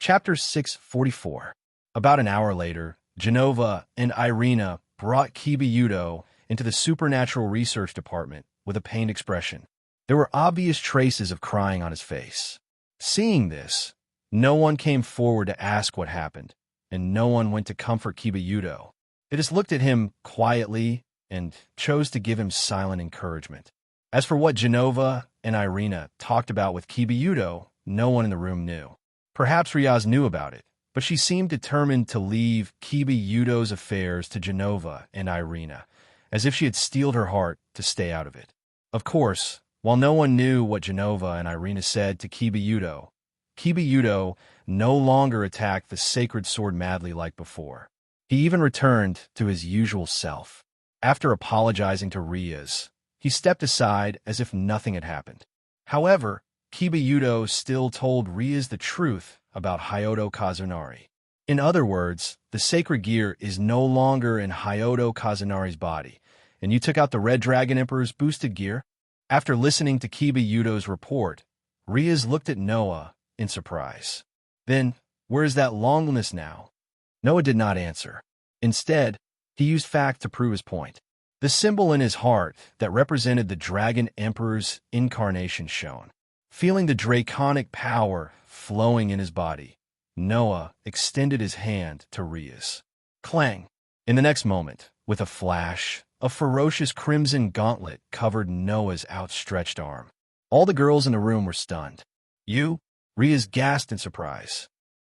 Chapter 644. About an hour later, Genova and Irina brought Kibiyudo into the supernatural research department with a pained expression. There were obvious traces of crying on his face. Seeing this, no one came forward to ask what happened, and no one went to comfort Kibiyudo. They just looked at him quietly and chose to give him silent encouragement. As for what Genova and Irina talked about with Kibiyudo, no one in the room knew. Perhaps Riaz knew about it, but she seemed determined to leave Kibiyudo's affairs to Genova and Irina, as if she had steeled her heart to stay out of it. Of course, while no one knew what Genova and Irina said to Kibiyudo, Kibiyudo no longer attacked the sacred sword madly like before. He even returned to his usual self. After apologizing to Riaz, he stepped aside as if nothing had happened. However, Kibiyudo still told Riaz the truth about Hyodo Kazunari. In other words, the sacred gear is no longer in Hyodo Kazunari's body, and you took out the Red Dragon Emperor's boosted gear? After listening to Kibiyudo's report, Riaz looked at Noah in surprise. Then, where is that longness now? Noah did not answer. Instead, he used fact to prove his point. The symbol in his heart that represented the Dragon Emperor's incarnation shone. Feeling the draconic power flowing in his body, Noah extended his hand to Riaz. Clang! In the next moment, with a flash, a ferocious crimson gauntlet covered Noah's outstretched arm. All the girls in the room were stunned. You? Riaz gasped in surprise.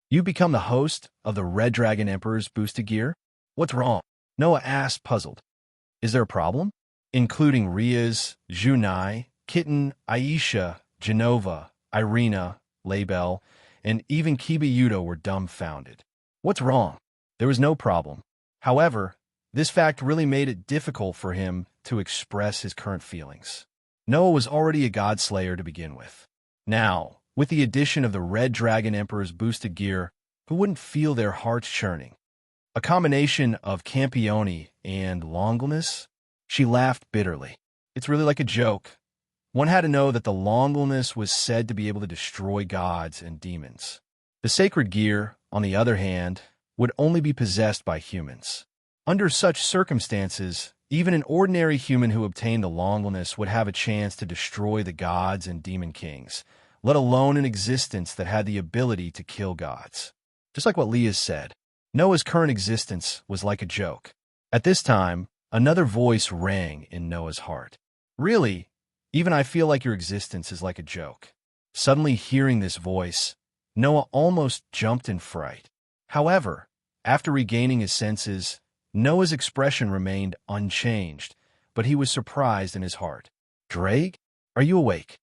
You become the host of the Red Dragon Emperor's boosted gear? What's wrong? Noah asked, puzzled. Is there a problem? Including Riaz, Junai, Kitten, Aisha, Genova, Irina, Label, and even Kibiyudo were dumbfounded. What's wrong? There was no problem. However, this fact really made it difficult for him to express his current feelings. Noah was already a godslayer to begin with. Now, with the addition of the Red Dragon Emperor's boosted gear, who wouldn't feel their hearts churning? A combination of Campione and Longleness? She laughed bitterly. It's really like a joke. One had to know that the Longleness was said to be able to destroy gods and demons. The sacred gear, on the other hand, would only be possessed by humans. Under such circumstances, even an ordinary human who obtained the Longleness would have a chance to destroy the gods and demon kings, let alone an existence that had the ability to kill gods. Just like what Leah said, Noah's current existence was like a joke. At this time, another voice rang in Noah's heart. Really? Even I feel like your existence is like a joke. Suddenly hearing this voice, Noah almost jumped in fright. However, after regaining his senses, Noah's expression remained unchanged, but he was surprised in his heart. Drake, are you awake?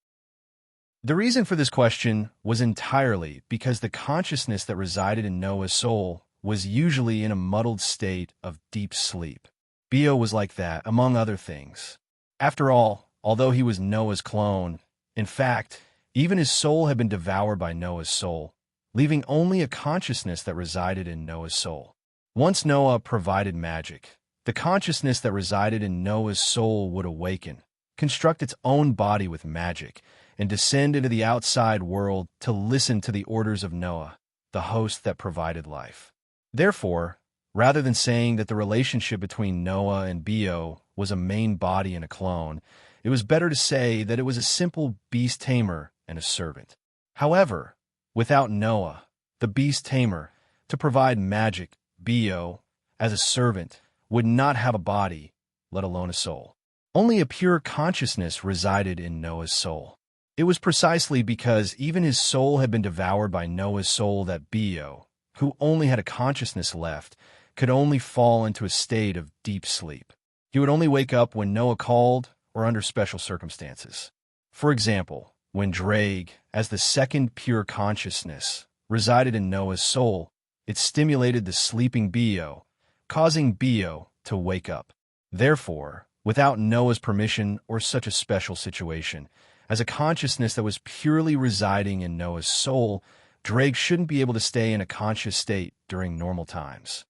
The reason for this question was entirely because the consciousness that resided in Noah's soul was usually in a muddled state of deep sleep. Bio was like that, among other things. After all, although he was Noah's clone, in fact, even his soul had been devoured by Noah's soul, leaving only a consciousness that resided in Noah's soul. Once Noah provided magic, the consciousness that resided in Noah's soul would awaken, construct its own body with magic, and descend into the outside world to listen to the orders of Noah, the host that provided life. Therefore, rather than saying that the relationship between Noah and Bio was a main body and a clone, it was better to say that it was a simple beast tamer and a servant. However, without Noah, the beast tamer, to provide magic, Bio, as a servant, would not have a body, let alone a soul. Only a pure consciousness resided in Noah's soul. It was precisely because even his soul had been devoured by Noah's soul that Bio, who only had a consciousness left, could only fall into a state of deep sleep. He would only wake up when Noah called or under special circumstances. For example, when Drake, as the second pure consciousness, resided in Noah's soul, it stimulated the sleeping Bio, causing Bio to wake up. Therefore, without Noah's permission or such a special situation, as a consciousness that was purely residing in Noah's soul, Drake shouldn't be able to stay in a conscious state during normal times.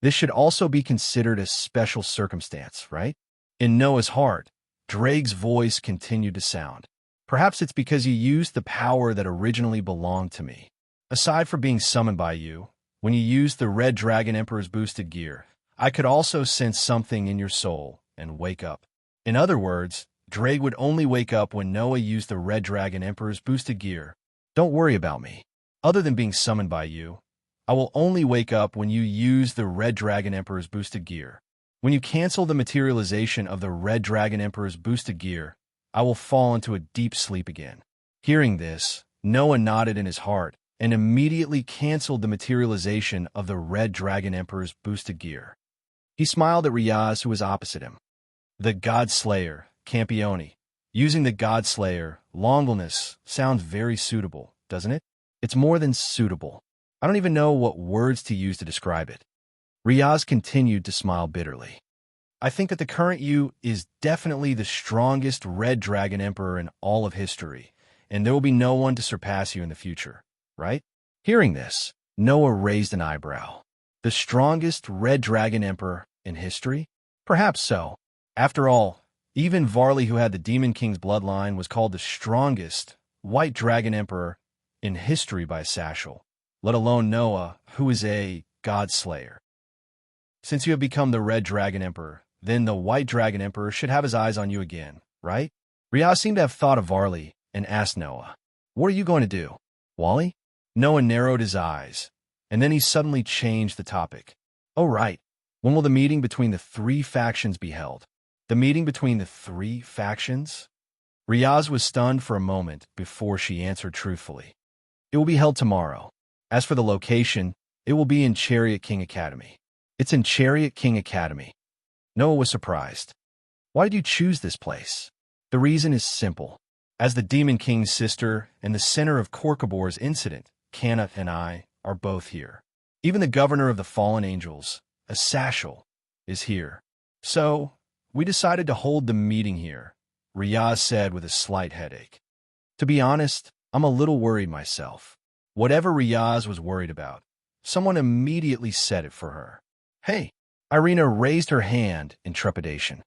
This should also be considered a special circumstance, right? In Noah's heart, Drake's voice continued to sound. Perhaps it's because you used the power that originally belonged to me. Aside from being summoned by you, when you used the Red Dragon Emperor's boosted gear, I could also sense something in your soul and wake up. In other words, Drake would only wake up when Noah used the Red Dragon Emperor's boosted gear. Don't worry about me. Other than being summoned by you, I will only wake up when you use the Red Dragon Emperor's boosted gear. When you cancel the materialization of the Red Dragon Emperor's boosted gear, I will fall into a deep sleep again. Hearing this, Noah nodded in his heart and immediately canceled the materialization of the Red Dragon Emperor's boosted gear. He smiled at Riaz, who was opposite him. The God Slayer, Campione. Using the God Slayer, Longleness, sounds very suitable, doesn't it? It's more than suitable. I don't even know what words to use to describe it. Riaz continued to smile bitterly. I think that the current you is definitely the strongest Red Dragon Emperor in all of history, and there will be no one to surpass you in the future, right? Hearing this, Noah raised an eyebrow. The strongest Red Dragon Emperor in history? Perhaps so. After all, even Varley, who had the Demon King's bloodline, was called the strongest White Dragon Emperor in history by Sashel, let alone Noah, who is a God Slayer. Since you have become the Red Dragon Emperor, then the White Dragon Emperor should have his eyes on you again, right? Riaz seemed to have thought of Varley and asked Noah, "What are you going to do, Wally?" Noah narrowed his eyes, and then he suddenly changed the topic. "Oh, right. When will the meeting between the three factions be held?" The meeting between the three factions? Riaz was stunned for a moment before she answered truthfully. "It will be held tomorrow. As for the location, it will be in Chariot King Academy." "It's in Chariot King Academy." Noah was surprised. "Why did you choose this place?" "The reason is simple. As the Demon King's sister and the center of Korkabor's incident, Kanna and I are both here. Even the governor of the fallen angels, Asashel, is here. So, we decided to hold the meeting here," Riaz said with a slight headache. "To be honest, I'm a little worried myself." Whatever Riaz was worried about, someone immediately said it for her. "Hey!" Irina raised her hand in trepidation.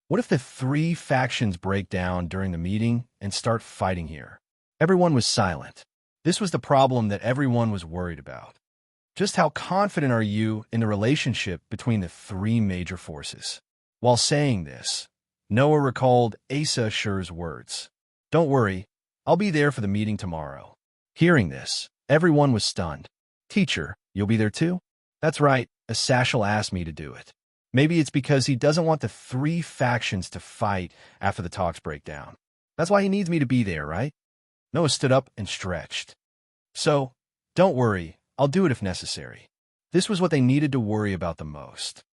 "What if the three factions break down during the meeting and start fighting here?" Everyone was silent. This was the problem that everyone was worried about. Just how confident are you in the relationship between the three major forces? While saying this, Noah recalled Asa Shur's words. "Don't worry, I'll be there for the meeting tomorrow." Hearing this, everyone was stunned. "Teacher, you'll be there too?" "That's right, Asashel asked me to do it. Maybe it's because he doesn't want the three factions to fight after the talks break down. That's why he needs me to be there, right?" Noah stood up and stretched. "So, don't worry, I'll do it if necessary." This was what they needed to worry about the most.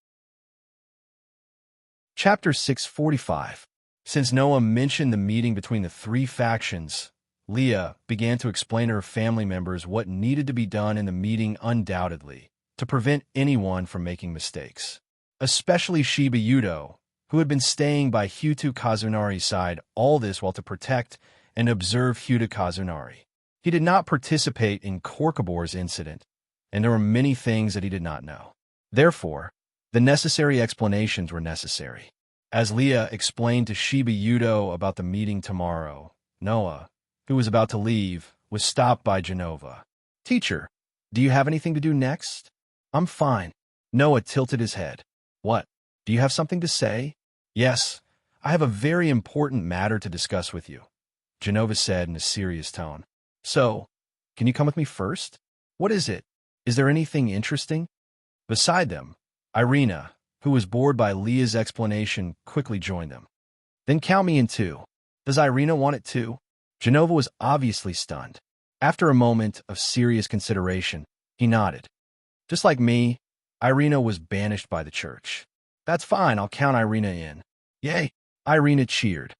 Chapter 645. Since Noah mentioned the meeting between the three factions, Leah began to explain to her family members what needed to be done in the meeting undoubtedly, to prevent anyone from making mistakes. Especially Shiba Yudo, who had been staying by Hutu Kazunari's side, all this while to protect and observe Hutu Kazunari. He did not participate in Korkabor's incident, and there were many things that he did not know. Therefore, the necessary explanations were necessary. As Leah explained to Shiba Yudo about the meeting tomorrow, Noah, who was about to leave, was stopped by Genova. "Teacher, do you have anything to do next?" "I'm fine." Noah tilted his head. "What? Do you have something to say?" "Yes, I have a very important matter to discuss with you," Genova said in a serious tone. "So, can you come with me first?" "What is it? Is there anything interesting?" Beside them, Irina, who was bored by Leah's explanation, quickly joined them. "Then count me in too." "Does Irina want it too?" Genova was obviously stunned. After a moment of serious consideration, he nodded. "Just like me, Irina was banished by the church." "That's fine, I'll count Irina in." "Yay!" Irina cheered.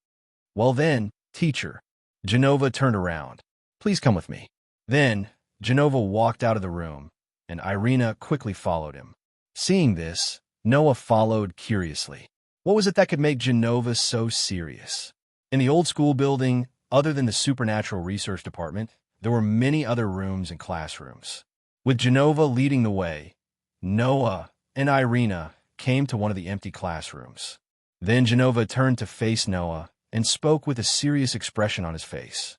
"Well then, teacher." Genova turned around. "Please come with me." Then, Genova walked out of the room, and Irina quickly followed him. Seeing this, Noah followed curiously. What was it that could make Genova so serious? In the old school building, other than the supernatural research department, there were many other rooms and classrooms. With Genova leading the way, Noah and Irina came to one of the empty classrooms. Then Genova turned to face Noah and spoke with a serious expression on his face.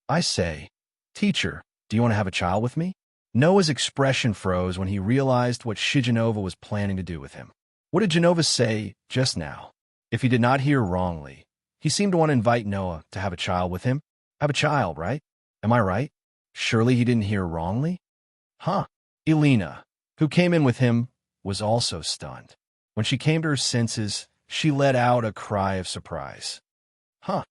"I say, teacher, do you want to have a child with me?" Noah's expression froze when he realized what Shigenova was planning to do with him. What did Genova say just now? If he did not hear wrongly, he seemed to want to invite Noah to have a child with him. Have a child, right? Am I right? Surely he didn't hear wrongly? Huh. Elena, who came in with him, was also stunned. When she came to her senses, she let out a cry of surprise. Huh.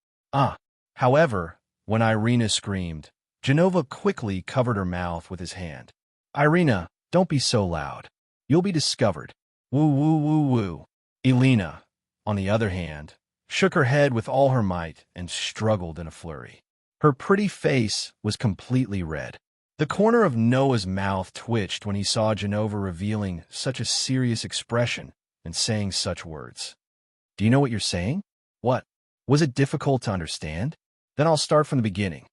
However, when Irina screamed, Genova quickly covered her mouth with his hand. Irina, don't be so loud. You'll be discovered. Woo woo woo woo. Elena, on the other hand, shook her head with all her might and struggled in a flurry. Her pretty face was completely red. The corner of Noah's mouth twitched when he saw Genova revealing such a serious expression and saying such words. Do you know what you're saying? What? Was it difficult to understand? Then I'll start from the beginning.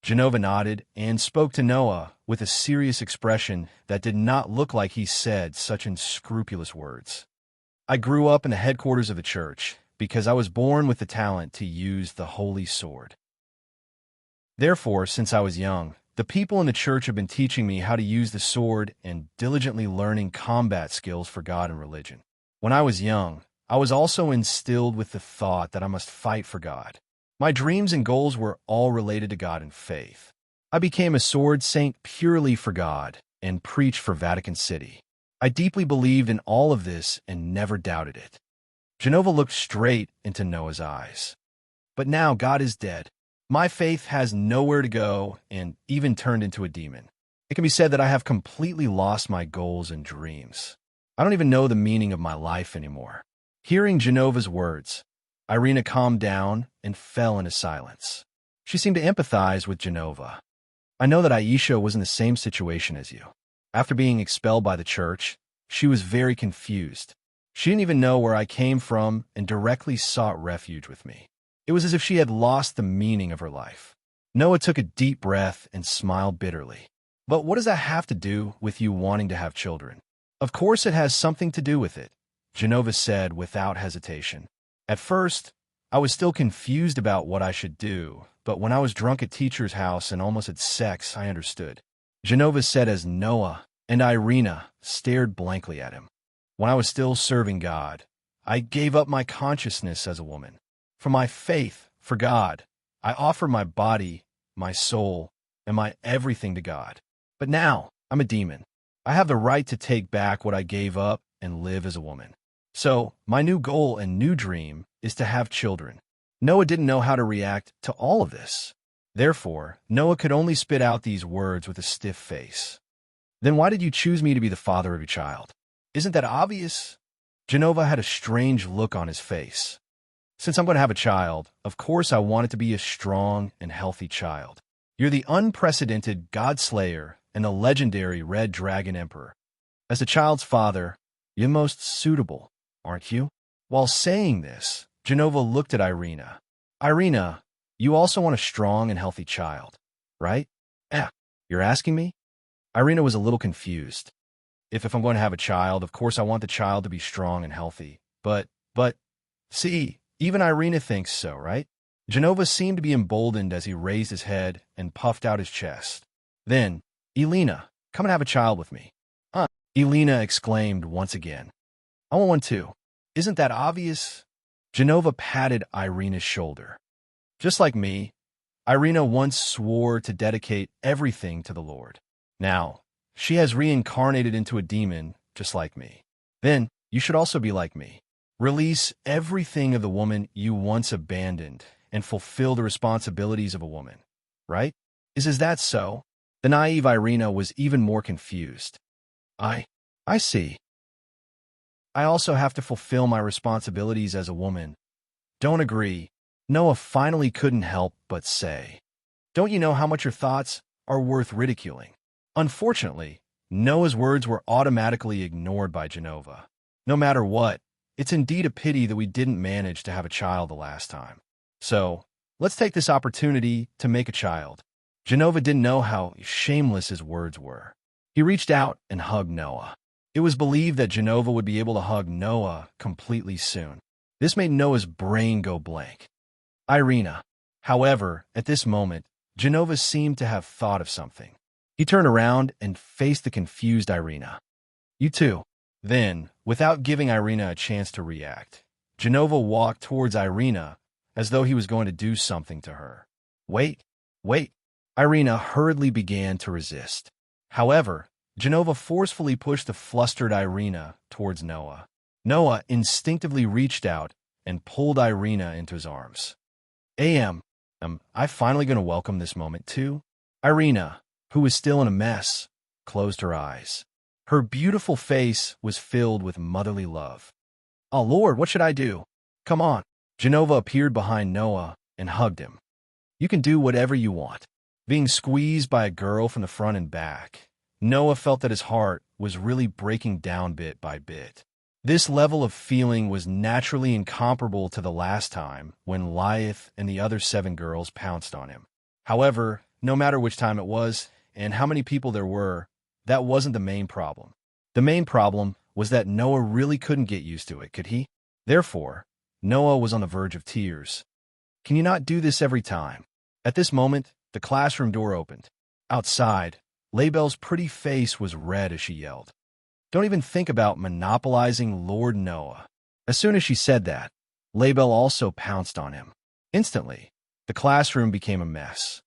Genova nodded and spoke to Noah with a serious expression that did not look like he said such unscrupulous words. I grew up in the headquarters of the church because I was born with the talent to use the holy sword. Therefore, since I was young, the people in the church have been teaching me how to use the sword and diligently learning combat skills for God and religion. When I was young, I was also instilled with the thought that I must fight for God. My dreams and goals were all related to God and faith. I became a sword saint purely for God and preached for Vatican City. I deeply believed in all of this and never doubted it. Genova looked straight into Noah's eyes. But now God is dead. My faith has nowhere to go and even turned into a demon. It can be said that I have completely lost my goals and dreams. I don't even know the meaning of my life anymore. Hearing Genova's words, Irina calmed down and fell into silence. She seemed to empathize with Genova. I know that Aisha was in the same situation as you. After being expelled by the church, she was very confused. She didn't even know where I came from and directly sought refuge with me. It was as if she had lost the meaning of her life. Noah took a deep breath and smiled bitterly. But what does that have to do with you wanting to have children? Of course it has something to do with it, Genova said without hesitation. At first, I was still confused about what I should do, but when I was drunk at teacher's house and almost had sex, I understood. Genova said as Noah and Irina stared blankly at him. When I was still serving God, I gave up my consciousness as a woman. For my faith, for God, I offer my body, my soul, and my everything to God. But now, I'm a demon. I have the right to take back what I gave up and live as a woman. So, my new goal and new dream is to have children. Noah didn't know how to react to all of this. Therefore, Noah could only spit out these words with a stiff face. Then why did you choose me to be the father of your child? Isn't that obvious? Genova had a strange look on his face. Since I'm going to have a child, of course I want it to be a strong and healthy child. You're the unprecedented God Slayer and the legendary Red Dragon Emperor. As the child's father, you're most suitable, aren't you? While saying this, Genova looked at Irina. Irina, you also want a strong and healthy child, right? You're asking me? Irina was a little confused. If I'm going to have a child, of course I want the child to be strong and healthy. But, see, even Irina thinks so, right? Genova seemed to be emboldened as he raised his head and puffed out his chest. Then, Elena, come and have a child with me. Elena exclaimed once again. I want one too. Isn't that obvious? Genova patted Irina's shoulder. Just like me, Irina once swore to dedicate everything to the Lord. Now, she has reincarnated into a demon just like me. Then, you should also be like me. Release everything of the woman you once abandoned and fulfill the responsibilities of a woman, right? Is that so? The naive Irina was even more confused. I see. I also have to fulfill my responsibilities as a woman. Don't agree. Noah finally couldn't help but say. Don't you know how much your thoughts are worth ridiculing? Unfortunately, Noah's words were automatically ignored by Genova. No matter what, it's indeed a pity that we didn't manage to have a child the last time. So, let's take this opportunity to make a child. Genova didn't know how shameless his words were. He reached out and hugged Noah. It was believed that Genova would be able to hug Noah completely soon. This made Noah's brain go blank. Irina. However, at this moment, Genova seemed to have thought of something. He turned around and faced the confused Irina. You too. Then, without giving Irina a chance to react, Genova walked towards Irina as though he was going to do something to her. Wait, wait. Irina hurriedly began to resist. However, Genova forcefully pushed the flustered Irina towards Noah. Noah instinctively reached out and pulled Irina into his arms. Am I finally going to welcome this moment too? Irina, who was still in a mess, closed her eyes. Her beautiful face was filled with motherly love. Oh Lord, what should I do? Come on. Genova appeared behind Noah and hugged him. You can do whatever you want. Being squeezed by a girl from the front and back, Noah felt that his heart was really breaking down bit by bit. This level of feeling was naturally incomparable to the last time when Lyeth and the other 7 girls pounced on him. However, no matter which time it was and how many people there were, that wasn't the main problem. The main problem was that Noah really couldn't get used to it, could he? Therefore, Noah was on the verge of tears. Can you not do this every time? At this moment, the classroom door opened. Outside, Laybelle's pretty face was red as she yelled, "Don't even think about monopolizing Lord Noah." As soon as she said that, Laybelle also pounced on him. Instantly, the classroom became a mess.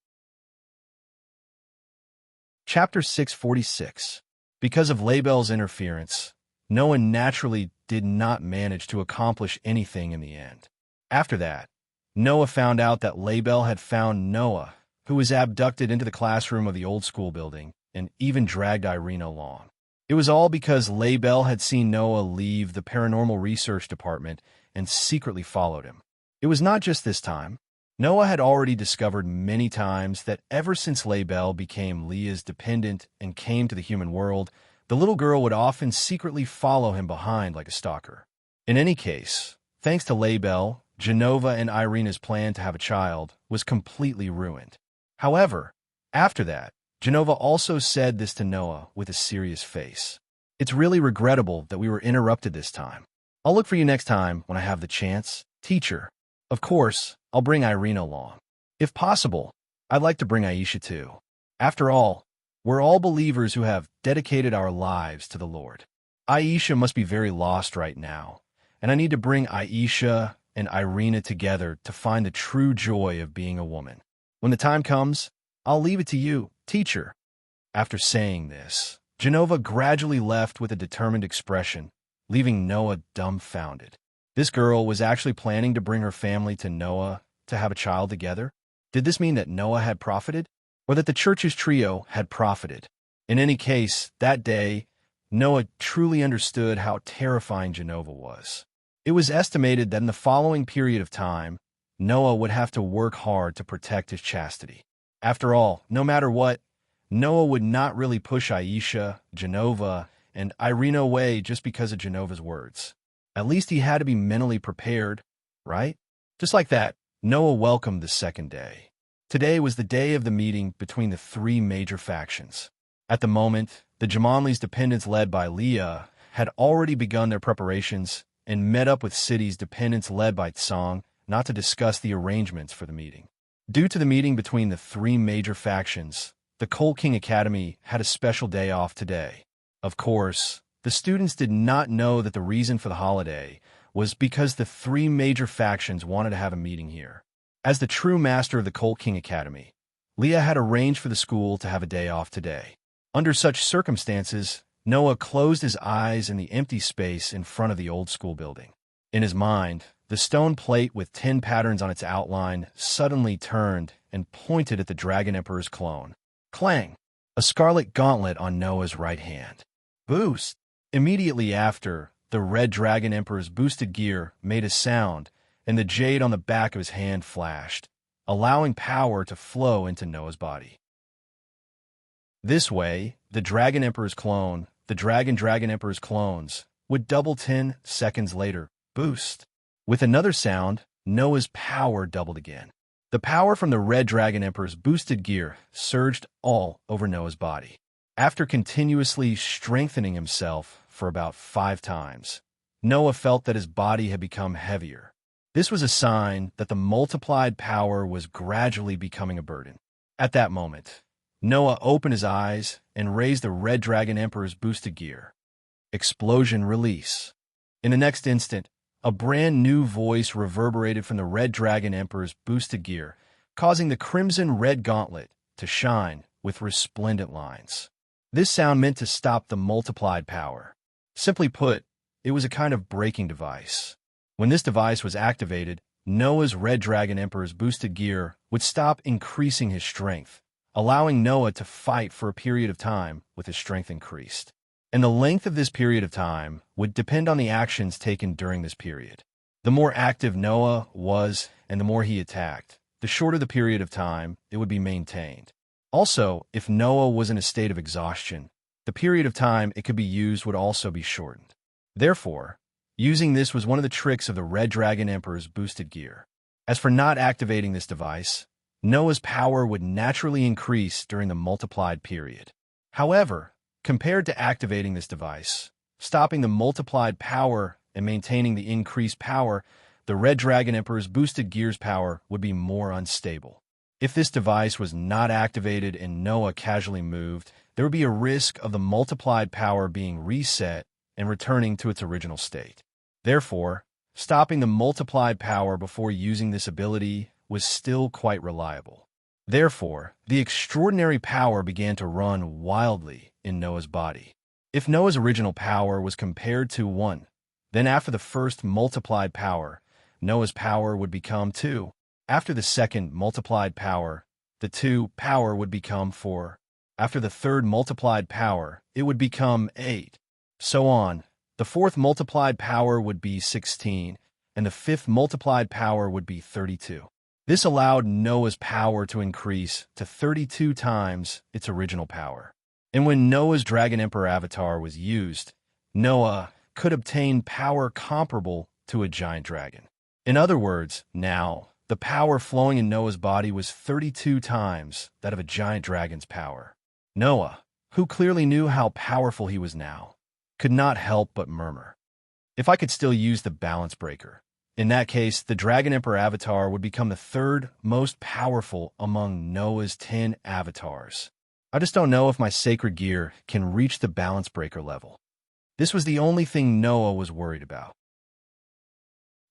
Chapter 646. Because of Laybelle's interference, Noah naturally did not manage to accomplish anything in the end. After that, Noah found out that Laybelle had found Noah, who was abducted into the classroom of the old school building, and even dragged Irina along. It was all because Laybelle had seen Noah leave the paranormal research department and secretly followed him. It was not just this time. Noah had already discovered many times that ever since Laybelle became Leah's dependent and came to the human world, the little girl would often secretly follow him behind like a stalker. In any case, thanks to Laybelle, Genova and Irina's plan to have a child was completely ruined. However, after that, Genova also said this to Noah with a serious face. It's really regrettable that we were interrupted this time. I'll look for you next time when I have the chance, teacher. Of course, I'll bring Irina along. If possible, I'd like to bring Aisha too. After all, we're all believers who have dedicated our lives to the Lord. Aisha must be very lost right now, and I need to bring Aisha and Irina together to find the true joy of being a woman. When the time comes, I'll leave it to you, teacher. After saying this, Genova gradually left with a determined expression, leaving Noah dumbfounded. This girl was actually planning to bring her family to Noah to have a child together? Did this mean that Noah had profited? Or that the church's trio had profited? In any case, that day, Noah truly understood how terrifying Genova was. It was estimated that in the following period of time, Noah would have to work hard to protect his chastity. After all, no matter what, Noah would not really push Aisha, Genova, and Irina away just because of Genova's words. At least he had to be mentally prepared, right? Just like that, Noah welcomed the second day. Today was the day of the meeting between the 3 major factions. At the moment, the Jamanli's dependents led by Leah had already begun their preparations and met up with City's dependents led by Tsang not to discuss the arrangements for the meeting. Due to the meeting between the 3 major factions, the Coal King Academy had a special day off today. Of course, the students did not know that the reason for the holiday was because the 3 major factions wanted to have a meeting here. As the true master of the Coal King Academy, Leah had arranged for the school to have a day off today. Under such circumstances, Noah closed his eyes in the empty space in front of the old school building. In his mind, the stone plate with 10 patterns on its outline suddenly turned and pointed at the Dragon Emperor's clone. Clang! A scarlet gauntlet on Noah's right hand. Boost! Immediately after, the Red Dragon Emperor's boosted gear made a sound, and the jade on the back of his hand flashed, allowing power to flow into Noah's body. This way, the Dragon Emperor's clone, the Dragon Emperor's clones, would double 10 seconds later. Boost! With another sound, Noah's power doubled again. The power from the Red Dragon Emperor's boosted gear surged all over Noah's body. After continuously strengthening himself for about 5 times, Noah felt that his body had become heavier. This was a sign that the multiplied power was gradually becoming a burden. At that moment, Noah opened his eyes and raised the Red Dragon Emperor's boosted gear. Explosion release. In the next instant, a brand new voice reverberated from the Red Dragon Emperor's boosted gear, causing the crimson red gauntlet to shine with resplendent lines. This sound meant to stop the multiplied power. Simply put, it was a kind of braking device. When this device was activated, Noah's Red Dragon Emperor's boosted gear would stop increasing his strength, allowing Noah to fight for a period of time with his strength increased. And the length of this period of time would depend on the actions taken during this period. The more active Noah was and the more he attacked, the shorter the period of time it would be maintained. Also, if Noah was in a state of exhaustion, the period of time it could be used would also be shortened. Therefore, using this was one of the tricks of the Red Dragon Emperor's boosted gear. As for not activating this device, Noah's power would naturally increase during the multiplied period. However, compared to activating this device, stopping the multiplied power and maintaining the increased power, the Red Dragon Emperor's boosted gear's power would be more unstable. If this device was not activated and Noah casually moved, there would be a risk of the multiplied power being reset and returning to its original state. Therefore, stopping the multiplied power before using this ability was still quite reliable. Therefore, the extraordinary power began to run wildly in Noah's body. If Noah's original power was compared to 1, then after the first multiplied power, Noah's power would become 2. After the second multiplied power, the 2 power would become 4. After the third multiplied power, it would become 8. So on. The fourth multiplied power would be 16, and the fifth multiplied power would be 32. This allowed Noah's power to increase to 32 times its original power. And when Noah's Dragon Emperor avatar was used, Noah could obtain power comparable to a giant dragon. In other words, now, the power flowing in Noah's body was 32 times that of a giant dragon's power. Noah, who clearly knew how powerful he was now, could not help but murmur, "If I could still use the balance breaker." In that case, the Dragon Emperor avatar would become the third most powerful among Noah's 10 avatars. I just don't know if my sacred gear can reach the balance breaker level. This was the only thing Noah was worried about.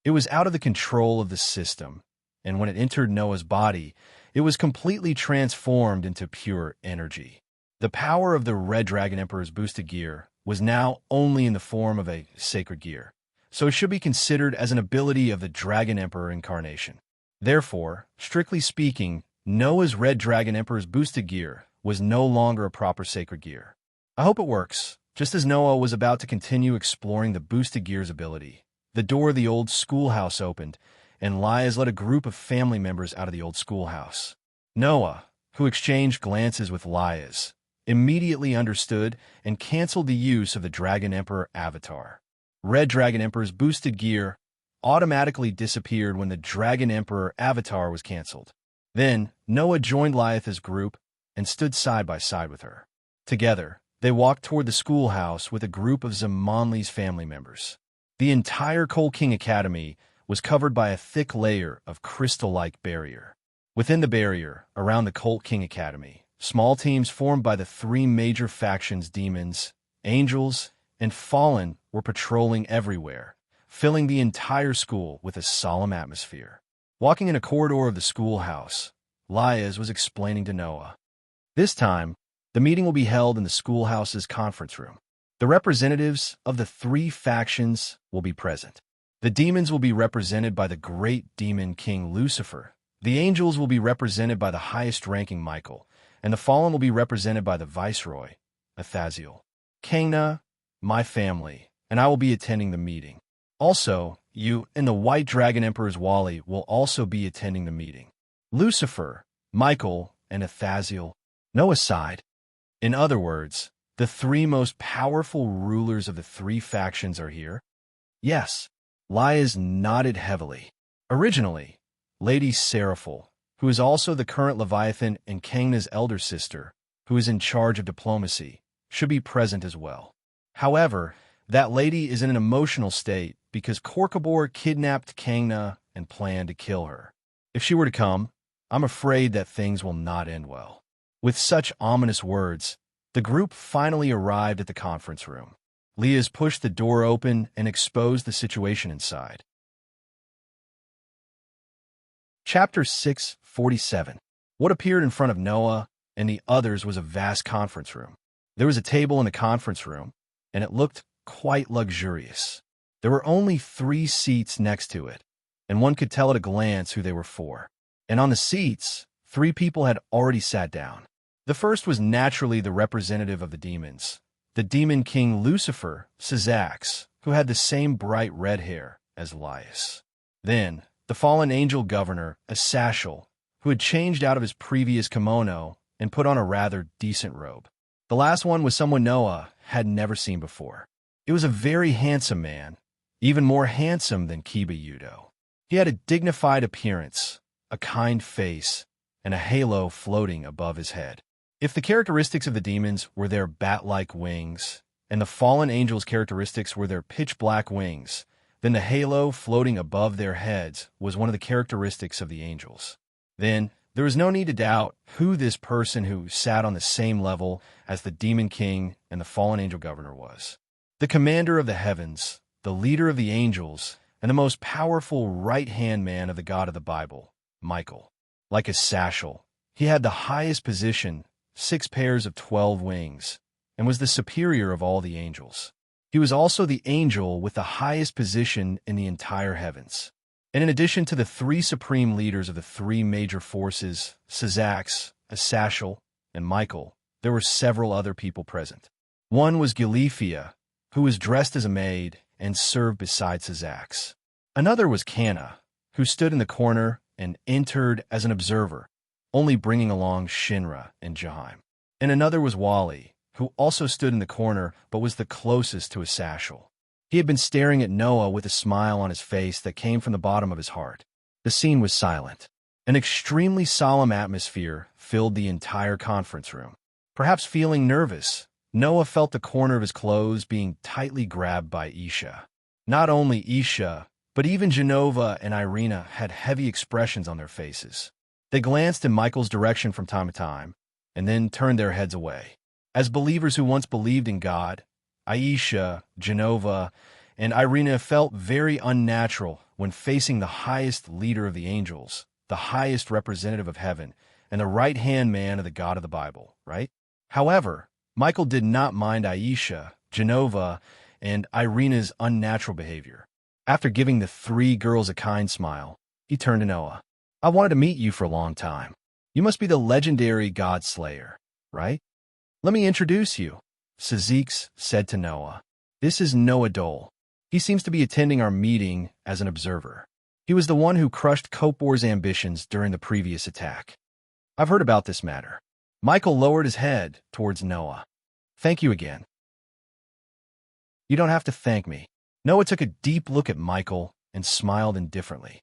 It was out of the control of the system, and when it entered Noah's body, it was completely transformed into pure energy. The power of the Red Dragon Emperor's boosted gear was now only in the form of a sacred gear, so it should be considered as an ability of the Dragon Emperor incarnation. Therefore, strictly speaking, Noah's Red Dragon Emperor's boosted gear was no longer a proper sacred gear. I hope it works. Just as Noah was about to continue exploring the boosted gear's ability, the door of the old schoolhouse opened, and Lias led a group of family members out of the old schoolhouse. Noah, who exchanged glances with Lias, immediately understood and canceled the use of the Dragon Emperor avatar. Red Dragon Emperor's boosted gear automatically disappeared when the Dragon Emperor avatar was canceled. Then, Noah joined Liath's group and stood side by side with her. Together, they walked toward the schoolhouse with a group of Zamonli's family members. The entire Coal King Academy was covered by a thick layer of crystal-like barrier. Within the barrier, around the Coal King Academy, small teams formed by the three major factions, demons, angels, and fallen, were patrolling everywhere, filling the entire school with a solemn atmosphere. Walking in a corridor of the schoolhouse, Lias was explaining to Noah. This time, the meeting will be held in the schoolhouse's conference room. The representatives of the three factions will be present. The demons will be represented by the great demon king Lucifer. The angels will be represented by the highest-ranking Michael, and the fallen will be represented by the viceroy, Athaziel. Kangna, my family, and I will be attending the meeting. Also, you and the White Dragon Emperor's Wally will also be attending the meeting. Lucifer, Michael, and Athaziel. Noah sighed. In other words, the three most powerful rulers of the three factions are here? Yes. Lias nodded heavily. Originally, Lady Seraphil, who is also the current Leviathan and Kangna's elder sister, who is in charge of diplomacy, should be present as well. However, that lady is in an emotional state because Korkabor kidnapped Kangna and planned to kill her. If she were to come, I'm afraid that things will not end well. With such ominous words, the group finally arrived at the conference room. Leah's pushed the door open and exposed the situation inside. Chapter 647. What appeared in front of Noah and the others was a vast conference room. There was a table in the conference room, and it looked quite luxurious. There were only 3 seats next to it, and one could tell at a glance who they were for. And on the seats, 3 people had already sat down. The first was naturally the representative of the demons, the demon king Lucifer, Syzax, who had the same bright red hair as Elias. Then, the fallen angel governor, Asashel, who had changed out of his previous kimono and put on a rather decent robe. The last one was someone Noah had never seen before. It was a very handsome man, even more handsome than Kiba Yudo. He had a dignified appearance, a kind face, and a halo floating above his head. If the characteristics of the demons were their bat-like wings, and the fallen angels' characteristics were their pitch-black wings, then the halo floating above their heads was one of the characteristics of the angels. Then, there was no need to doubt who this person who sat on the same level as the demon king and the fallen angel governor was. The commander of the heavens, the leader of the angels, and the most powerful right-hand man of the God of the Bible, Michael. Like a Asashel, he had the highest position, 6 pairs of 12 wings, and was the superior of all the angels. He was also the angel with the highest position in the entire heavens. And in addition to the 3 supreme leaders of the 3 major forces, Syzax, Asashel, and Michael, there were several other people present. One was Gilifia, who was dressed as a maid and served beside Syzax. Another was Cana, who stood in the corner and entered as an observer, only bringing along Shinra and Jaheim. And another was Wally, who also stood in the corner but was the closest to Asashel. He had been staring at Noah with a smile on his face that came from the bottom of his heart. The scene was silent. An extremely solemn atmosphere filled the entire conference room. Perhaps feeling nervous, Noah felt the corner of his clothes being tightly grabbed by Isha. Not only Isha, but even Genova and Irina had heavy expressions on their faces. They glanced in Michael's direction from time to time, and then turned their heads away. As believers who once believed in God, Aisha, Genova, and Irina felt very unnatural when facing the highest leader of the angels, the highest representative of heaven, and the right-hand man of the God of the Bible, right? However, Michael did not mind Aisha, Genova, and Irina's unnatural behavior. After giving the 3 girls a kind smile, he turned to Noah. I wanted to meet you for a long time. You must be the legendary God Slayer, right? Let me introduce you, Syzax said to Noah. This is Noah Dole. He seems to be attending our meeting as an observer. He was the one who crushed Kopbor's ambitions during the previous attack. I've heard about this matter. Michael lowered his head towards Noah. Thank you again. You don't have to thank me. Noah took a deep look at Michael and smiled indifferently.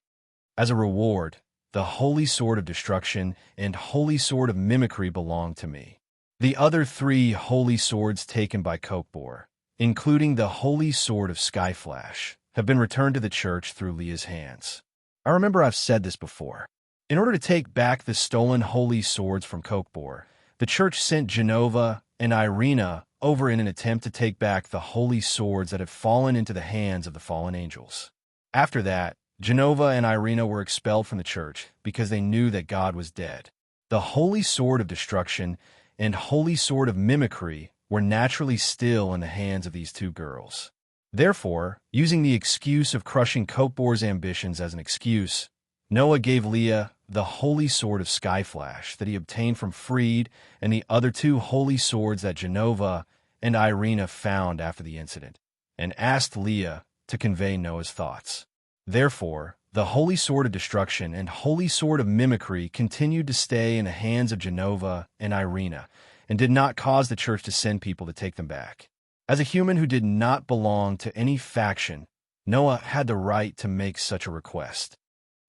As a reward, the Holy Sword of Destruction and Holy Sword of Mimicry belong to me. The other 3 holy swords taken by Kopbor, including the Holy Sword of Skyflash, have been returned to the church through Leah's hands. I remember I've said this before. In order to take back the stolen holy swords from Kopbor, the church sent Genova and Irina over in an attempt to take back the holy swords that had fallen into the hands of the fallen angels. After that, Genova and Irina were expelled from the church because they knew that God was dead. The Holy Sword of Destruction and Holy Sword of Mimicry were naturally still in the hands of these 2 girls. Therefore, using the excuse of crushing Kopbor's ambitions as an excuse, Noah gave Leah the Holy Sword of Skyflash that he obtained from Freed and the other 2 holy swords that Genova and Irina found after the incident, and asked Leah to convey Noah's thoughts. Therefore, the Holy Sword of Destruction and Holy Sword of Mimicry continued to stay in the hands of Genova and Irina, and did not cause the church to send people to take them back. As a human who did not belong to any faction, Noah had the right to make such a request.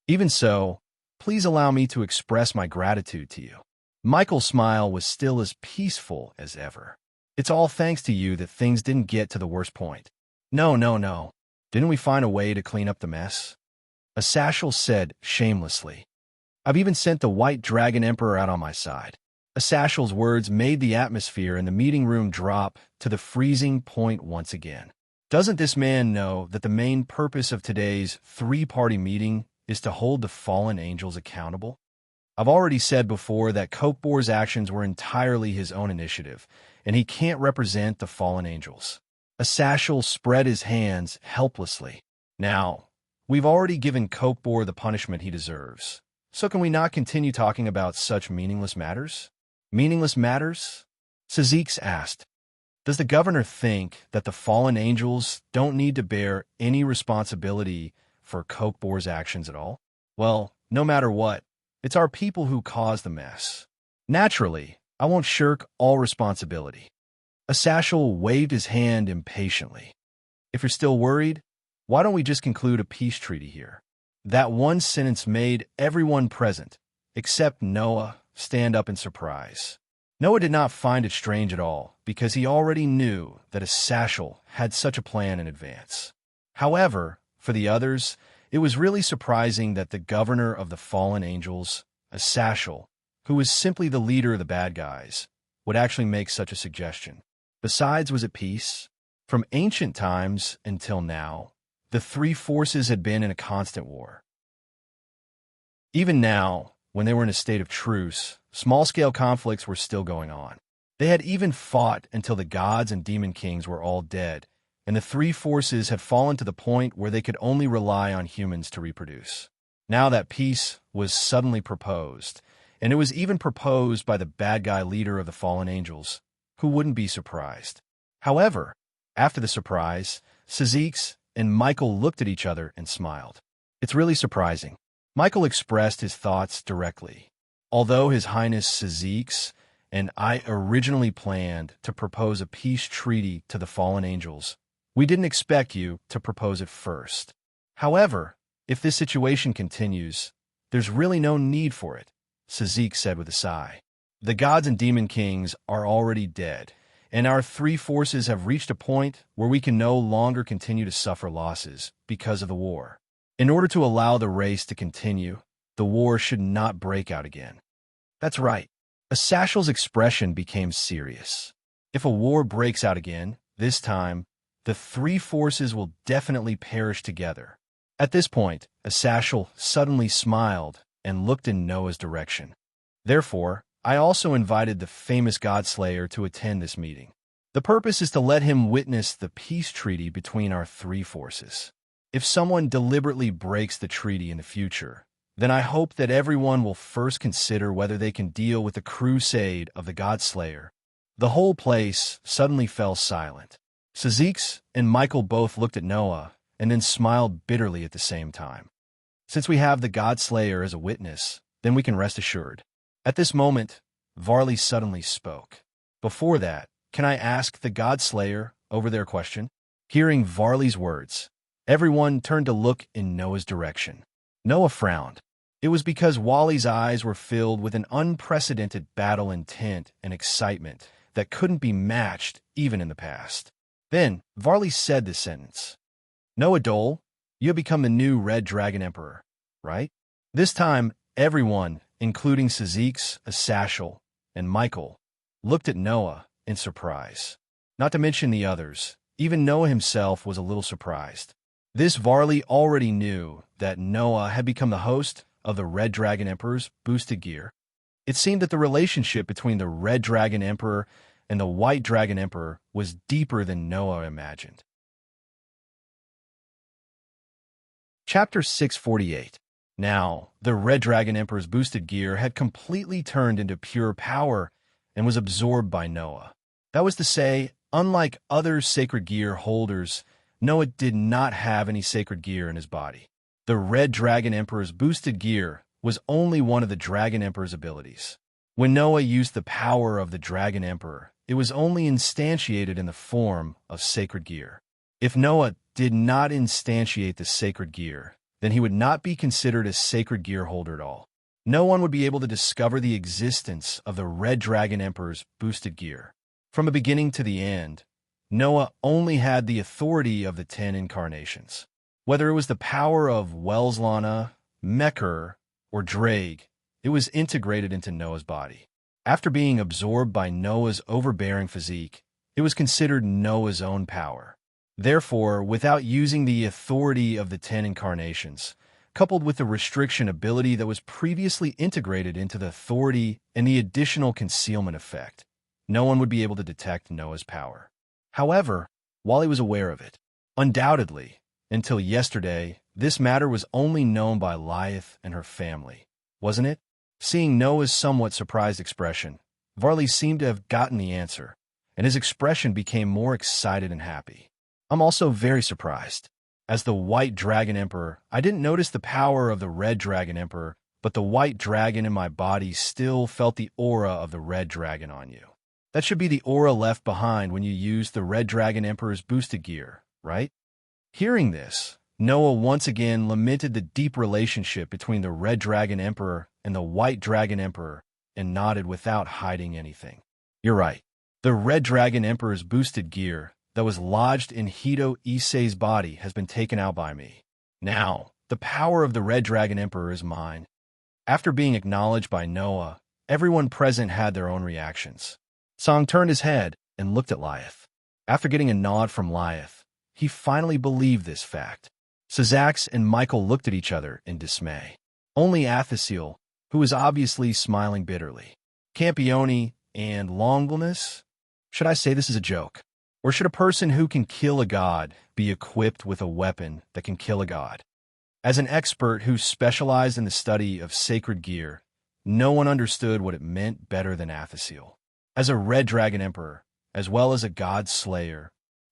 Even so, please allow me to express my gratitude to you. Michael's smile was still as peaceful as ever. It's all thanks to you that things didn't get to the worst point. No. Didn't we find a way to clean up the mess? Asashel said shamelessly. I've even sent the White Dragon Emperor out on my side. Asashal's words made the atmosphere in the meeting room drop to the freezing point once again. Doesn't this man know that the main purpose of today's three-party meeting is to hold the fallen angels accountable? I've already said before that Kokbor's actions were entirely his own initiative, and he can't represent the fallen angels. Asashal spread his hands helplessly. Now, we've already given Kokbor the punishment he deserves, so can we not continue talking about such meaningless matters? Meaningless matters? Sazix asked. Does the governor think that the fallen angels don't need to bear any responsibility for Kokbor's actions at all? Well, no matter what, it's our people who caused the mess. Naturally, I won't shirk all responsibility. Asashal waved his hand impatiently. If you're still worried, why don't we just conclude a peace treaty here? That one sentence made everyone present, except Noah, stand up in surprise. Noah did not find it strange at all, because he already knew that Asashal had such a plan in advance. However, for the others, it was really surprising that the governor of the fallen angels, Asashal, who was simply the leader of the bad guys, would actually make such a suggestion. Besides, was it peace? From ancient times until now, the three forces had been in a constant war. Even now, when they were in a state of truce, small-scale conflicts were still going on. They had even fought until the gods and demon kings were all dead, and the three forces had fallen to the point where they could only rely on humans to reproduce. Now that peace was suddenly proposed, and it was even proposed by the bad guy leader of the fallen angels, who wouldn't be surprised. However, after the surprise, Sazix and Michael looked at each other and smiled. It's really surprising. Michael expressed his thoughts directly. Although His Highness Sazix and I originally planned to propose a peace treaty to the fallen angels, we didn't expect you to propose it first. However, if this situation continues, there's really no need for it, Sazix said with a sigh. The gods and demon kings are already dead, and our three forces have reached a point where we can no longer continue to suffer losses because of the war. In order to allow the race to continue, the war should not break out again. That's right. Asashal's expression became serious. If a war breaks out again, this time, the three forces will definitely perish together. At this point, Asashal suddenly smiled and looked in Noah's direction. Therefore, I also invited the famous Godslayer to attend this meeting. The purpose is to let him witness the peace treaty between our three forces. If someone deliberately breaks the treaty in the future, then I hope that everyone will first consider whether they can deal with the crusade of the Godslayer. The whole place suddenly fell silent. Sazix and Michael both looked at Noah and then smiled bitterly at the same time. Since we have the Godslayer as a witness, then we can rest assured. At this moment, Varley suddenly spoke. Before that, can I ask the Godslayer over their question? Hearing Varley's words, everyone turned to look in Noah's direction. Noah frowned. It was because Wally's eyes were filled with an unprecedented battle intent and excitement that couldn't be matched even in the past. Then, Varley said this sentence. Noah Dole, you have become the new Red Dragon Emperor, right? This time, everyone, including Sazix, Asashal, and Michael, looked at Noah in surprise. Not to mention the others, even Noah himself was a little surprised. This Varley already knew that Noah had become the host of the Red Dragon Emperor's boosted gear. It seemed that the relationship between the Red Dragon Emperor and the White Dragon Emperor was deeper than Noah imagined. Chapter 648. Now, the Red Dragon Emperor's boosted gear had completely turned into pure power and was absorbed by Noah. That was to say, unlike other sacred gear holders, Noah did not have any sacred gear in his body. The Red Dragon Emperor's boosted gear was only one of the Dragon Emperor's abilities. When Noah used the power of the Dragon Emperor, it was only instantiated in the form of sacred gear. If Noah did not instantiate the sacred gear, then he would not be considered a sacred gear holder at all. No one would be able to discover the existence of the Red Dragon Emperor's boosted gear. From the beginning to the end, Noah only had the authority of the 10 incarnations. Whether it was the power of Welslana, Mekker, or Drake, it was integrated into Noah's body. After being absorbed by Noah's overbearing physique, it was considered Noah's own power. Therefore, without using the authority of the 10 incarnations, coupled with the restriction ability that was previously integrated into the authority and the additional concealment effect, no one would be able to detect Noah's power. However, Wally was aware of it. Undoubtedly, until yesterday, this matter was only known by Lilith and her family, wasn't it? Seeing Noah's somewhat surprised expression, Varley seemed to have gotten the answer, and his expression became more excited and happy. I'm also very surprised. As the White Dragon Emperor, I didn't notice the power of the Red Dragon Emperor, but the White Dragon in my body still felt the aura of the Red Dragon on you. That should be the aura left behind when you use the Red Dragon Emperor's boosted gear, right? Hearing this, Noah once again lamented the deep relationship between the Red Dragon Emperor and the White Dragon Emperor and nodded without hiding anything. You're right. The Red Dragon Emperor's boosted gear that was lodged in Hito Issei's body has been taken out by me. Now, the power of the Red Dragon Emperor is mine. After being acknowledged by Noah, everyone present had their own reactions. Song turned his head and looked at Lilith. After getting a nod from Lilith, he finally believed this fact. Sazax and Michael looked at each other in dismay. Only Athasiel, who was obviously smiling bitterly. Campione and Longinus? Should I say this is a joke? Or should a person who can kill a god be equipped with a weapon that can kill a god? As an expert who specialized in the study of sacred gear, no one understood what it meant better than Athasiel. As a Red Dragon Emperor, as well as a god slayer,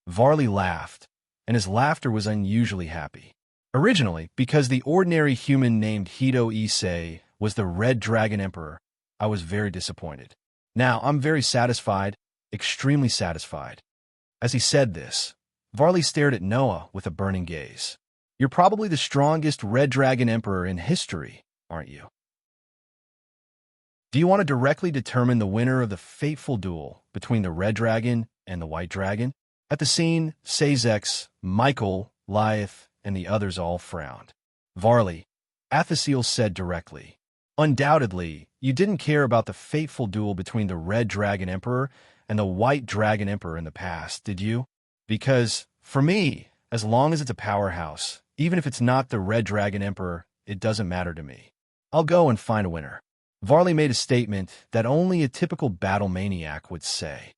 Varley laughed, and his laughter was unusually happy. Originally, because the ordinary human named Hito Issei was the Red Dragon Emperor, I was very disappointed. Now, I'm very satisfied, extremely satisfied. As he said this, Varley stared at Noah with a burning gaze. You're probably the strongest Red Dragon Emperor in history, aren't you? Do you want to directly determine the winner of the fateful duel between the Red Dragon and the White Dragon? At the scene, Sazex, Michael, Lilith, and the others all frowned. Varley, Athasiel said directly, undoubtedly, you didn't care about the fateful duel between the Red Dragon Emperor and the White Dragon Emperor in the past, did you? Because, for me, as long as it's a powerhouse, even if it's not the Red Dragon Emperor, it doesn't matter to me. I'll go and find a winner. Varley made a statement that only a typical battle maniac would say.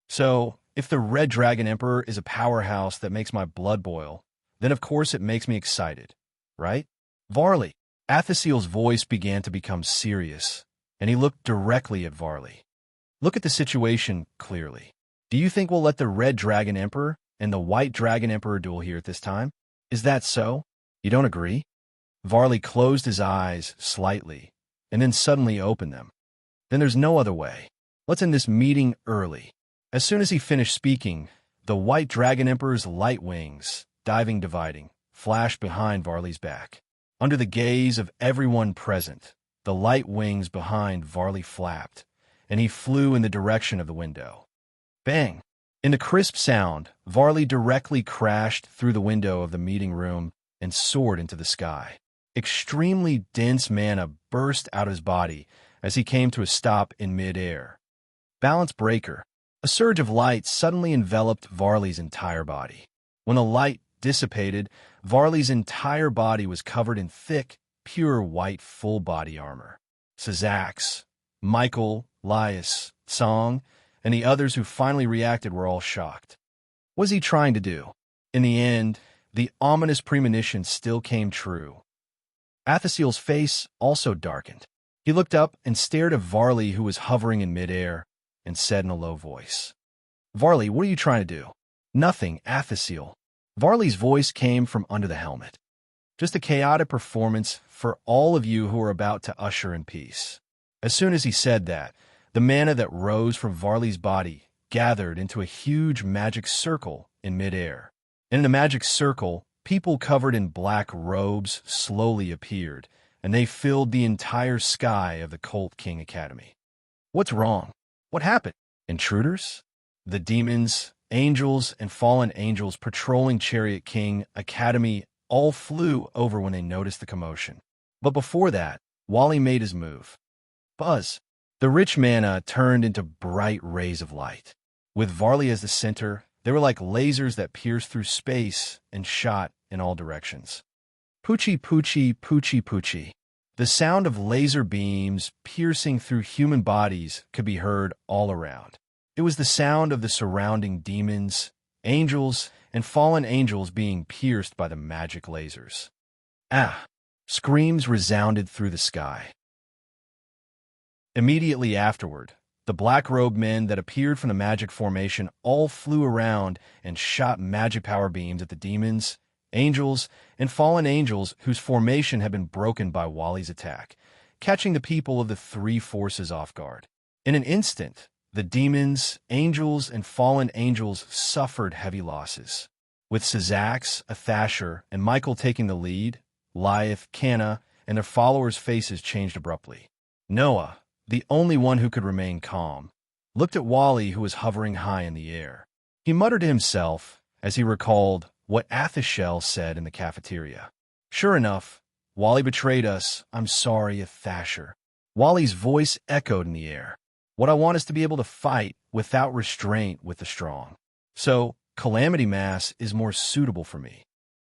So, if the Red Dragon Emperor is a powerhouse that makes my blood boil, then of course it makes me excited, right? Varley. Athasiel's voice began to become serious, and he looked directly at Varley. Look at the situation clearly. Do you think we'll let the Red Dragon Emperor and the White Dragon Emperor duel here at this time? Is that so? You don't agree? Varley closed his eyes slightly, and then suddenly opened them. Then there's no other way. Let's end this meeting early. As soon as he finished speaking, the White Dragon Emperor's light wings, dividing, flashed behind Varley's back. Under the gaze of everyone present, the light wings behind Varley flapped, and he flew in the direction of the window. Bang! In the crisp sound, Varley directly crashed through the window of the meeting room and soared into the sky. Extremely dense mana burst out of his body as he came to a stop in mid-air. Balance breaker. A surge of light suddenly enveloped Varley's entire body. When the light dissipated, Varley's entire body was covered in thick, pure white full-body armor. Sazax, Michael, Lias, Song, and the others who finally reacted were all shocked. What was he trying to do? In the end, the ominous premonition still came true. Athasiel's face also darkened. He looked up and stared at Varley, who was hovering in midair, and said in a low voice, Varley, what are you trying to do? Nothing, Athasiel. Varley's voice came from under the helmet. Just a chaotic performance for all of you who are about to usher in peace. As soon as he said that, the mana that rose from Varley's body gathered into a huge magic circle in midair. In the magic circle, people covered in black robes slowly appeared, and they filled the entire sky of the Cult King Academy. What's wrong? What happened? Intruders? The demons, angels, and fallen angels patrolling Chariot King Academy all flew over when they noticed the commotion. But before that, Wally made his move. Buzz. The rich mana turned into bright rays of light. With Varley as the center, they were like lasers that pierced through space and shot in all directions. Poochie, poochie, poochie, poochie. The sound of laser beams piercing through human bodies could be heard all around. It was the sound of the surrounding demons, angels, and fallen angels being pierced by the magic lasers. Ah! Screams resounded through the sky. Immediately afterward, the black-robed men that appeared from the magic formation all flew around and shot magic power beams at the demons, angels, and fallen angels whose formation had been broken by Wally's attack, catching the people of the three forces off guard. In an instant, the demons, angels, and fallen angels suffered heavy losses. With Sazax, Athasher, and Michael taking the lead, Lyeth, Canna, and their followers' faces changed abruptly. Noah, the only one who could remain calm, looked at Wally, who was hovering high in the air. He muttered to himself as he recalled what Athashel said in the cafeteria. Sure enough, Wally betrayed us. I'm sorry, Athasher. Wally's voice echoed in the air. What I want is to be able to fight without restraint with the strong. So, Calamity Mass is more suitable for me.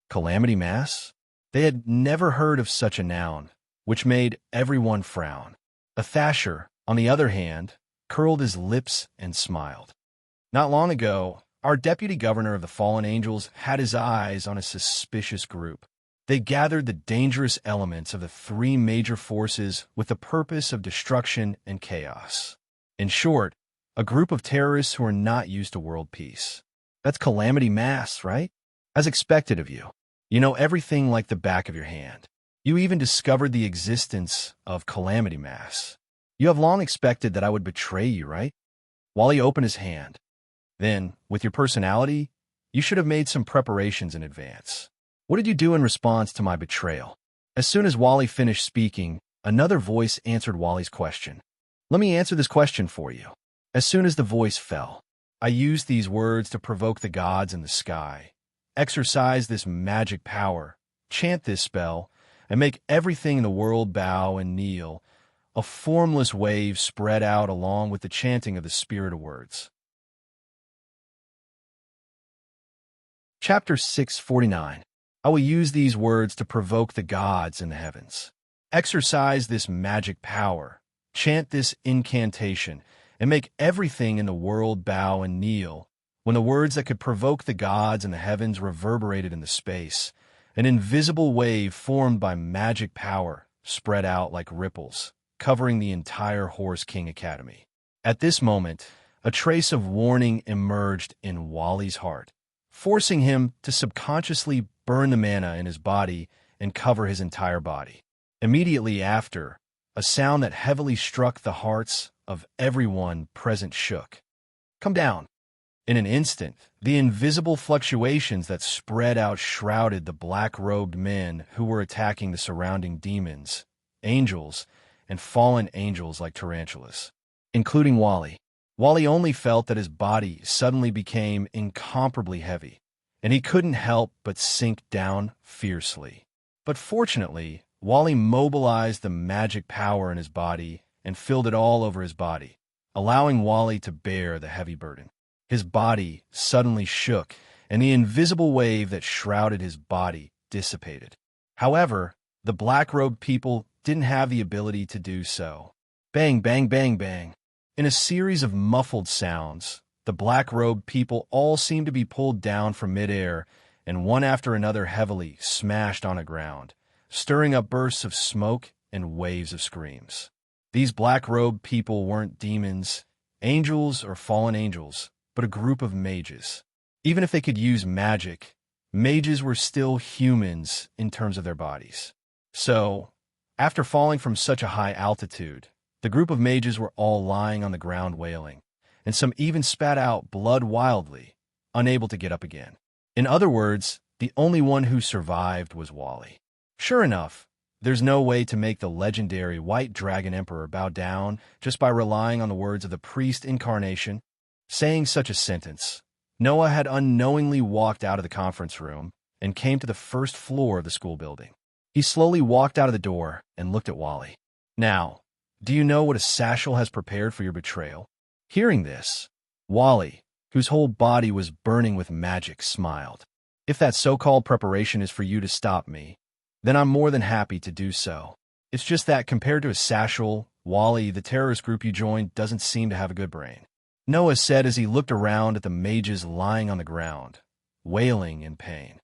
Calamity Mass? They had never heard of such a noun, which made everyone frown. Athasher, on the other hand, curled his lips and smiled. Not long ago, our deputy governor of the fallen angels had his eyes on a suspicious group. They gathered the dangerous elements of the three major forces with the purpose of destruction and chaos. In short, a group of terrorists who are not used to world peace. That's Calamity Mass, right? As expected of you. You know everything like the back of your hand. You even discovered the existence of Calamity Mass. You have long expected that I would betray you, right? Wally opened his hand. Then, with your personality, you should have made some preparations in advance. What did you do in response to my betrayal? As soon as Wally finished speaking, another voice answered Wally's question. Let me answer this question for you. As soon as the voice fell, I used these words to provoke the gods in the sky. Exercise this magic power, chant this spell, and make everything in the world bow and kneel. A formless wave spread out along with the chanting of the spirit of words. Chapter 649. I will use these words to provoke the gods in the heavens. Exercise this magic power, chant this incantation, and make everything in the world bow and kneel. When the words that could provoke the gods in the heavens reverberated in the space, an invisible wave formed by magic power spread out like ripples, covering the entire Horse King Academy. At this moment, a trace of warning emerged in Wally's heart, forcing him to subconsciously burn the mana in his body and cover his entire body. Immediately after, a sound that heavily struck the hearts of everyone present shook. Come down. In an instant, the invisible fluctuations that spread out shrouded the black-robed men who were attacking the surrounding demons, angels, and fallen angels like tarantulas, including Wally. Wally only felt that his body suddenly became incomparably heavy, and he couldn't help but sink down fiercely. But fortunately, Wally mobilized the magic power in his body and filled it all over his body, allowing Wally to bear the heavy burden. His body suddenly shook, and the invisible wave that shrouded his body dissipated. However, the black-robed people didn't have the ability to do so. Bang, bang, bang, bang. In a series of muffled sounds, the black-robed people all seemed to be pulled down from midair, and one after another heavily smashed on the ground, stirring up bursts of smoke and waves of screams. These black-robed people weren't demons, angels, or fallen angels, but a group of mages. Even if they could use magic, mages were still humans in terms of their bodies. So, after falling from such a high altitude, the group of mages were all lying on the ground wailing, and some even spat out blood wildly, unable to get up again. In other words, the only one who survived was Wally. Sure enough, there's no way to make the legendary White Dragon Emperor bow down just by relying on the words of the priest incarnation. Saying such a sentence, Noah had unknowingly walked out of the conference room and came to the first floor of the school building. He slowly walked out of the door and looked at Wally. Now, Do you know what a satchel has prepared for your betrayal? Hearing this, Wally, whose whole body was burning with magic, smiled. If that so-called preparation is for you to stop me, then I'm more than happy to do so. It's just that compared to a satchel, Wally, the terrorist group you joined, doesn't seem to have a good brain. Noah said as he looked around at the mages lying on the ground, wailing in pain.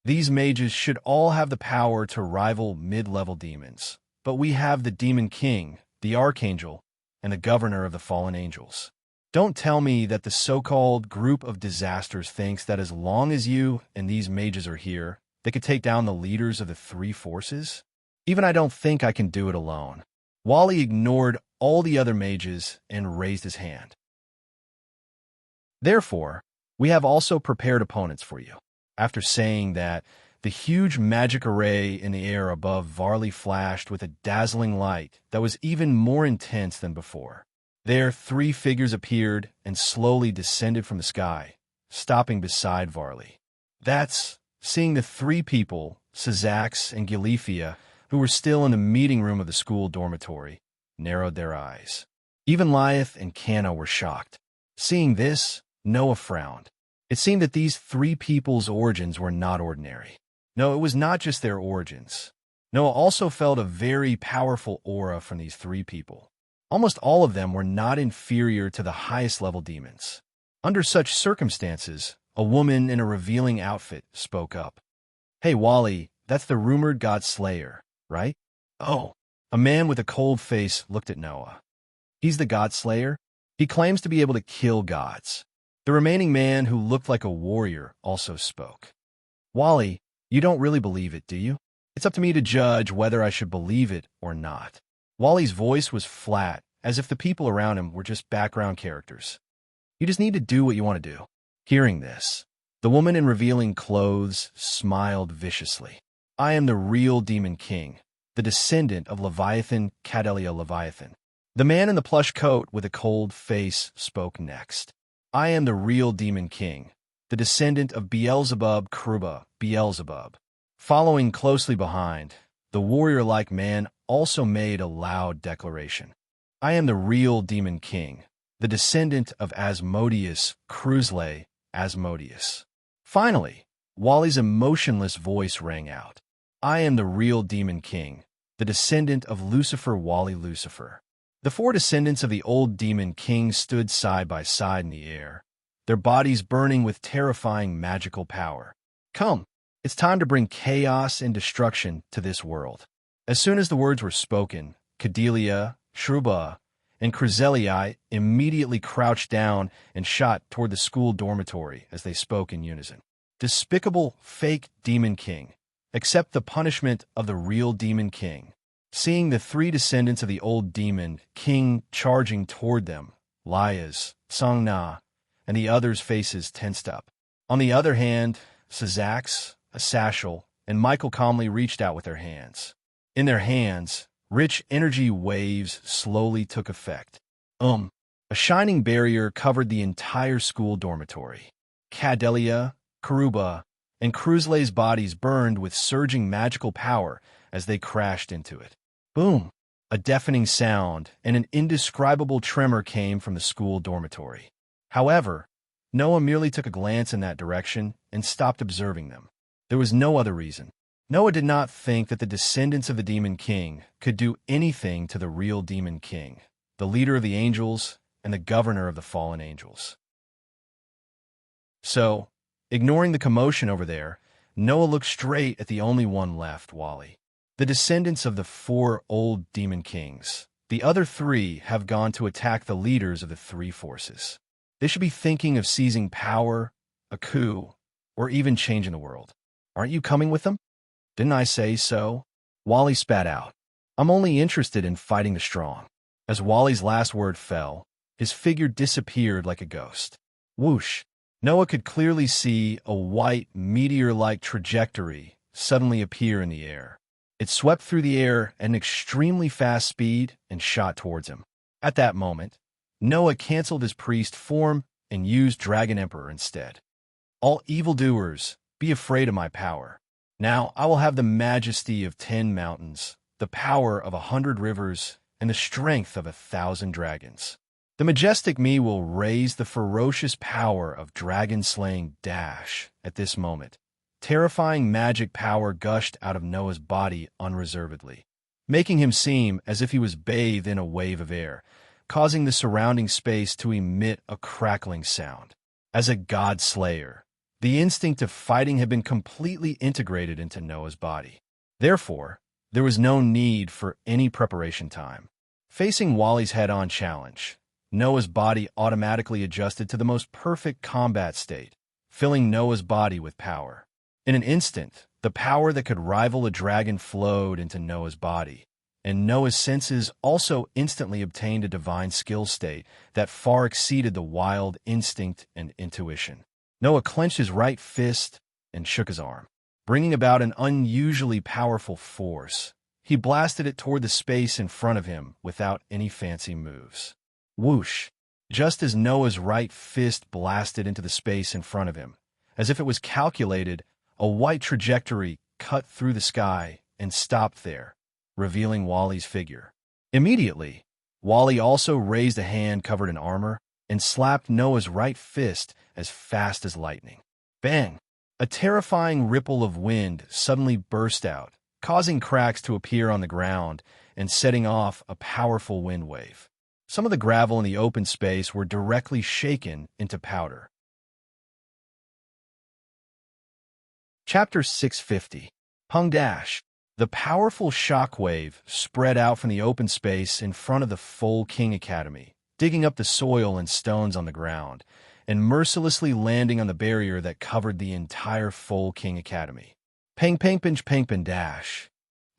These mages should all have the power to rival mid-level demons, but we have the Demon King, the Archangel, and the Governor of the Fallen Angels. Don't tell me that the so-called group of disasters thinks that as long as you and these mages are here, they could take down the leaders of the three forces? Even I don't think I can do it alone. Wally ignored all the other mages and raised his hand. Therefore, we have also prepared opponents for you. After saying that, the huge magic array in the air above Varley flashed with a dazzling light that was even more intense than before. There, three figures appeared and slowly descended from the sky, stopping beside Varley. Seeing the three people, Syzax and Gilifia, who were still in the meeting room of the school dormitory, narrowed their eyes. Even Lyeth and Canna were shocked. Seeing this, Noah frowned. It seemed that these three people's origins were not ordinary. No, it was not just their origins. Noah also felt a very powerful aura from these three people. Almost all of them were not inferior to the highest level demons. Under such circumstances, a woman in a revealing outfit spoke up. "Hey, Wally, that's the rumored God Slayer, right?" "Oh." A man with a cold face looked at Noah. "He's the God Slayer? He claims to be able to kill gods." The remaining man, who looked like a warrior, also spoke. "Wally, you don't really believe it, do you? It's up to me to judge whether I should believe it or not." Wally's voice was flat, as if the people around him were just background characters. "You just need to do what you want to do." Hearing this, the woman in revealing clothes smiled viciously. "I am the real Demon King, the descendant of Leviathan Cadelia Leviathan." The man in the plush coat with a cold face spoke next. "I am the real Demon King, the descendant of Beelzebub Kruba Beelzebub." Following closely behind, the warrior-like man also made a loud declaration. "I am the real Demon King, the descendant of Asmodeus Cruzley Asmodeus." Finally, Wally's emotionless voice rang out. "I am the real Demon King, the descendant of Lucifer Wally Lucifer." The four descendants of the old Demon King stood side by side in the air, their bodies burning with terrifying magical power. "Come, it's time to bring chaos and destruction to this world." As soon as the words were spoken, Cadelia, Shruba, and Cruzelii immediately crouched down and shot toward the school dormitory as they spoke in unison. "Despicable, fake Demon King, accept the punishment of the real Demon King." Seeing the three descendants of the old Demon King charging toward them, Lias, Sangna, and the others' faces tensed up. On the other hand, Syzax, Asashel, and Michael calmly reached out with their hands. In their hands, rich energy waves slowly took effect. A shining barrier covered the entire school dormitory. Cadelia, Karuba, and Cruzley's bodies burned with surging magical power as they crashed into it. Boom! A deafening sound and an indescribable tremor came from the school dormitory. However, Noah merely took a glance in that direction and stopped observing them. There was no other reason. Noah did not think that the descendants of the Demon King could do anything to the real Demon King, the leader of the angels and the governor of the fallen angels. So, ignoring the commotion over there, Noah looked straight at the only one left, Wally. The descendants of the four old Demon Kings. The other three have gone to attack the leaders of the three forces. They should be thinking of seizing power, a coup, or even changing the world. Aren't you coming with them? Didn't I say so? Wally spat out. I'm only interested in fighting the strong. As Wally's last word fell, his figure disappeared like a ghost. Whoosh! Noah could clearly see a white, meteor-like trajectory suddenly appear in the air. It swept through the air at an extremely fast speed and shot towards him. At that moment, Noah canceled his priest form and used Dragon Emperor instead. All evildoers, be afraid of my power. Now I will have the majesty of 10 mountains, the power of 100 rivers, and the strength of 1,000 dragons. The majestic me will raise the ferocious power of dragon-slaying dash at this moment. Terrifying magic power gushed out of Noah's body unreservedly, making him seem as if he was bathed in a wave of air, causing the surrounding space to emit a crackling sound. As a god-slayer, the instinct of fighting had been completely integrated into Noah's body. Therefore, there was no need for any preparation time. Facing Wally's head-on challenge, Noah's body automatically adjusted to the most perfect combat state, filling Noah's body with power. In an instant, the power that could rival a dragon flowed into Noah's body, and Noah's senses also instantly obtained a divine skill state that far exceeded the wild instinct and intuition. Noah clenched his right fist and shook his arm, bringing about an unusually powerful force. He blasted it toward the space in front of him without any fancy moves. Whoosh! Just as Noah's right fist blasted into the space in front of him, as if it was calculated, a white trajectory cut through the sky and stopped there, revealing Wally's figure. Immediately, Wally also raised a hand covered in armor and slapped Noah's right fist as fast as lightning. Bang! A terrifying ripple of wind suddenly burst out, causing cracks to appear on the ground and setting off a powerful wind wave. Some of the gravel in the open space were directly shaken into powder. Chapter 650. Hung Dash. The powerful shockwave spread out from the open space in front of the full King Academy, digging up the soil and stones on the ground, and mercilessly landing on the barrier that covered the entire full King Academy. Pang pang pinch pang pang dash.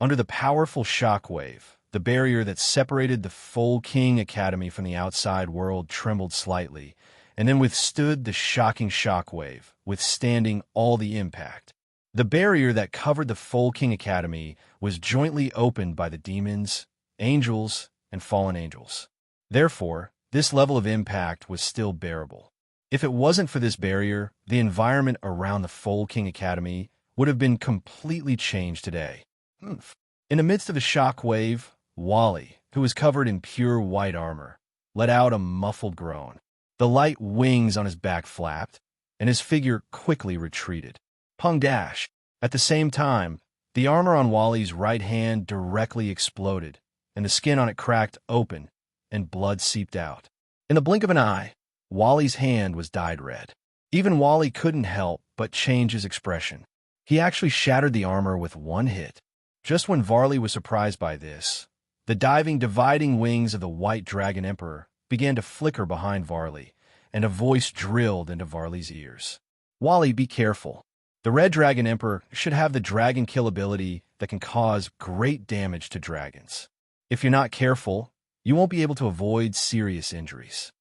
Under the powerful shockwave, the barrier that separated the full King Academy from the outside world trembled slightly, and then withstood the shocking shockwave, withstanding all the impact. The barrier that covered the full King Academy was jointly opened by the demons, angels, and fallen angels. Therefore, this level of impact was still bearable. If it wasn't for this barrier, the environment around the full King Academy would have been completely changed today. In the midst of the shockwave, Wally, who was covered in pure white armor, let out a muffled groan. The light wings on his back flapped, and his figure quickly retreated. Hung Dash. At the same time, the armor on Wally's right hand directly exploded, and the skin on it cracked open, and blood seeped out. In the blink of an eye, Wally's hand was dyed red. Even Wally couldn't help but change his expression. He actually shattered the armor with one hit. Just when Varley was surprised by this, the dividing wings of the White Dragon Emperor began to flicker behind Varley, and a voice drilled into Varley's ears. Wally, be careful. The Red Dragon Emperor should have the Dragon Kill ability that can cause great damage to dragons. If you're not careful, you won't be able to avoid serious injuries.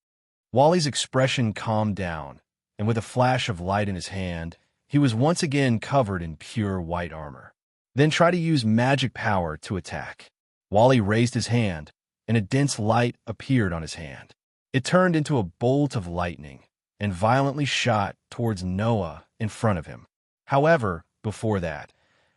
Wally's expression calmed down, and with a flash of light in his hand, he was once again covered in pure white armor. Then try to use magic power to attack. Wally raised his hand, and a dense light appeared on his hand. It turned into a bolt of lightning and violently shot towards Noah in front of him. However, before that,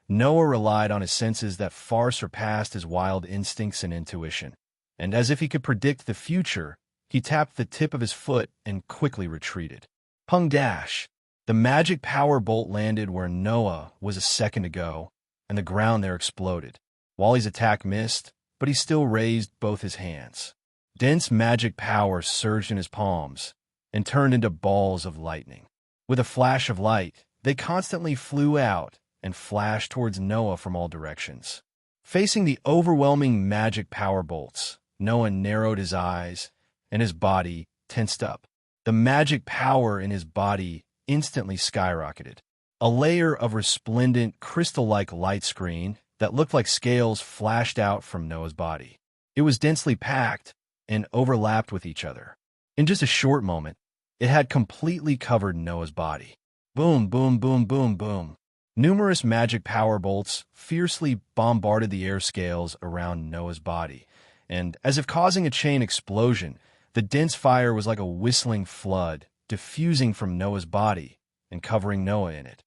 Noah relied on his senses that far surpassed his wild instincts and intuition, and as if he could predict the future, he tapped the tip of his foot and quickly retreated. Hung Dash. The magic power bolt landed where Noah was a second ago, and the ground there exploded. Wally's attack missed, but he still raised both his hands. Dense magic power surged in his palms and turned into balls of lightning. With a flash of light, they constantly flew out and flashed towards Noah from all directions. Facing the overwhelming magic power bolts, Noah narrowed his eyes, and his body tensed up. The magic power in his body instantly skyrocketed. A layer of resplendent, crystal-like light screen that looked like scales flashed out from Noah's body. It was densely packed and overlapped with each other. In just a short moment, it had completely covered Noah's body. Boom, boom, boom, boom, boom. Numerous magic power bolts fiercely bombarded the air scales around Noah's body, and as if causing a chain explosion, the dense fire was like a whistling flood, diffusing from Noah's body and covering Noah in it.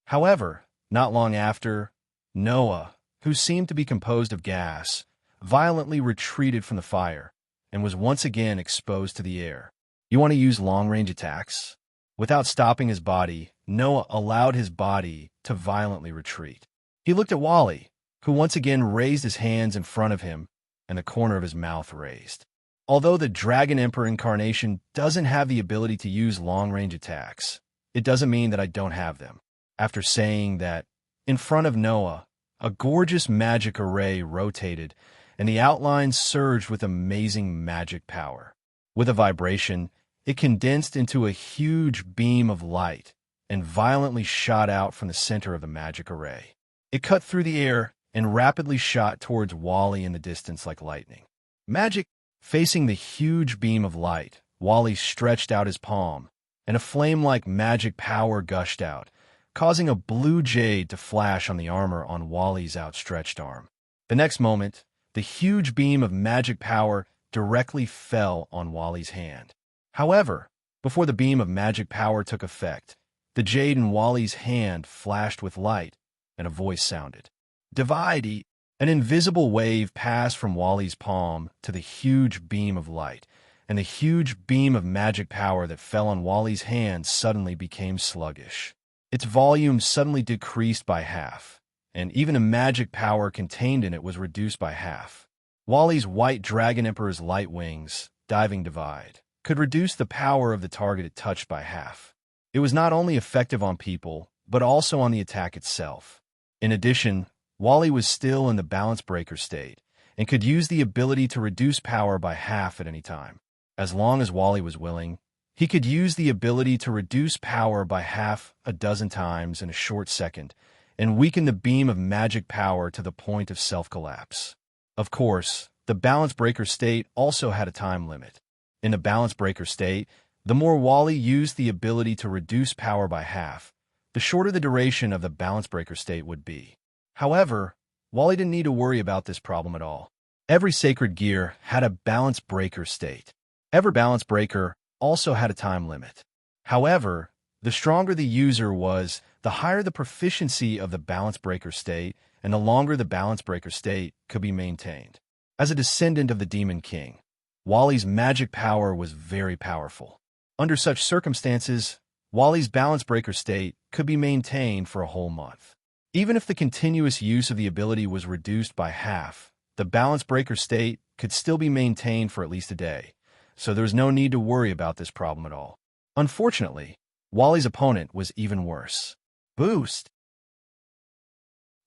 However, not long after, Noah, who seemed to be composed of gas, violently retreated from the fire and was once again exposed to the air. You want to use long-range attacks? Without stopping his body, Noah allowed his body to violently retreat. He looked at Wally, who once again raised his hands in front of him and the corner of his mouth raised. Although the Dragon Emperor incarnation doesn't have the ability to use long-range attacks, it doesn't mean that I don't have them. After saying that, in front of Noah, a gorgeous magic array rotated, and the outlines surged with amazing magic power. With a vibration, it condensed into a huge beam of light and violently shot out from the center of the magic array. It cut through the air and rapidly shot towards Wally in the distance like lightning. Magic. Facing the huge beam of light, Wally stretched out his palm, and a flame-like magic power gushed out, causing a blue jade to flash on the armor on Wally's outstretched arm. The next moment, the huge beam of magic power directly fell on Wally's hand. However, before the beam of magic power took effect, the jade in Wally's hand flashed with light, and a voice sounded. Divide. An invisible wave passed from Wally's palm to the huge beam of light, and the huge beam of magic power that fell on Wally's hand suddenly became sluggish. Its volume suddenly decreased by half, and even the magic power contained in it was reduced by half. Wally's White Dragon Emperor's light wings, diving divide, could reduce the power of the target it touched by half. It was not only effective on people, but also on the attack itself. In addition, Wally was still in the balance breaker state and could use the ability to reduce power by half at any time. As long as Wally was willing, he could use the ability to reduce power by half a dozen times in a short second and weaken the beam of magic power to the point of self-collapse. Of course, the balance breaker state also had a time limit. In the balance breaker state, the more Wally used the ability to reduce power by half, the shorter the duration of the balance breaker state would be. However, Wally didn't need to worry about this problem at all. Every sacred gear had a balance breaker state. Every balance breaker also had a time limit. However, the stronger the user was, the higher the proficiency of the balance breaker state, and the longer the balance breaker state could be maintained. As a descendant of the Demon King, Wally's magic power was very powerful. Under such circumstances, Wally's balance breaker state could be maintained for a whole month. Even if the continuous use of the ability was reduced by half, the balance breaker state could still be maintained for at least a day, so there was no need to worry about this problem at all. Unfortunately, Wally's opponent was even worse. Boost!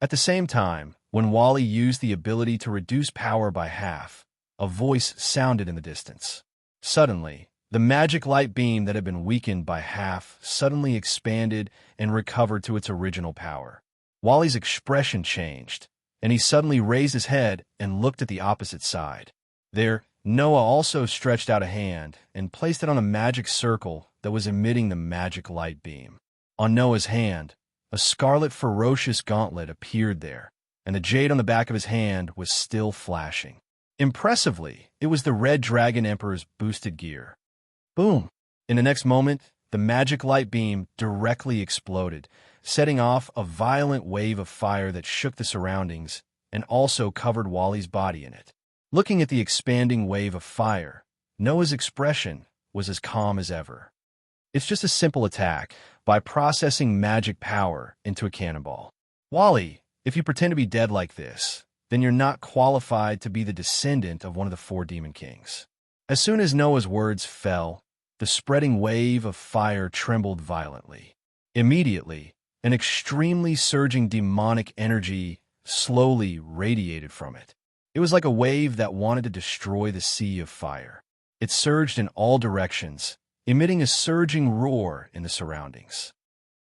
At the same time, when Wally used the ability to reduce power by half, a voice sounded in the distance. Suddenly, the magic light beam that had been weakened by half suddenly expanded and recovered to its original power. Wally's expression changed, and he suddenly raised his head and looked at the opposite side. There, Noah also stretched out a hand and placed it on a magic circle that was emitting the magic light beam. On Noah's hand, a scarlet ferocious gauntlet appeared there, and the jade on the back of his hand was still flashing. Impressively, it was the Red Dragon Emperor's boosted gear. Boom! In the next moment, the magic light beam directly exploded, setting off a violent wave of fire that shook the surroundings and also covered Wally's body in it. Looking at the expanding wave of fire, Noah's expression was as calm as ever. It's just a simple attack by processing magic power into a cannonball. Wally, if you pretend to be dead like this, then you're not qualified to be the descendant of one of the 4 Demon Kings. As soon as Noah's words fell, the spreading wave of fire trembled violently. Immediately, an extremely surging demonic energy slowly radiated from it. It was like a wave that wanted to destroy the sea of fire. It surged in all directions, emitting a surging roar in the surroundings.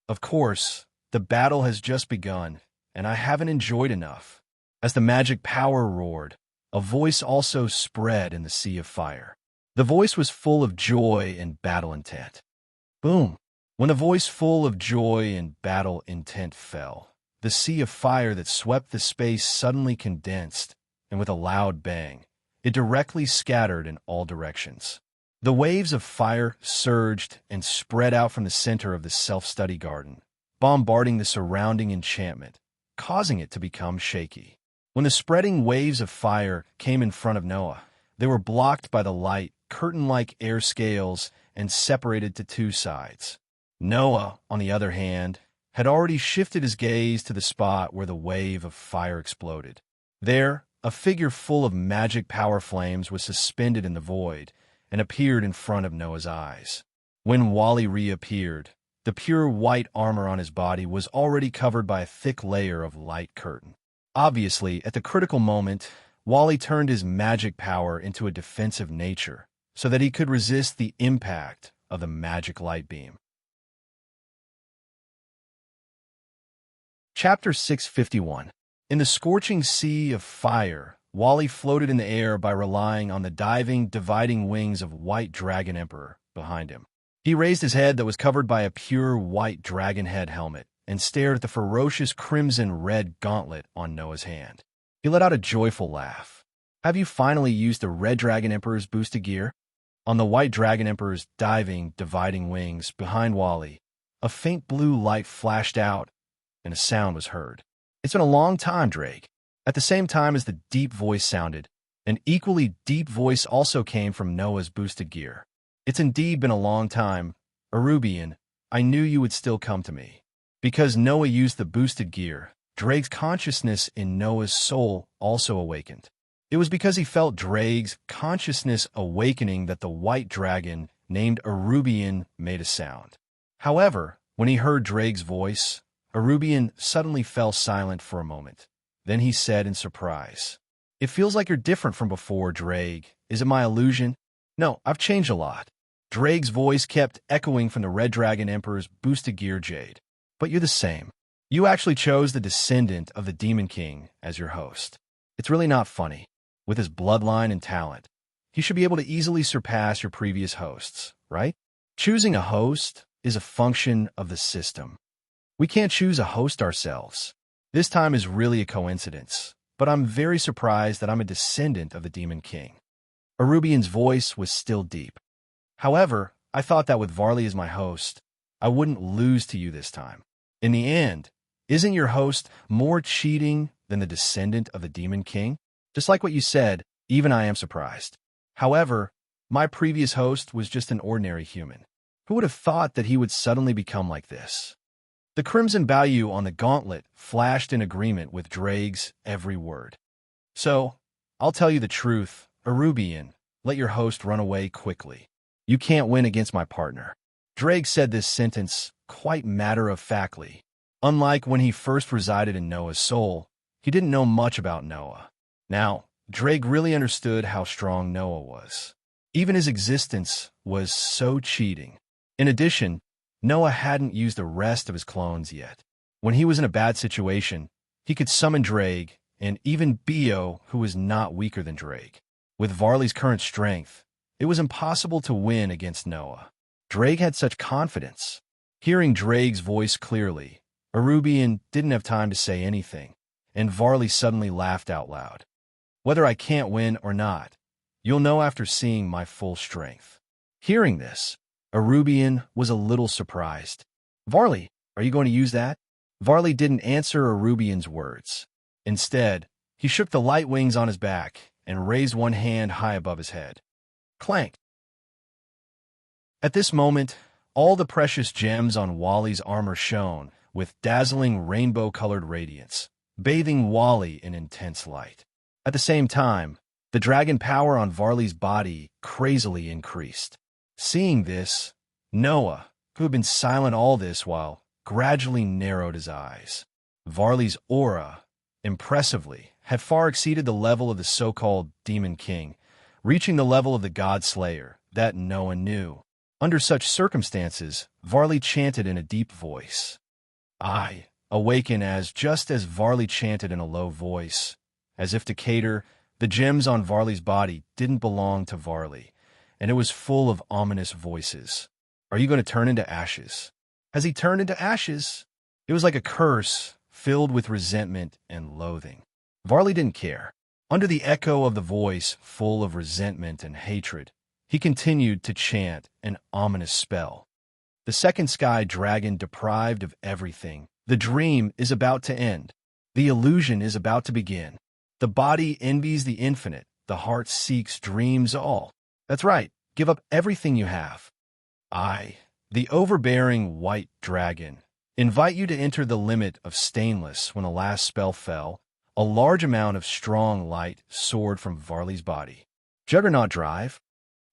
Of course, the battle has just begun, and I haven't enjoyed enough. As the magic power roared, a voice also spread in the sea of fire. The voice was full of joy and battle intent. Boom! When the voice full of joy and battle intent fell, the sea of fire that swept the space suddenly condensed, and with a loud bang, it directly scattered in all directions. The waves of fire surged and spread out from the center of the self-study garden, bombarding the surrounding enchantment, causing it to become shaky. When the spreading waves of fire came in front of Noah, they were blocked by the light, curtain-like air scales, and separated to two sides. Noah, on the other hand, had already shifted his gaze to the spot where the wave of fire exploded. There, a figure full of magic power flames was suspended in the void and appeared in front of Noah's eyes. When Wally reappeared, the pure white armor on his body was already covered by a thick layer of light curtain. Obviously, at the critical moment, Wally turned his magic power into a defensive nature so that he could resist the impact of the magic light beam. Chapter 651. In the scorching sea of fire, Wally floated in the air by relying on the diving, dividing wings of White Dragon Emperor behind him. He raised his head that was covered by a pure white dragon head helmet and stared at the ferocious crimson-red gauntlet on Noah's hand. He let out a joyful laugh. Have you finally used the Red Dragon Emperor's boosted gear? On the White Dragon Emperor's diving, dividing wings behind Wally, a faint blue light flashed out and a sound was heard. It's been a long time, Drake. At the same time as the deep voice sounded, an equally deep voice also came from Noah's boosted gear. It's indeed been a long time. Arubian, I knew you would still come to me. Because Noah used the boosted gear, Drake's consciousness in Noah's soul also awakened. It was because he felt Drake's consciousness awakening that the white dragon named Arubian made a sound. However, when he heard Drake's voice, Arubian suddenly fell silent for a moment. Then he said in surprise, "It feels like you're different from before, Drake. Is it my illusion?" "No, I've changed a lot." Drake's voice kept echoing from the Red Dragon Emperor's boosted gear Jade. "But you're the same. You actually chose the descendant of the Demon King as your host. It's really not funny. With his bloodline and talent, he should be able to easily surpass your previous hosts, right? Choosing a host is a function of the system. We can't choose a host ourselves. This time is really a coincidence, but I'm very surprised that I'm a descendant of the Demon King." Arubian's voice was still deep. "However, I thought that with Varley as my host, I wouldn't lose to you this time. In the end, isn't your host more cheating than the descendant of the Demon King? Just like what you said, even I am surprised. However, my previous host was just an ordinary human. Who would have thought that he would suddenly become like this?" The crimson value on the gauntlet flashed in agreement with Drake's every word. "So, I'll tell you the truth, Arubian, let your host run away quickly. You can't win against my partner." Drake said this sentence quite matter-of-factly. Unlike when he first resided in Noah's soul, he didn't know much about Noah. Now, Drake really understood how strong Noah was. Even his existence was so cheating. In addition, Noah hadn't used the rest of his clones yet. When he was in a bad situation, he could summon Drake and even Bio, who was not weaker than Drake. With Varley's current strength, it was impossible to win against Noah. Drake had such confidence. Hearing Drake's voice clearly, Arubian didn't have time to say anything, and Varley suddenly laughed out loud. "Whether I can't win or not, you'll know after seeing my full strength." Hearing this, Arubian was a little surprised. "Varley, are you going to use that?" Varley didn't answer Arubian's words. Instead, he shook the light wings on his back and raised one hand high above his head. Clank! At this moment, all the precious gems on Wally's armor shone with dazzling rainbow-colored radiance, bathing Wally in intense light. At the same time, the dragon power on Varley's body crazily increased. Seeing this, Noah, who had been silent all this while, gradually narrowed his eyes. Varley's aura, impressively, had far exceeded the level of the so-called Demon King, reaching the level of the God Slayer that Noah knew. Under such circumstances, Varley chanted in a deep voice. I awaken just as Varley chanted in a low voice, as if to cater, the gems on Varley's body didn't belong to Varley, and it was full of ominous voices. Are you going to turn into ashes? Has he turned into ashes? It was like a curse, filled with resentment and loathing. Varley didn't care. Under the echo of the voice, full of resentment and hatred, he continued to chant an ominous spell. The second sky dragon deprived of everything. The dream is about to end. The illusion is about to begin. The body envies the infinite. The heart seeks dreams all. That's right. Give up everything you have. I, the overbearing white dragon, invite you to enter the limit of stainless. When the last spell fell, a large amount of strong light soared from Varley's body. Juggernaut Drive.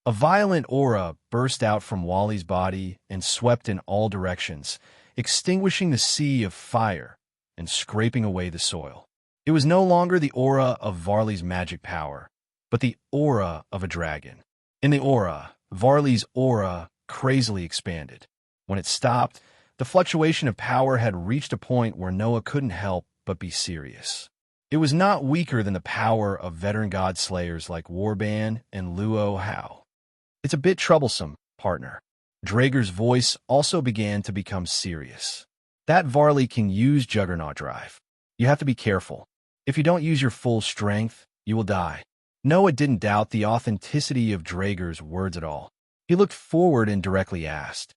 A violent aura burst out from Wally's body and swept in all directions, extinguishing the sea of fire and scraping away the soil. It was no longer the aura of Varley's magic power, but the aura of a dragon. In the aura, Varley's aura crazily expanded. When it stopped, the fluctuation of power had reached a point where Noah couldn't help but be serious. It was not weaker than the power of veteran god slayers like Warban and Luo Hao. It's a bit troublesome, partner. Draeger's voice also began to become serious. That Varley can use Juggernaut Drive. You have to be careful. If you don't use your full strength, you will die. Noah didn't doubt the authenticity of Draeger's words at all. He looked forward and directly asked,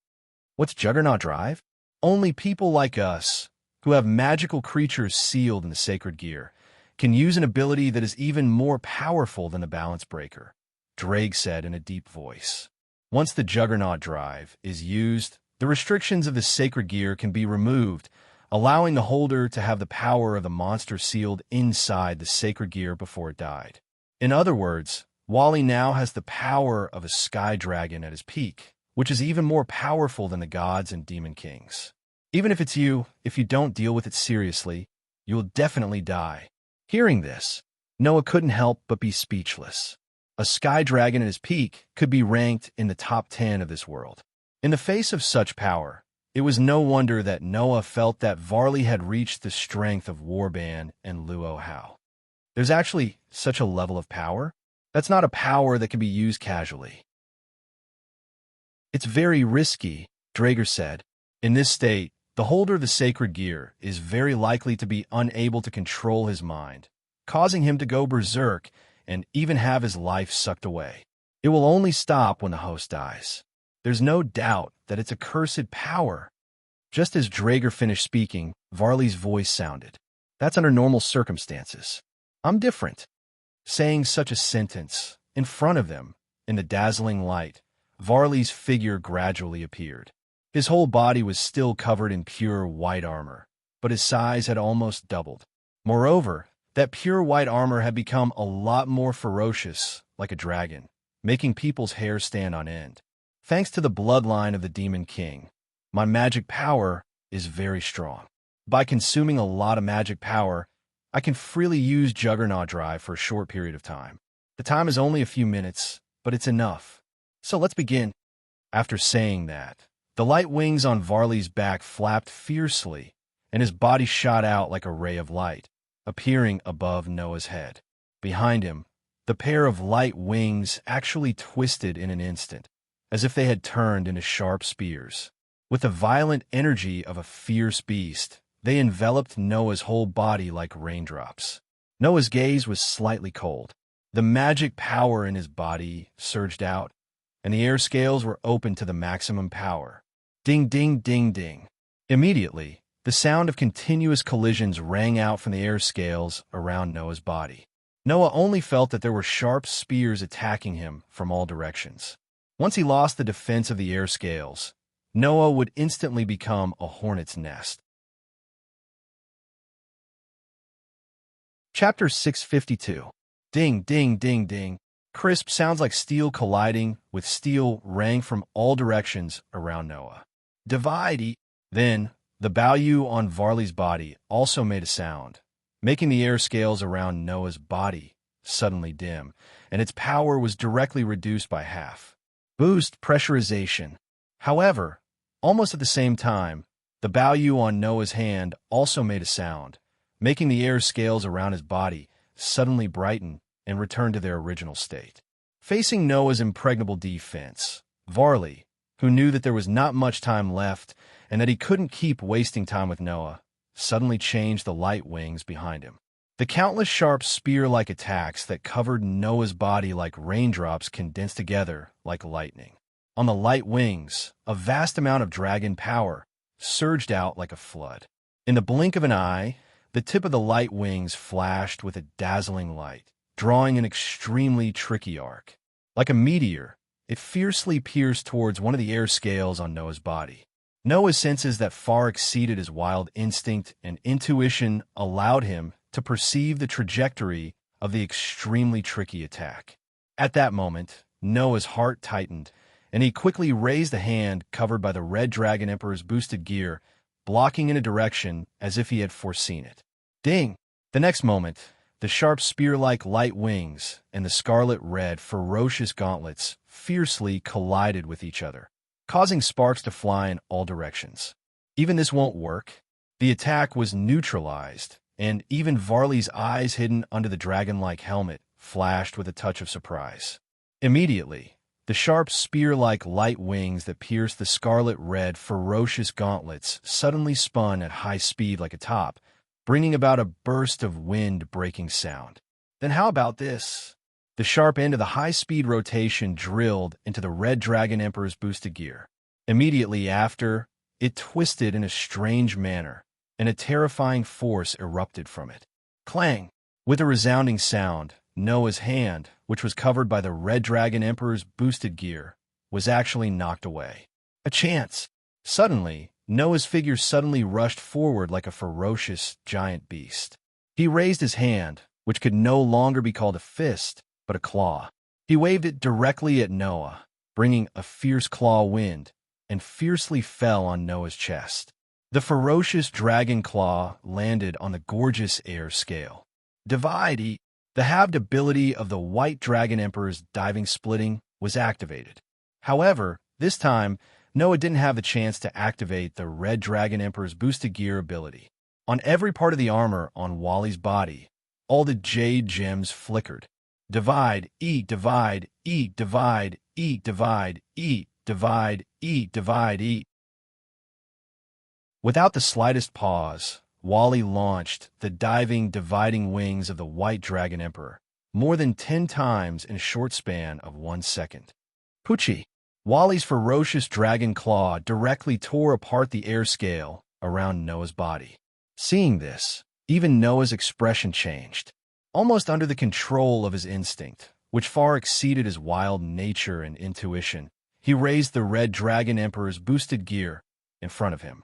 "What's Juggernaut Drive?" Only people like us, who have magical creatures sealed in the sacred gear, can use an ability that is even more powerful than the Balance Breaker, Draeg said in a deep voice. Once the Juggernaut Drive is used, the restrictions of the sacred gear can be removed, allowing the holder to have the power of the monster sealed inside the sacred gear before it died. In other words, Wally now has the power of a sky dragon at his peak, which is even more powerful than the gods and demon kings. Even if you don't deal with it seriously, you will definitely die. Hearing this, Noah couldn't help but be speechless. A sky dragon at his peak could be ranked in the top 10 of this world. In the face of such power, it was no wonder that Noah felt that Varley had reached the strength of Warban and Luo Hao. There's actually such a level of power? That's not a power that can be used casually. It's very risky, Draeger said. In this state, the holder of the sacred gear is very likely to be unable to control his mind, causing him to go berserk and even have his life sucked away. It will only stop when the host dies. There's no doubt that it's a cursed power. Just as Draeger finished speaking, Varley's voice sounded. That's under normal circumstances. I'm different. Saying such a sentence, in front of them, in the dazzling light, Varley's figure gradually appeared. His whole body was still covered in pure white armor, but his size had almost doubled. Moreover, that pure white armor had become a lot more ferocious, like a dragon, making people's hair stand on end. Thanks to the bloodline of the Demon King, my magic power is very strong. By consuming a lot of magic power, I can freely use Juggernaut Drive for a short period of time. The time is only a few minutes, but it's enough. So let's begin. After saying that, the light wings on Varley's back flapped fiercely, and his body shot out like a ray of light, appearing above Noah's head. Behind him, the pair of light wings actually twisted in an instant, as if they had turned into sharp spears. With the violent energy of a fierce beast, they enveloped Noah's whole body like raindrops. Noah's gaze was slightly cold. The magic power in his body surged out, and the air scales were open to the maximum power. Ding, ding, ding, ding. Immediately, the sound of continuous collisions rang out from the air scales around Noah's body. Noah only felt that there were sharp spears attacking him from all directions. Once he lost the defense of the air scales, Noah would instantly become a hornet's nest. Chapter 652. Ding, ding, ding, ding. Crisp sounds like steel colliding with steel rang from all directions around Noah. Divide. Then, the Baoyu on Varley's body also made a sound, making the air scales around Noah's body suddenly dim, and its power was directly reduced by half. Boost pressurization. However, almost at the same time, the Baoyu on Noah's hand also made a sound, making the air scales around his body suddenly brighten and return to their original state. Facing Noah's impregnable defense, Varley, who knew that there was not much time left and that he couldn't keep wasting time with Noah, suddenly changed the light wings behind him. The countless sharp spear-like attacks that covered Noah's body like raindrops condensed together like lightning. On the light wings, a vast amount of dragon power surged out like a flood. In the blink of an eye, The tip of the light wings flashed with a dazzling light, drawing an extremely tricky arc. Like a meteor, it fiercely pierced towards one of the air scales on Noah's body. Noah's senses that far exceeded his wild instinct and intuition allowed him to perceive the trajectory of the extremely tricky attack. At that moment, Noah's heart tightened, and he quickly raised the hand covered by the Red Dragon Emperor's boosted gear, blocking in a direction as if he had foreseen it. Ding! The next moment, the sharp spear-like light wings and the scarlet-red ferocious gauntlets fiercely collided with each other, causing sparks to fly in all directions. Even this won't work. The attack was neutralized, and even Varley's eyes hidden under the dragon-like helmet flashed with a touch of surprise. Immediately, the sharp spear-like light wings that pierced the scarlet-red ferocious gauntlets suddenly spun at high speed like a top, bringing about a burst of wind-breaking sound. Then how about this? The sharp end of the high-speed rotation drilled into the Red Dragon Emperor's boosted gear. Immediately after, it twisted in a strange manner, and a terrifying force erupted from it. Clang! With a resounding sound, Noah's hand, which was covered by the Red Dragon Emperor's boosted gear, was actually knocked away. A chance! Suddenly, Noah's figure suddenly rushed forward like a ferocious giant beast. He raised his hand, which could no longer be called a fist, but a claw. He waved it directly at Noah, bringing a fierce claw wind, and fiercely fell on Noah's chest. The ferocious dragon claw landed on the gorgeous air scale. Divide! The halved ability of the White Dragon Emperor's diving splitting was activated. However, this time, Noah didn't have the chance to activate the Red Dragon Emperor's boosted gear ability. On every part of the armor on Wally's body, all the jade gems flickered. Divide, eat, divide, eat, divide, eat, divide, eat, divide, eat, divide, eat. Without the slightest pause, Wally launched the dividing wings of the White Dragon Emperor, more than 10 times in a short span of 1 second. Poochie! Wally's ferocious dragon claw directly tore apart the air scale around Noah's body. Seeing this, even Noah's expression changed. Almost under the control of his instinct, which far exceeded his wild nature and intuition, he raised the Red Dragon Emperor's boosted gear in front of him.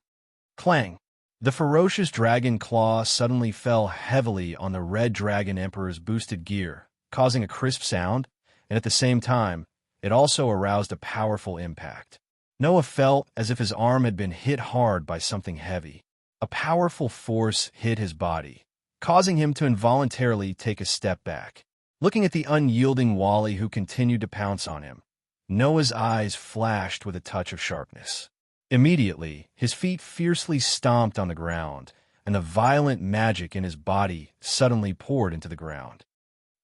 Clang! The ferocious dragon claw suddenly fell heavily on the Red Dragon Emperor's boosted gear, causing a crisp sound, and at the same time, it also aroused a powerful impact. Noah felt as if his arm had been hit hard by something heavy. A powerful force hit his body, causing him to involuntarily take a step back. Looking at the unyielding Wally who continued to pounce on him, Noah's eyes flashed with a touch of sharpness. Immediately, his feet fiercely stomped on the ground, and the violent magic in his body suddenly poured into the ground.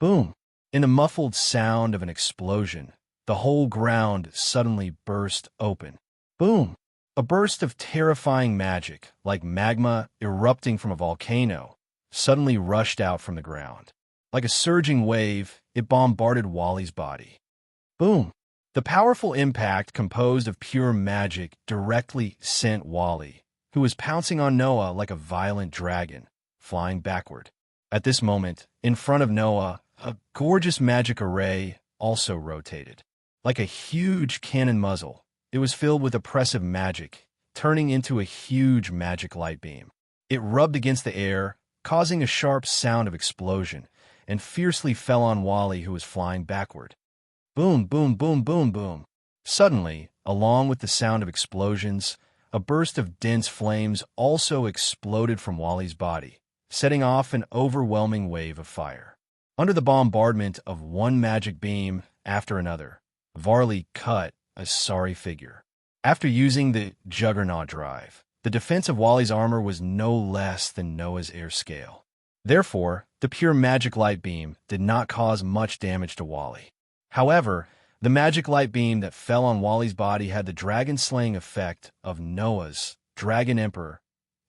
Boom! In the muffled sound of an explosion, the whole ground suddenly burst open. Boom! A burst of terrifying magic, like magma erupting from a volcano, suddenly rushed out from the ground. Like a surging wave, it bombarded Wally's body. Boom! The powerful impact composed of pure magic directly sent Wally, who was pouncing on Noah like a violent dragon, flying backward. At this moment, in front of Noah, a gorgeous magic array also rotated. Like a huge cannon muzzle, it was filled with oppressive magic, turning into a huge magic light beam. It rubbed against the air, causing a sharp sound of explosion, and fiercely fell on Wally, who was flying backward. Boom, boom, boom, boom, boom. Suddenly, along with the sound of explosions, a burst of dense flames also exploded from Wally's body, setting off an overwhelming wave of fire. Under the bombardment of one magic beam after another, Varley cut a sorry figure. After using the Juggernaut Drive, the defense of Wally's armor was no less than Noah's air scale. Therefore, the pure magic light beam did not cause much damage to Wally. However, the magic light beam that fell on Wally's body had the dragon-slaying effect of Noah's Dragon Emperor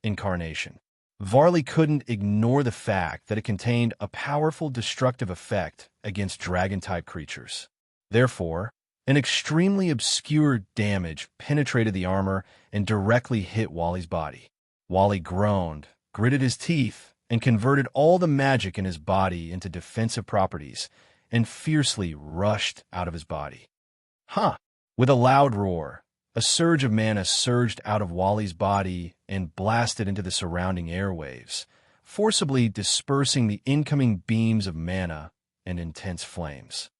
incarnation. Varley couldn't ignore the fact that it contained a powerful destructive effect against dragon-type creatures. Therefore, an extremely obscure damage penetrated the armor and directly hit Wally's body. Wally groaned, gritted his teeth, and converted all the magic in his body into defensive properties and fiercely rushed out of his body. Huh! With a loud roar, a surge of mana surged out of Wally's body and blasted into the surrounding airwaves, forcibly dispersing the incoming beams of mana and intense flames.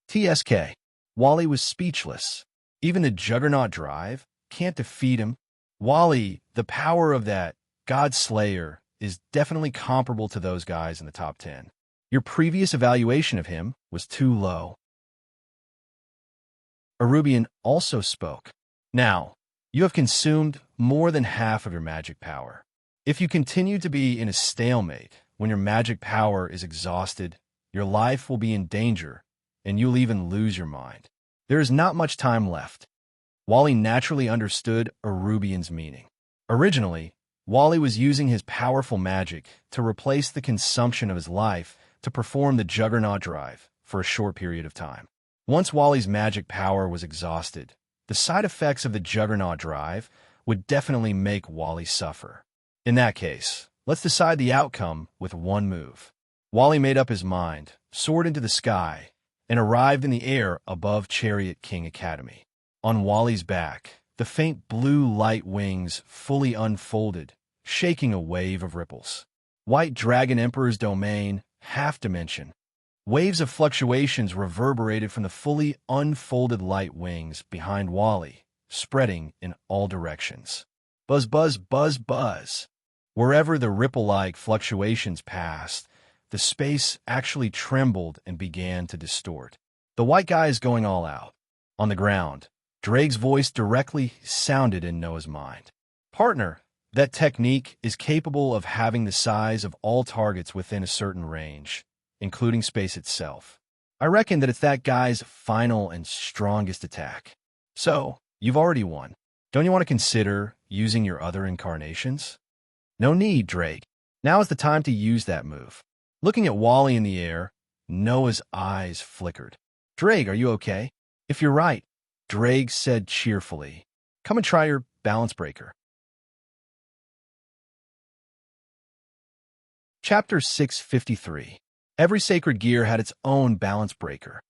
TSK. Wally was speechless. Even the Juggernaut Drive can't defeat him. Wally, the power of that God Slayer is definitely comparable to those guys in the top 10. Your previous evaluation of him was too low. Arubian also spoke. Now, you have consumed more than half of your magic power. If you continue to be in a stalemate when your magic power is exhausted, your life will be in danger, and you'll even lose your mind. There is not much time left. Wally naturally understood Arubian's meaning. Originally, Wally was using his powerful magic to replace the consumption of his life to perform the Juggernaut Drive for a short period of time. Once Wally's magic power was exhausted, the side effects of the Juggernaut Drive would definitely make Wally suffer. In that case, let's decide the outcome with one move. Wally made up his mind, soared into the sky, and arrived in the air above Chariot King Academy. On Wally's back, the faint blue light wings fully unfolded, shaking a wave of ripples. White Dragon Emperor's domain, half dimension. Waves of fluctuations reverberated from the fully unfolded light wings behind Wally, spreading in all directions. Buzz, buzz, buzz, buzz. Wherever the ripple-like fluctuations passed, the space actually trembled and began to distort. The white guy is going all out. On the ground, Drake's voice directly sounded in Noah's mind. Partner, that technique is capable of having the size of all targets within a certain range, including space itself. I reckon that it's that guy's final and strongest attack. So, you've already won. Don't you want to consider using your other incarnations? No need, Drake. Now is the time to use that move. Looking at Wally in the air, Noah's eyes flickered. Drake, are you okay? If you're right, Drake said cheerfully. Come and try your balance breaker. Chapter 653. Every sacred gear had its own balance breaker.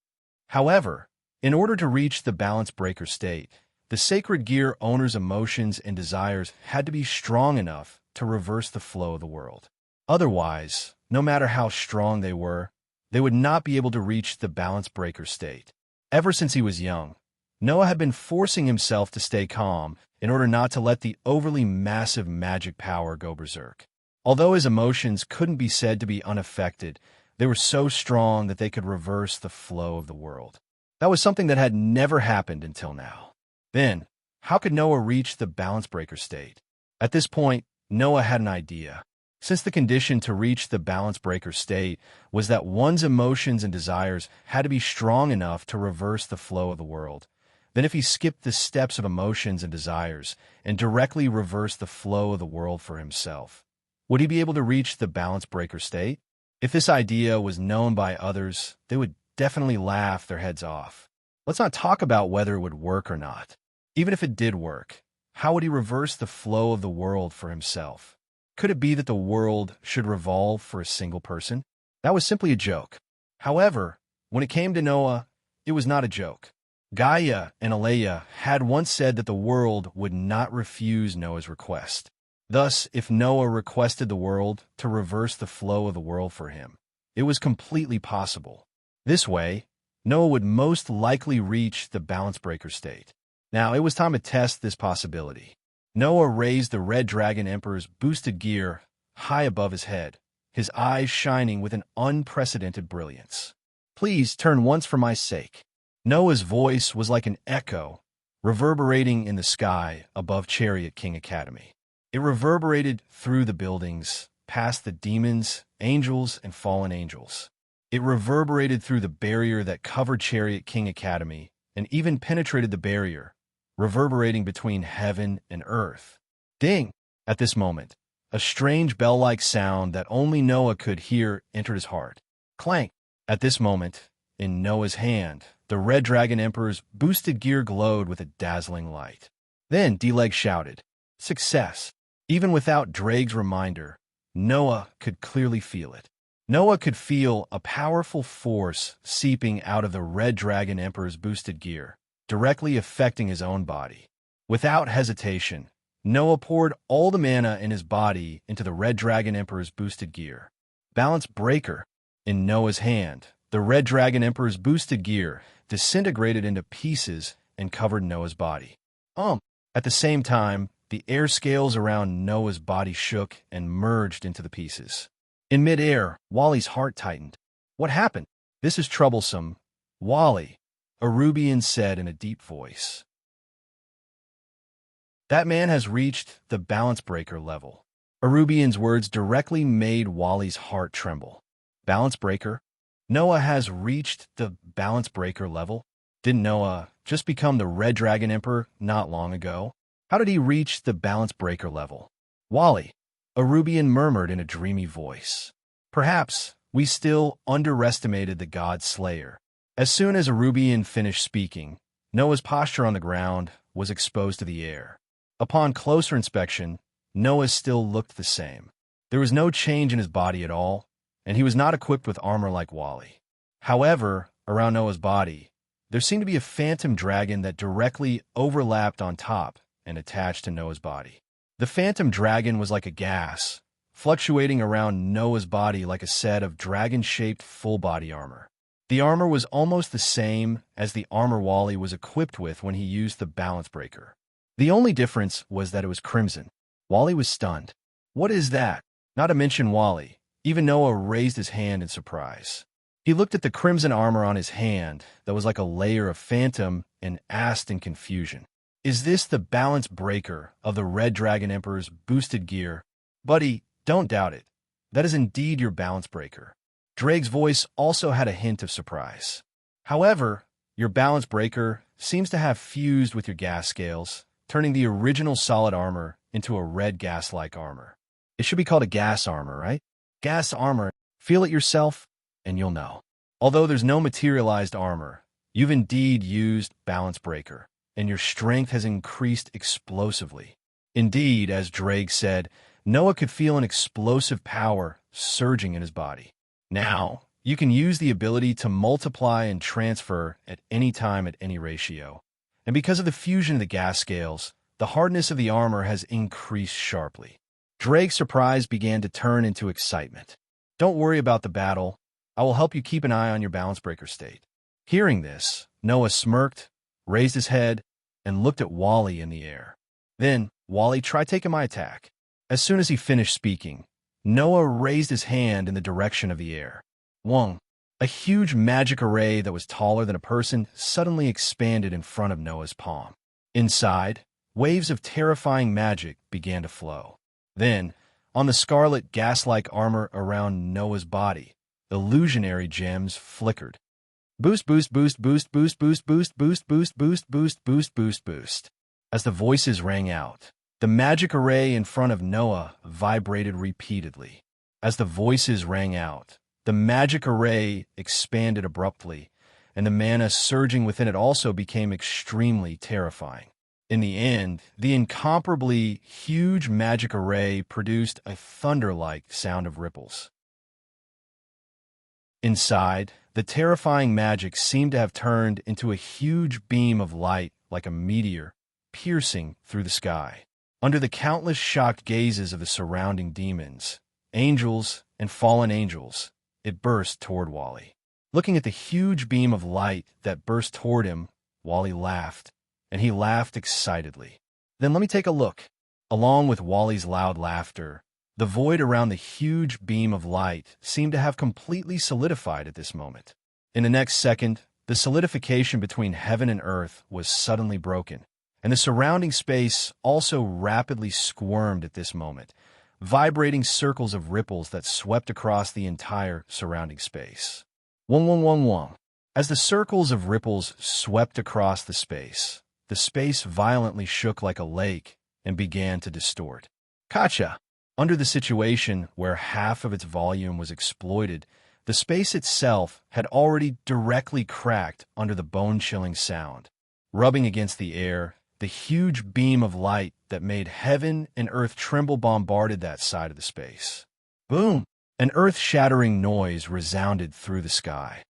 However, in order to reach the balance breaker state, the sacred gear owner's emotions and desires had to be strong enough to reverse the flow of the world. Otherwise, no matter how strong they were, they would not be able to reach the balance breaker state. Ever since he was young, Noah had been forcing himself to stay calm in order not to let the overly massive magic power go berserk. Although his emotions couldn't be said to be unaffected, they were so strong that they could reverse the flow of the world. That was something that had never happened until now. Then, how could Noah reach the balance breaker state? At this point, Noah had an idea. Since the condition to reach the balance breaker state was that one's emotions and desires had to be strong enough to reverse the flow of the world, then if he skipped the steps of emotions and desires and directly reversed the flow of the world for himself, would he be able to reach the balance breaker state? If this idea was known by others, they would definitely laugh their heads off. Let's not talk about whether it would work or not. Even if it did work, how would he reverse the flow of the world for himself? Could it be that the world should revolve for a single person? That was simply a joke. However, when it came to Noah, it was not a joke. Gaia and Aleia had once said that the world would not refuse Noah's request. Thus, if Noah requested the world to reverse the flow of the world for him, it was completely possible. This way, Noah would most likely reach the balance breaker state. Now, it was time to test this possibility. Noah raised the Red Dragon Emperor's boosted gear high above his head, his eyes shining with an unprecedented brilliance. Please turn once for my sake. Noah's voice was like an echo, reverberating in the sky above Chariot King Academy. It reverberated through the buildings, past the demons, angels, and fallen angels. It reverberated through the barrier that covered Chariot King Academy and even penetrated the barrier, reverberating between heaven and earth. Ding! At this moment, a strange bell-like sound that only Noah could hear entered his heart. Clank! At this moment, in Noah's hand, the Red Dragon Emperor's boosted gear glowed with a dazzling light. Then D-Leg shouted, "Success!" Even without Drake's reminder, Noah could clearly feel it. Noah could feel a powerful force seeping out of the Red Dragon Emperor's boosted gear, directly affecting his own body. Without hesitation, Noah poured all the mana in his body into the Red Dragon Emperor's boosted gear. Balance breaker. In Noah's hand, the Red Dragon Emperor's boosted gear disintegrated into pieces and covered Noah's body. At the same time, the air scales around Noah's body shook and merged into the pieces. In midair, Wally's heart tightened. What happened? This is troublesome. Wally, Arubian said in a deep voice. That man has reached the balance breaker level. Arubian's words directly made Wally's heart tremble. Balance breaker? Noah has reached the balance breaker level? Didn't Noah just become the Red Dragon Emperor not long ago? How did he reach the balance breaker level? Wally, Arubian murmured in a dreamy voice. Perhaps we still underestimated the God Slayer. As soon as Arubian finished speaking, Noah's posture on the ground was exposed to the air. Upon closer inspection, Noah still looked the same. There was no change in his body at all, and he was not equipped with armor like Wally. However, around Noah's body, there seemed to be a phantom dragon that directly overlapped on top and attached to Noah's body. The phantom dragon was like a gas, fluctuating around Noah's body like a set of dragon-shaped full-body armor. The armor was almost the same as the armor Wally was equipped with when he used the balance breaker. The only difference was that it was crimson. Wally was stunned. What is that? Not to mention Wally. Even Noah raised his hand in surprise. He looked at the crimson armor on his hand that was like a layer of phantom and asked in confusion. Is this the balance breaker of the Red Dragon Emperor's boosted gear? Buddy, don't doubt it. That is indeed your balance breaker. Drake's voice also had a hint of surprise. However, your balance breaker seems to have fused with your gas scales, turning the original solid armor into a red gas-like armor. It should be called a gas armor, right? Gas armor. Feel it yourself, and you'll know. Although there's no materialized armor, you've indeed used balance breaker, and your strength has increased explosively. Indeed, as Drake said, Noah could feel an explosive power surging in his body. Now, you can use the ability to multiply and transfer at any time at any ratio. And because of the fusion of the gas scales, the hardness of the armor has increased sharply. Drake's surprise began to turn into excitement. Don't worry about the battle. I will help you keep an eye on your balance breaker state. Hearing this, Noah smirked, raised his head, and looked at Wally in the air. Then, Wally, try taking my attack. As soon as he finished speaking, Noah raised his hand in the direction of the air. Wong, a huge magic array that was taller than a person, suddenly expanded in front of Noah's palm. Inside, waves of terrifying magic began to flow. Then, on the scarlet gas-like armor around Noah's body, illusionary gems flickered. Boost, boost, boost, boost, boost, boost, boost, boost, boost, boost, boost, boost, boost, boost. As the voices rang out, the magic array in front of Noah vibrated repeatedly. As the voices rang out, the magic array expanded abruptly, and the mana surging within it also became extremely terrifying. In the end, the incomparably huge magic array produced a thunder-like sound of ripples. Inside, the terrifying magic seemed to have turned into a huge beam of light like a meteor, piercing through the sky. Under the countless shocked gazes of the surrounding demons, angels, and fallen angels, it burst toward Wally. Looking at the huge beam of light that burst toward him, Wally laughed, and he laughed excitedly. Then let me take a look. Along with Wally's loud laughter, the void around the huge beam of light seemed to have completely solidified at this moment. In the next second, the solidification between heaven and earth was suddenly broken, and the surrounding space also rapidly squirmed at this moment, vibrating circles of ripples that swept across the entire surrounding space. Wong, wong, wong, wong. As the circles of ripples swept across the space violently shook like a lake and began to distort. Gotcha! Under the situation where half of its volume was exploited, the space itself had already directly cracked under the bone-chilling sound. Rubbing against the air, the huge beam of light that made heaven and earth tremble bombarded that side of the space. Boom! An earth-shattering noise resounded through the sky.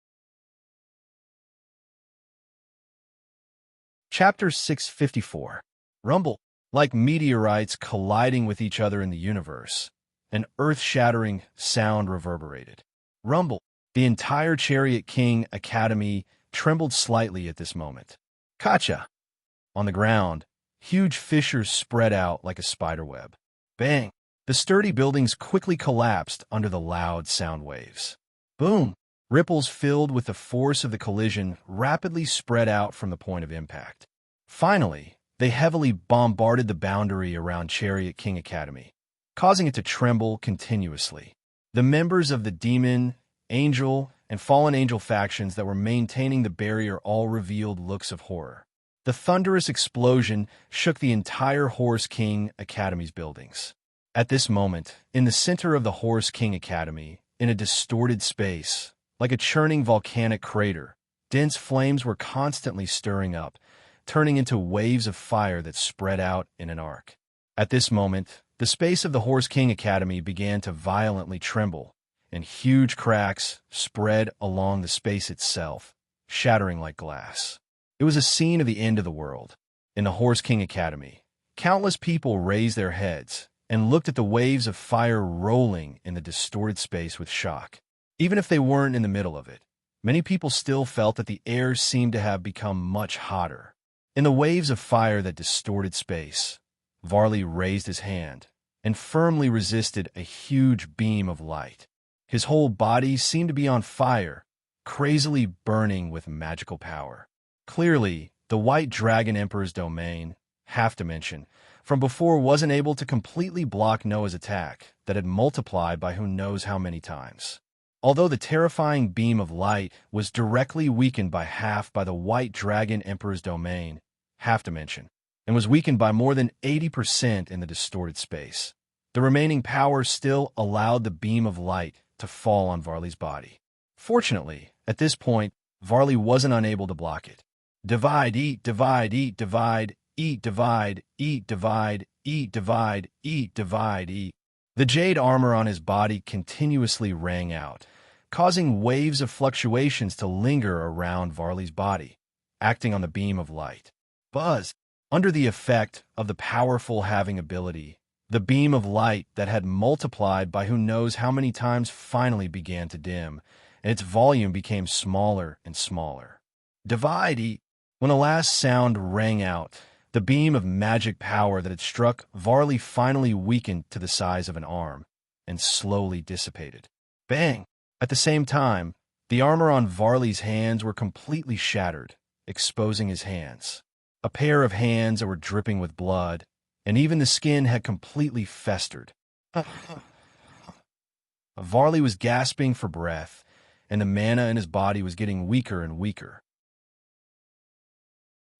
Chapter 654. Rumble. Like meteorites colliding with each other in the universe, an earth-shattering sound reverberated. Rumble. The entire Chariot King Academy trembled slightly at this moment. Kacha! On the ground, huge fissures spread out like a spiderweb. Bang! The sturdy buildings quickly collapsed under the loud sound waves. Boom! Ripples filled with the force of the collision rapidly spread out from the point of impact. Finally, they heavily bombarded the boundary around Chariot King Academy, causing it to tremble continuously. The members of the demon, angel, and fallen angel factions that were maintaining the barrier all revealed looks of horror. The thunderous explosion shook the entire Horse King Academy's buildings. At this moment, in the center of the Horse King Academy, in a distorted space, like a churning volcanic crater, dense flames were constantly stirring up, turning into waves of fire that spread out in an arc. At this moment, the space of the Horse King Academy began to violently tremble, and huge cracks spread along the space itself, shattering like glass. It was a scene of the end of the world. In the Horse King Academy, countless people raised their heads and looked at the waves of fire rolling in the distorted space with shock. Even if they weren't in the middle of it, many people still felt that the air seemed to have become much hotter. In the waves of fire that distorted space, Varley raised his hand and firmly resisted a huge beam of light. His whole body seemed to be on fire, crazily burning with magical power. Clearly, the White Dragon Emperor's domain, half dimension, from before wasn't able to completely block Noah's attack that had multiplied by who knows how many times. Although the terrifying beam of light was directly weakened by half by the White Dragon Emperor's domain, half dimension, and was weakened by more than 80% in the distorted space, the remaining power still allowed the beam of light to fall on Varley's body. Fortunately, at this point, Varley wasn't unable to block it. Divide, eat, divide, eat, divide, eat, divide, eat, divide, eat, divide, eat, divide, eat. The jade armor on his body continuously rang out, causing waves of fluctuations to linger around Varley's body, acting on the beam of light. Buzz! Under the effect of the powerful having ability, the beam of light that had multiplied by who knows how many times finally began to dim, and its volume became smaller and smaller. Divide, eat! When the last sound rang out, the beam of magic power that had struck Varley finally weakened to the size of an arm and slowly dissipated. Bang! At the same time, the armor on Varley's hands were completely shattered, exposing his hands. A pair of hands that were dripping with blood, and even the skin had completely festered. Varley was gasping for breath, and the mana in his body was getting weaker and weaker.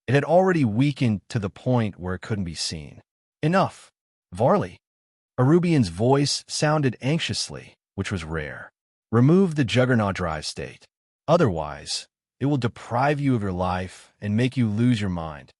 It had already weakened to the point where it couldn't be seen. Enough! Varley! Arubian's voice sounded anxiously, which was rare. Remove the Juggernaut Drive state. Otherwise, it will deprive you of your life and make you lose your mind.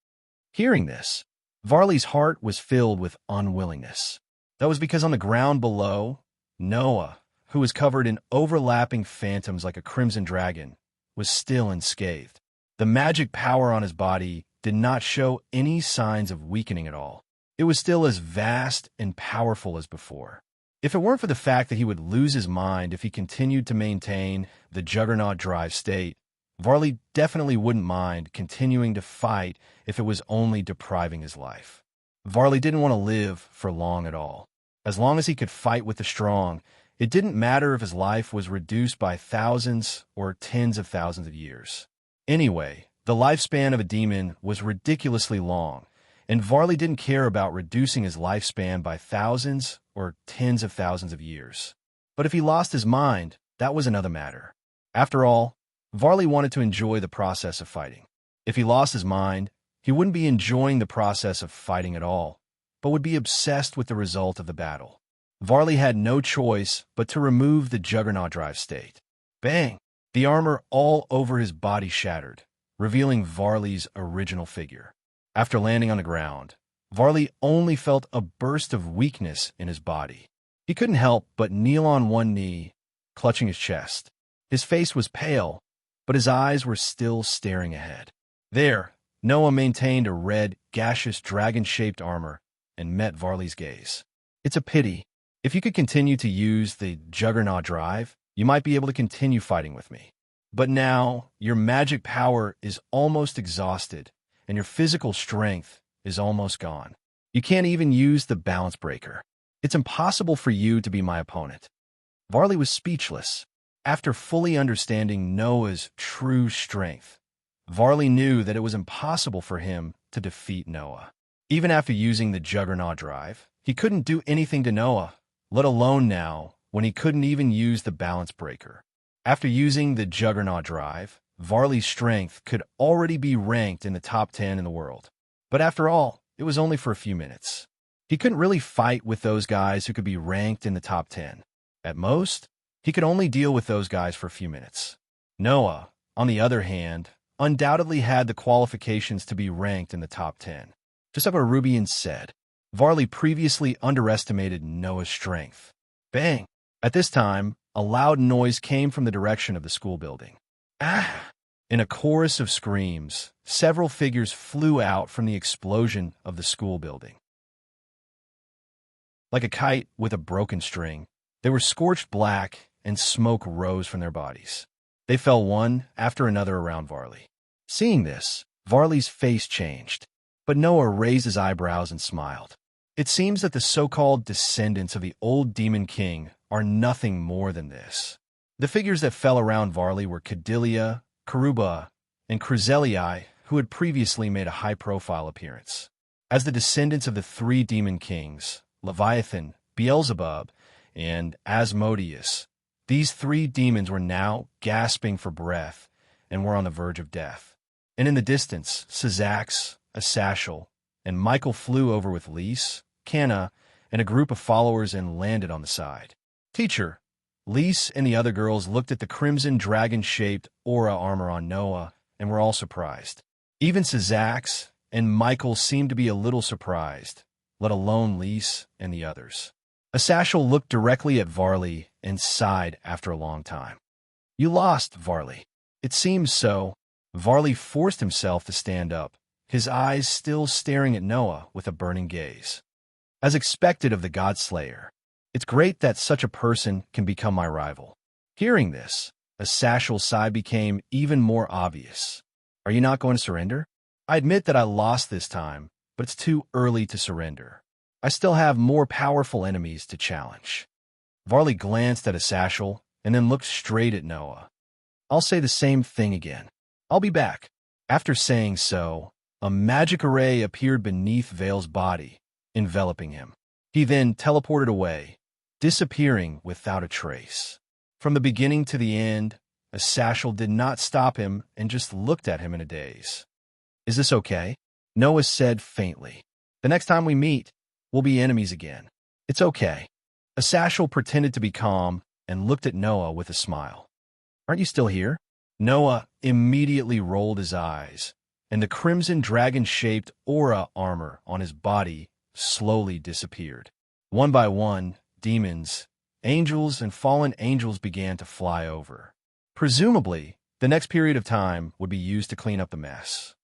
Hearing this, Varley's heart was filled with unwillingness. That was because on the ground below, Noah, who was covered in overlapping phantoms like a crimson dragon, was still unscathed. The magic power on his body did not show any signs of weakening at all. It was still as vast and powerful as before. If it weren't for the fact that he would lose his mind if he continued to maintain the Juggernaut Drive state, Varley definitely wouldn't mind continuing to fight if it was only depriving his life. Varley didn't want to live for long at all. As long as he could fight with the strong, it didn't matter if his life was reduced by thousands or tens of thousands of years. Anyway, the lifespan of a demon was ridiculously long, and Varley didn't care about reducing his lifespan by thousands or tens of thousands of years. But if he lost his mind, that was another matter. After all, Varley wanted to enjoy the process of fighting. If he lost his mind, he wouldn't be enjoying the process of fighting at all, but would be obsessed with the result of the battle. Varley had no choice but to remove the Juggernaut Drive state. Bang! The armor all over his body shattered, revealing Varley's original figure. After landing on the ground, Varley only felt a burst of weakness in his body. He couldn't help but kneel on one knee, clutching his chest. His face was pale, but his eyes were still staring ahead. There, Noah maintained a red, gaseous, dragon-shaped armor and met Varley's gaze. It's a pity. If you could continue to use the Juggernaut drive, you might be able to continue fighting with me. But now, your magic power is almost exhausted, and your physical strength is almost gone. You can't even use the balance breaker. It's impossible for you to be my opponent. Varley was speechless. After fully understanding Noah's true strength, Varley knew that it was impossible for him to defeat Noah. Even after using the Juggernaut drive, he couldn't do anything to Noah, let alone now, when he couldn't even use the balance breaker. After using the Juggernaut drive, Varley's strength could already be ranked in the top 10 in the world. But after all, it was only for a few minutes. He couldn't really fight with those guys who could be ranked in the top 10. At most, he could only deal with those guys for a few minutes. Noah, on the other hand, undoubtedly had the qualifications to be ranked in the top 10. Just like what Rubian said, Varley previously underestimated Noah's strength. Bang! At this time, a loud noise came from the direction of the school building. Ah! In a chorus of screams, several figures flew out from the explosion of the school building. Like a kite with a broken string, they were scorched black and smoke rose from their bodies. They fell one after another around Varley. Seeing this, Varley's face changed, but Noah raised his eyebrows and smiled. It seems that the so-called descendants of the old Demon King are nothing more than this. The figures that fell around Varley were Cadilia, Karuba, and Chryselii, who had previously made a high-profile appearance. As the descendants of the three Demon Kings, Leviathan, Beelzebub, and Asmodeus, these three demons were now gasping for breath and were on the verge of death. And in the distance, Syzax, Asashel, and Michael flew over with Lys, Canna, and a group of followers and landed on the side. Teacher, Lys and the other girls looked at the crimson dragon-shaped aura armor on Noah and were all surprised. Even Syzax and Michael seemed to be a little surprised, let alone Lys and the others. Asashel looked directly at Varley and sighed after a long time. You lost, Varley. It seems so. Varley forced himself to stand up, his eyes still staring at Noah with a burning gaze. As expected of the Godslayer, it's great that such a person can become my rival. Hearing this, Asashel's sigh became even more obvious. Are you not going to surrender? I admit that I lost this time, but it's too early to surrender. I still have more powerful enemies to challenge. Varley glanced at Asashel and then looked straight at Noah. I'll say the same thing again. I'll be back. After saying so, a magic array appeared beneath Vale's body, enveloping him. He then teleported away, disappearing without a trace. From the beginning to the end, Asashel did not stop him and just looked at him in a daze. Is this okay? Noah said faintly. The next time we meet, we'll be enemies again. It's okay. Asashel pretended to be calm and looked at Noah with a smile. Aren't you still here? Noah immediately rolled his eyes, and the crimson dragon-shaped aura armor on his body slowly disappeared. One by one, demons, angels, and fallen angels began to fly over. Presumably, the next period of time would be used to clean up the mess.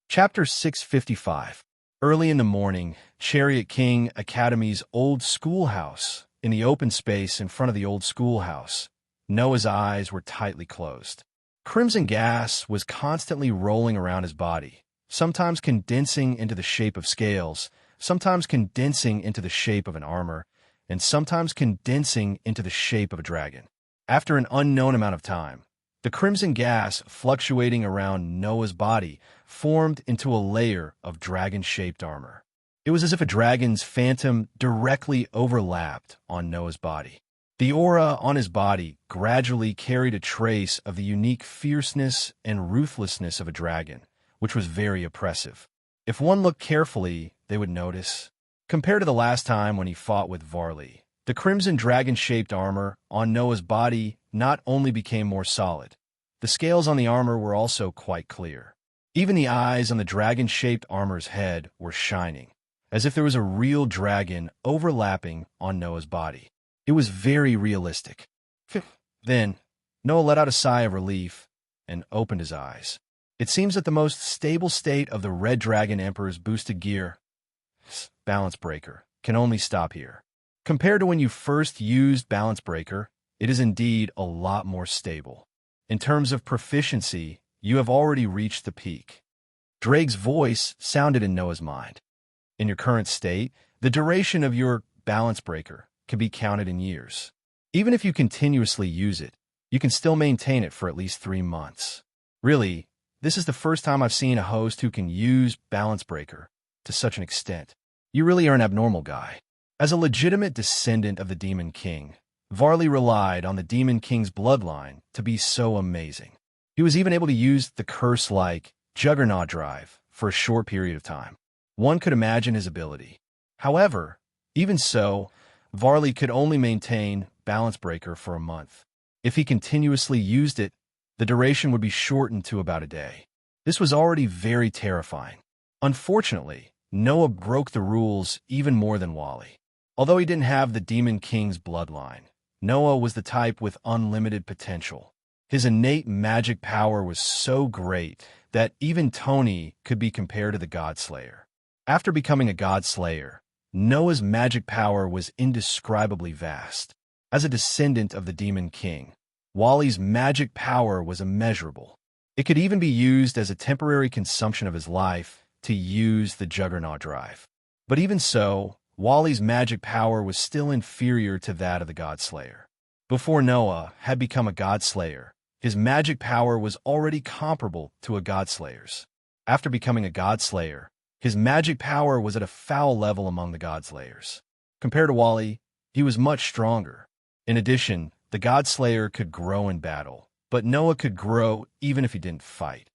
Chapter 655. Early in the morning, Chariot King Academy's old schoolhouse. In the open space in front of the old schoolhouse, Noah's eyes were tightly closed. Crimson gas was constantly rolling around his body, sometimes condensing into the shape of scales, sometimes condensing into the shape of an armor, and sometimes condensing into the shape of a dragon. After an unknown amount of time, the crimson gas fluctuating around Noah's body formed into a layer of dragon-shaped armor. It was as if a dragon's phantom directly overlapped on Noah's body. The aura on his body gradually carried a trace of the unique fierceness and ruthlessness of a dragon, which was very oppressive. If one looked carefully, they would notice. Compared to the last time when he fought with Varley, the crimson dragon-shaped armor on Noah's body not only became more solid, the scales on the armor were also quite clear. Even the eyes on the dragon-shaped armor's head were shining, as if there was a real dragon overlapping on Noah's body. It was very realistic. Then, Noah let out a sigh of relief and opened his eyes. It seems that the most stable state of the Red Dragon Emperor's boosted gear, Balance Breaker, can only stop here. Compared to when you first used Balance Breaker, it is indeed a lot more stable. In terms of proficiency, you have already reached the peak. Drake's voice sounded in Noah's mind. In your current state, the duration of your Balance Breaker can be counted in years. Even if you continuously use it, you can still maintain it for at least 3 months. Really, this is the first time I've seen a host who can use Balance Breaker to such an extent. You really are an abnormal guy. As a legitimate descendant of the Demon King, Varley relied on the Demon King's bloodline to be so amazing. He was even able to use the curse-like Juggernaut Drive for a short period of time. One could imagine his ability. However, even so, Varley could only maintain Balance Breaker for a month. If he continuously used it, the duration would be shortened to about a day. This was already very terrifying. Unfortunately, Noah broke the rules even more than Wally. Although he didn't have the Demon King's bloodline, Noah was the type with unlimited potential. His innate magic power was so great that even Tony could be compared to the God Slayer. After becoming a God Slayer, Noah's magic power was indescribably vast. As a descendant of the Demon King, Wally's magic power was immeasurable. It could even be used as a temporary consumption of his life to use the Juggernaut Drive. But even so, Wally's magic power was still inferior to that of the God Slayer. Before Noah had become a God Slayer, his magic power was already comparable to a God Slayer's. After becoming a God Slayer, his magic power was at a foul level among the God Slayers. Compared to Wally, he was much stronger. In addition, the God Slayer could grow in battle, but Noah could grow even if he didn't fight.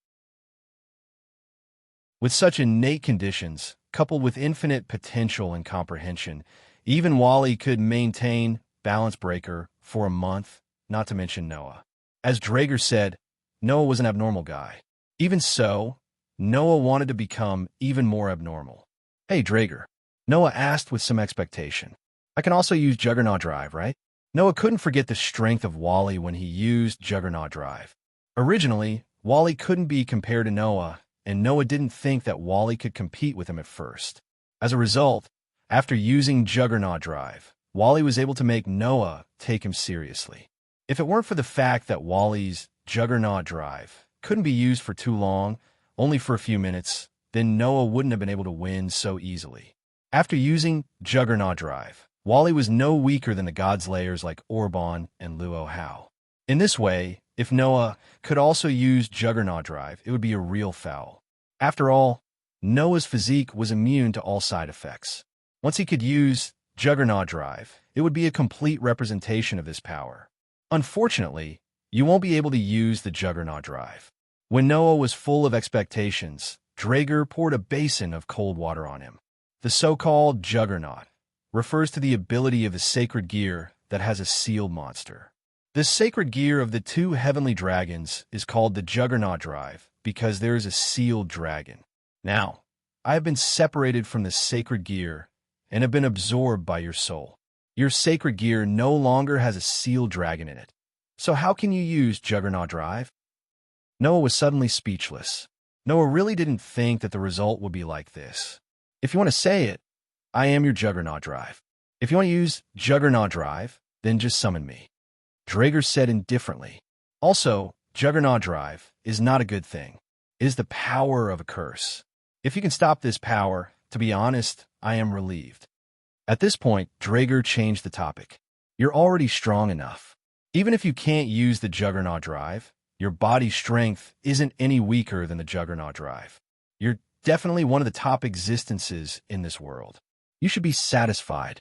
With such innate conditions, coupled with infinite potential and comprehension, even Wally could maintain Balance Breaker for a month, not to mention Noah. As Drager said, Noah was an abnormal guy. Even so, Noah wanted to become even more abnormal. "Hey, Drager," Noah asked with some expectation. "I can also use Juggernaut Drive, right?" Noah couldn't forget the strength of Wally when he used Juggernaut Drive. Originally, Wally couldn't be compared to Noah, and Noah didn't think that Wally could compete with him at first. As a result, after using Juggernaut Drive, Wally was able to make Noah take him seriously. If it weren't for the fact that Wally's Juggernaut Drive couldn't be used for too long, only for a few minutes, then Noah wouldn't have been able to win so easily. After using Juggernaut Drive, Wally was no weaker than the God Slayers like Orban and Luo Hao. In this way, if Noah could also use Juggernaut Drive, it would be a real foul. After all, Noah's physique was immune to all side effects. Once he could use Juggernaut Drive, it would be a complete representation of his power. Unfortunately, you won't be able to use the Juggernaut Drive. When Noah was full of expectations, Drager poured a basin of cold water on him. The so-called Juggernaut refers to the ability of the sacred gear that has a sealed monster. This sacred gear of the 2 heavenly dragons is called the Juggernaut Drive because there is a sealed dragon. Now, I have been separated from the sacred gear and have been absorbed by your soul. Your sacred gear no longer has a sealed dragon in it. So how can you use Juggernaut Drive? Noah was suddenly speechless. Noah really didn't think that the result would be like this. If you want to say it, I am your Juggernaut Drive. If you want to use Juggernaut Drive, then just summon me. Drager said indifferently. Also, Juggernaut Drive is not a good thing. It is the power of a curse. If you can stop this power, to be honest, I am relieved. At this point, Drager changed the topic. You're already strong enough. Even if you can't use the Juggernaut Drive, your body's strength isn't any weaker than the Juggernaut Drive. You're definitely one of the top existences in this world. You should be satisfied.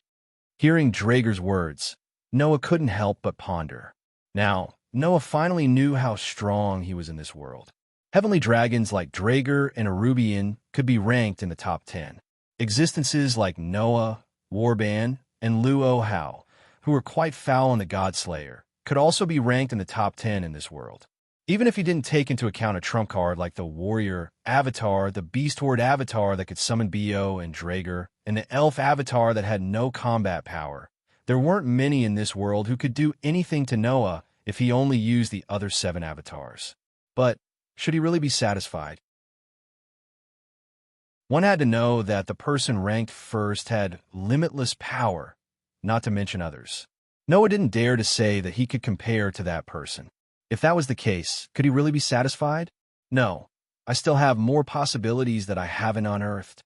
Hearing Drager's words, Noah couldn't help but ponder. Now, Noah finally knew how strong he was in this world. Heavenly dragons like Drager and Arubian could be ranked in the top 10. Existences like Noah, Warban, and Luo Hao, who were quite foul in the God Slayer, could also be ranked in the top 10 in this world. Even if he didn't take into account a trump card like the warrior avatar, the beast horde avatar that could summon Bo and Drager, and the elf avatar that had no combat power, there weren't many in this world who could do anything to Noah if he only used the other 7 avatars. But should he really be satisfied? One had to know that the person ranked first had limitless power, not to mention others. Noah didn't dare to say that he could compare to that person. If that was the case, could he really be satisfied? No, I still have more possibilities that I haven't unearthed.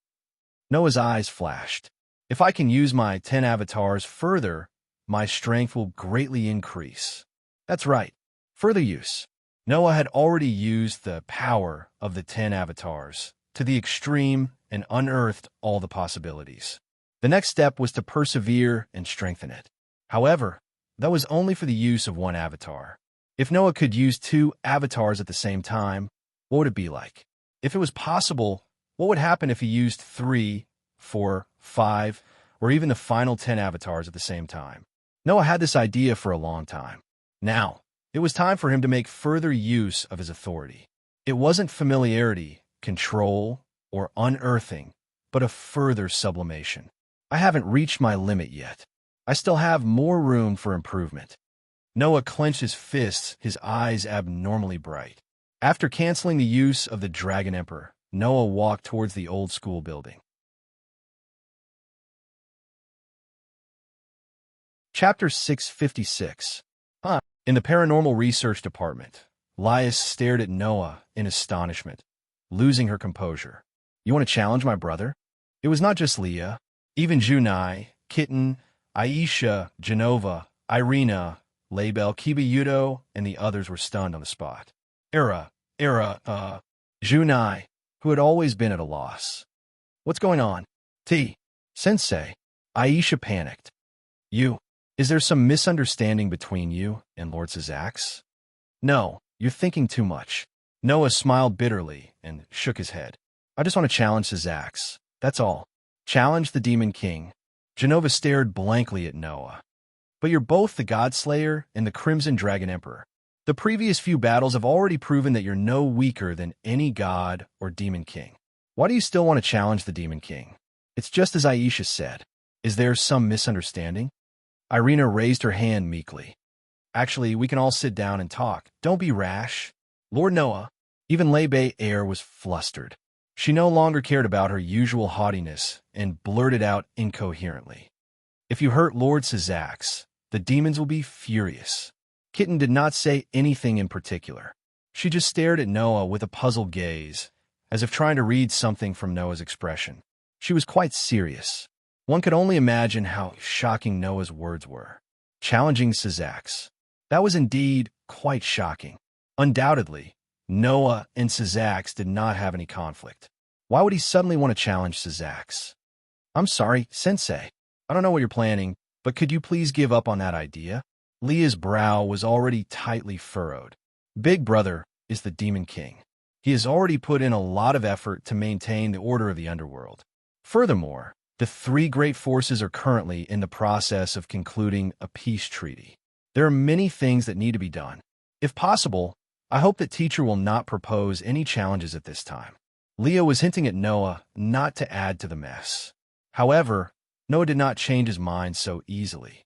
Noah's eyes flashed. If I can use my 10 avatars further, my strength will greatly increase. That's right, further use. Noah had already used the power of the 10 avatars to the extreme and unearthed all the possibilities. The next step was to persevere and strengthen it. However, that was only for the use of 1 avatar. If Noah could use 2 avatars at the same time, what would it be like? If it was possible, what would happen if he used 3, 4, 5, or even the final 10 avatars at the same time? Noah had this idea for a long time. Now, it was time for him to make further use of his authority. It wasn't familiarity, control, or unearthing, but a further sublimation. I haven't reached my limit yet. I still have more room for improvement. Noah clenched his fists, his eyes abnormally bright. After canceling the use of the Dragon Emperor, Noah walked towards the old school building. Chapter 656. In the Paranormal Research Department, Lias stared at Noah in astonishment, losing her composure. You want to challenge my brother? It was not just Leah. Even Junai, Kitten, Aisha, Genova, Irina, Label, Kibayudo, and the others were stunned on the spot. Junai, who had always been at a loss. What's going on? Sensei. Aisha panicked. Is there some misunderstanding between you and Lord Syzax? No, you're thinking too much. Noah smiled bitterly and shook his head. I just want to challenge Syzax. That's all. Challenge the Demon King. Genova stared blankly at Noah. But you're both the Godslayer and the Crimson Dragon Emperor. The previous few battles have already proven that you're no weaker than any god or Demon King. Why do you still want to challenge the Demon King? It's just as Aisha said. Is there some misunderstanding? Irina raised her hand meekly. Actually, we can all sit down and talk. Don't be rash. Lord Noah, even Lei Air was flustered. She no longer cared about her usual haughtiness and blurted out incoherently. If you hurt Lord Syzax, the demons will be furious. Kitten did not say anything in particular. She just stared at Noah with a puzzled gaze, as if trying to read something from Noah's expression. She was quite serious. One could only imagine how shocking Noah's words were. Challenging Syzax. That was indeed quite shocking. Undoubtedly, Noah and Syzax did not have any conflict. Why would he suddenly want to challenge Syzax? I'm sorry, Sensei. I don't know what you're planning, but could you please give up on that idea? Leah's brow was already tightly furrowed. Big Brother is the Demon King. He has already put in a lot of effort to maintain the order of the underworld. Furthermore, the 3 great forces are currently in the process of concluding a peace treaty. There are many things that need to be done. If possible, I hope that teacher will not propose any challenges at this time. Leah was hinting at Noah not to add to the mess. However, Noah did not change his mind so easily.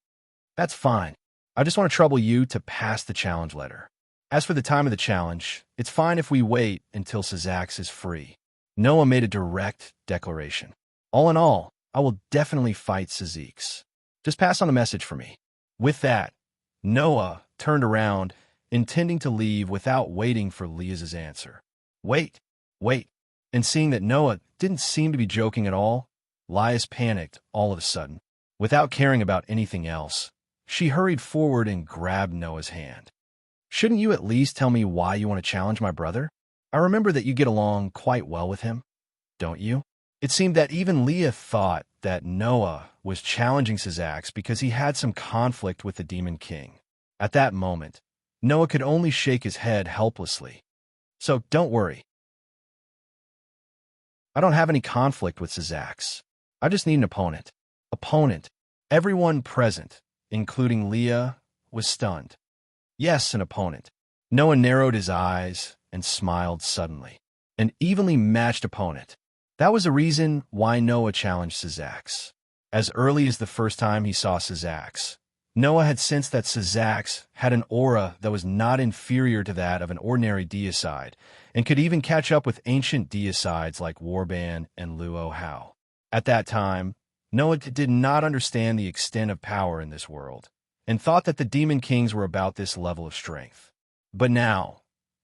That's fine. I just want to trouble you to pass the challenge letter. As for the time of the challenge, it's fine if we wait until Syzax is free. Noah made a direct declaration. All in all, I will definitely fight Syzax. Just pass on the message for me. With that, Noah turned around, intending to leave without waiting for Leah's answer. Wait. And seeing that Noah didn't seem to be joking at all, Lias panicked all of a sudden. Without caring about anything else, she hurried forward and grabbed Noah's hand. Shouldn't you at least tell me why you want to challenge my brother? I remember that you get along quite well with him, don't you? It seemed that even Leah thought that Noah was challenging Syzax because he had some conflict with the Demon King. At that moment, Noah could only shake his head helplessly. So don't worry. I don't have any conflict with Syzax. I just need an opponent. Everyone present, including Leah, was stunned. Yes, an opponent. Noah narrowed his eyes and smiled suddenly. An evenly matched opponent. That was the reason why Noah challenged Syzax. As early as the first time he saw Syzax, Noah had sensed that Syzax had an aura that was not inferior to that of an ordinary deicide, and could even catch up with ancient deicides like Warban and Luo Hao. At that time, Noah did not understand the extent of power in this world, and thought that the demon kings were about this level of strength. But now,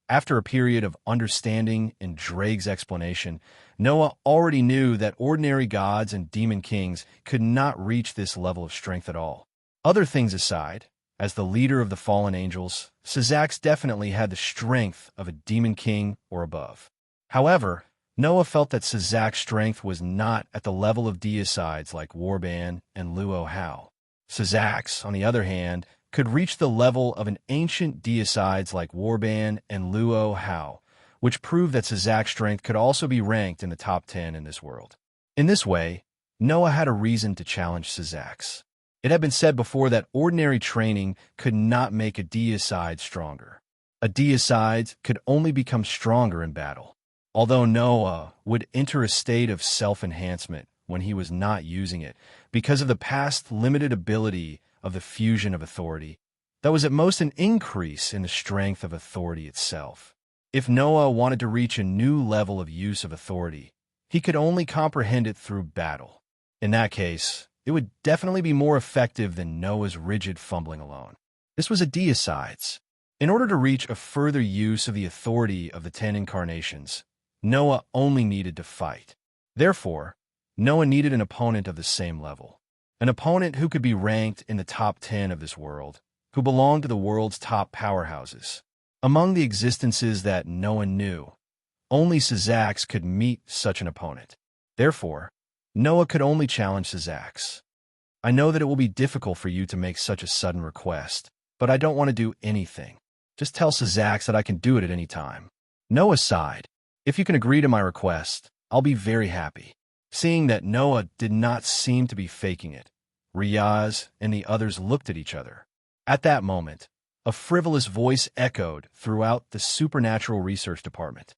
after a period of understanding and Drake's explanation, Noah already knew that ordinary gods and demon kings could not reach this level of strength at all. Other things aside, as the leader of the fallen angels, Syzax definitely had the strength of a demon king or above. However, Noah felt that Syzax's strength was not at the level of deicides like Warban and Luo Hao. Syzax, on the other hand, could reach the level of an ancient deicides like Warban and Luo Hao, which proved that Syzax's strength could also be ranked in the top 10 in this world. In this way, Noah had a reason to challenge Syzax. It had been said before that ordinary training could not make a deicide stronger. A deicide could only become stronger in battle. Although Noah would enter a state of self-enhancement when he was not using it, because of the past limited ability of the fusion of authority, that was at most an increase in the strength of authority itself. If Noah wanted to reach a new level of use of authority, he could only comprehend it through battle. In that case, it would definitely be more effective than Noah's rigid fumbling alone. This was a deicides. In order to reach a further use of the authority of the 10 incarnations, Noah only needed to fight. Therefore, Noah needed an opponent of the same level. An opponent who could be ranked in the top 10 of this world, who belonged to the world's top powerhouses. Among the existences that Noah knew, only Syzax could meet such an opponent. Therefore, Noah could only challenge Syzax. I know that it will be difficult for you to make such a sudden request, but I don't want to do anything. Just tell Syzax that I can do it at any time. Noah sighed. If you can agree to my request, I'll be very happy. Seeing that Noah did not seem to be faking it, Riaz and the others looked at each other. At that moment, a frivolous voice echoed throughout the supernatural research department.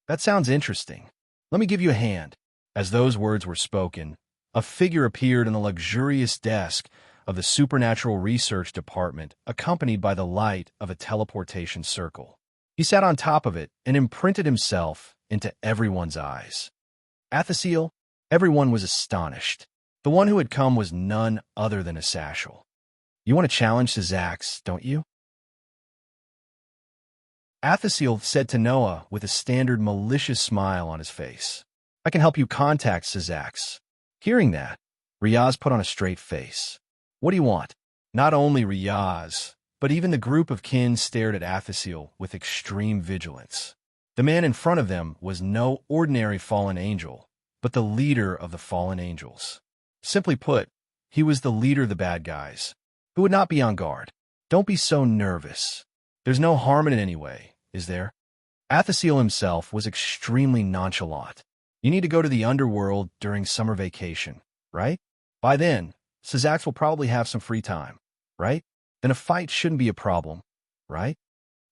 That sounds interesting. Let me give you a hand. As those words were spoken, a figure appeared on the luxurious desk of the supernatural research department, accompanied by the light of a teleportation circle. He sat on top of it and imprinted himself into everyone's eyes. Athasiel, everyone was astonished. The one who had come was none other than Asashel. You want to challenge Syzax, don't you? Athasiel said to Noah with a standard malicious smile on his face. I can help you contact Syzax. Hearing that, Riaz put on a straight face. What do you want? Not only Riaz, but even the group of kin stared at Athasiel with extreme vigilance. The man in front of them was no ordinary fallen angel, but the leader of the fallen angels. Simply put, he was the leader of the bad guys, who would not be on guard. Don't be so nervous. There's no harm in it anyway, is there? Athasiel himself was extremely nonchalant. You need to go to the underworld during summer vacation, right? By then, Syzax will probably have some free time, right? Then a fight shouldn't be a problem, right?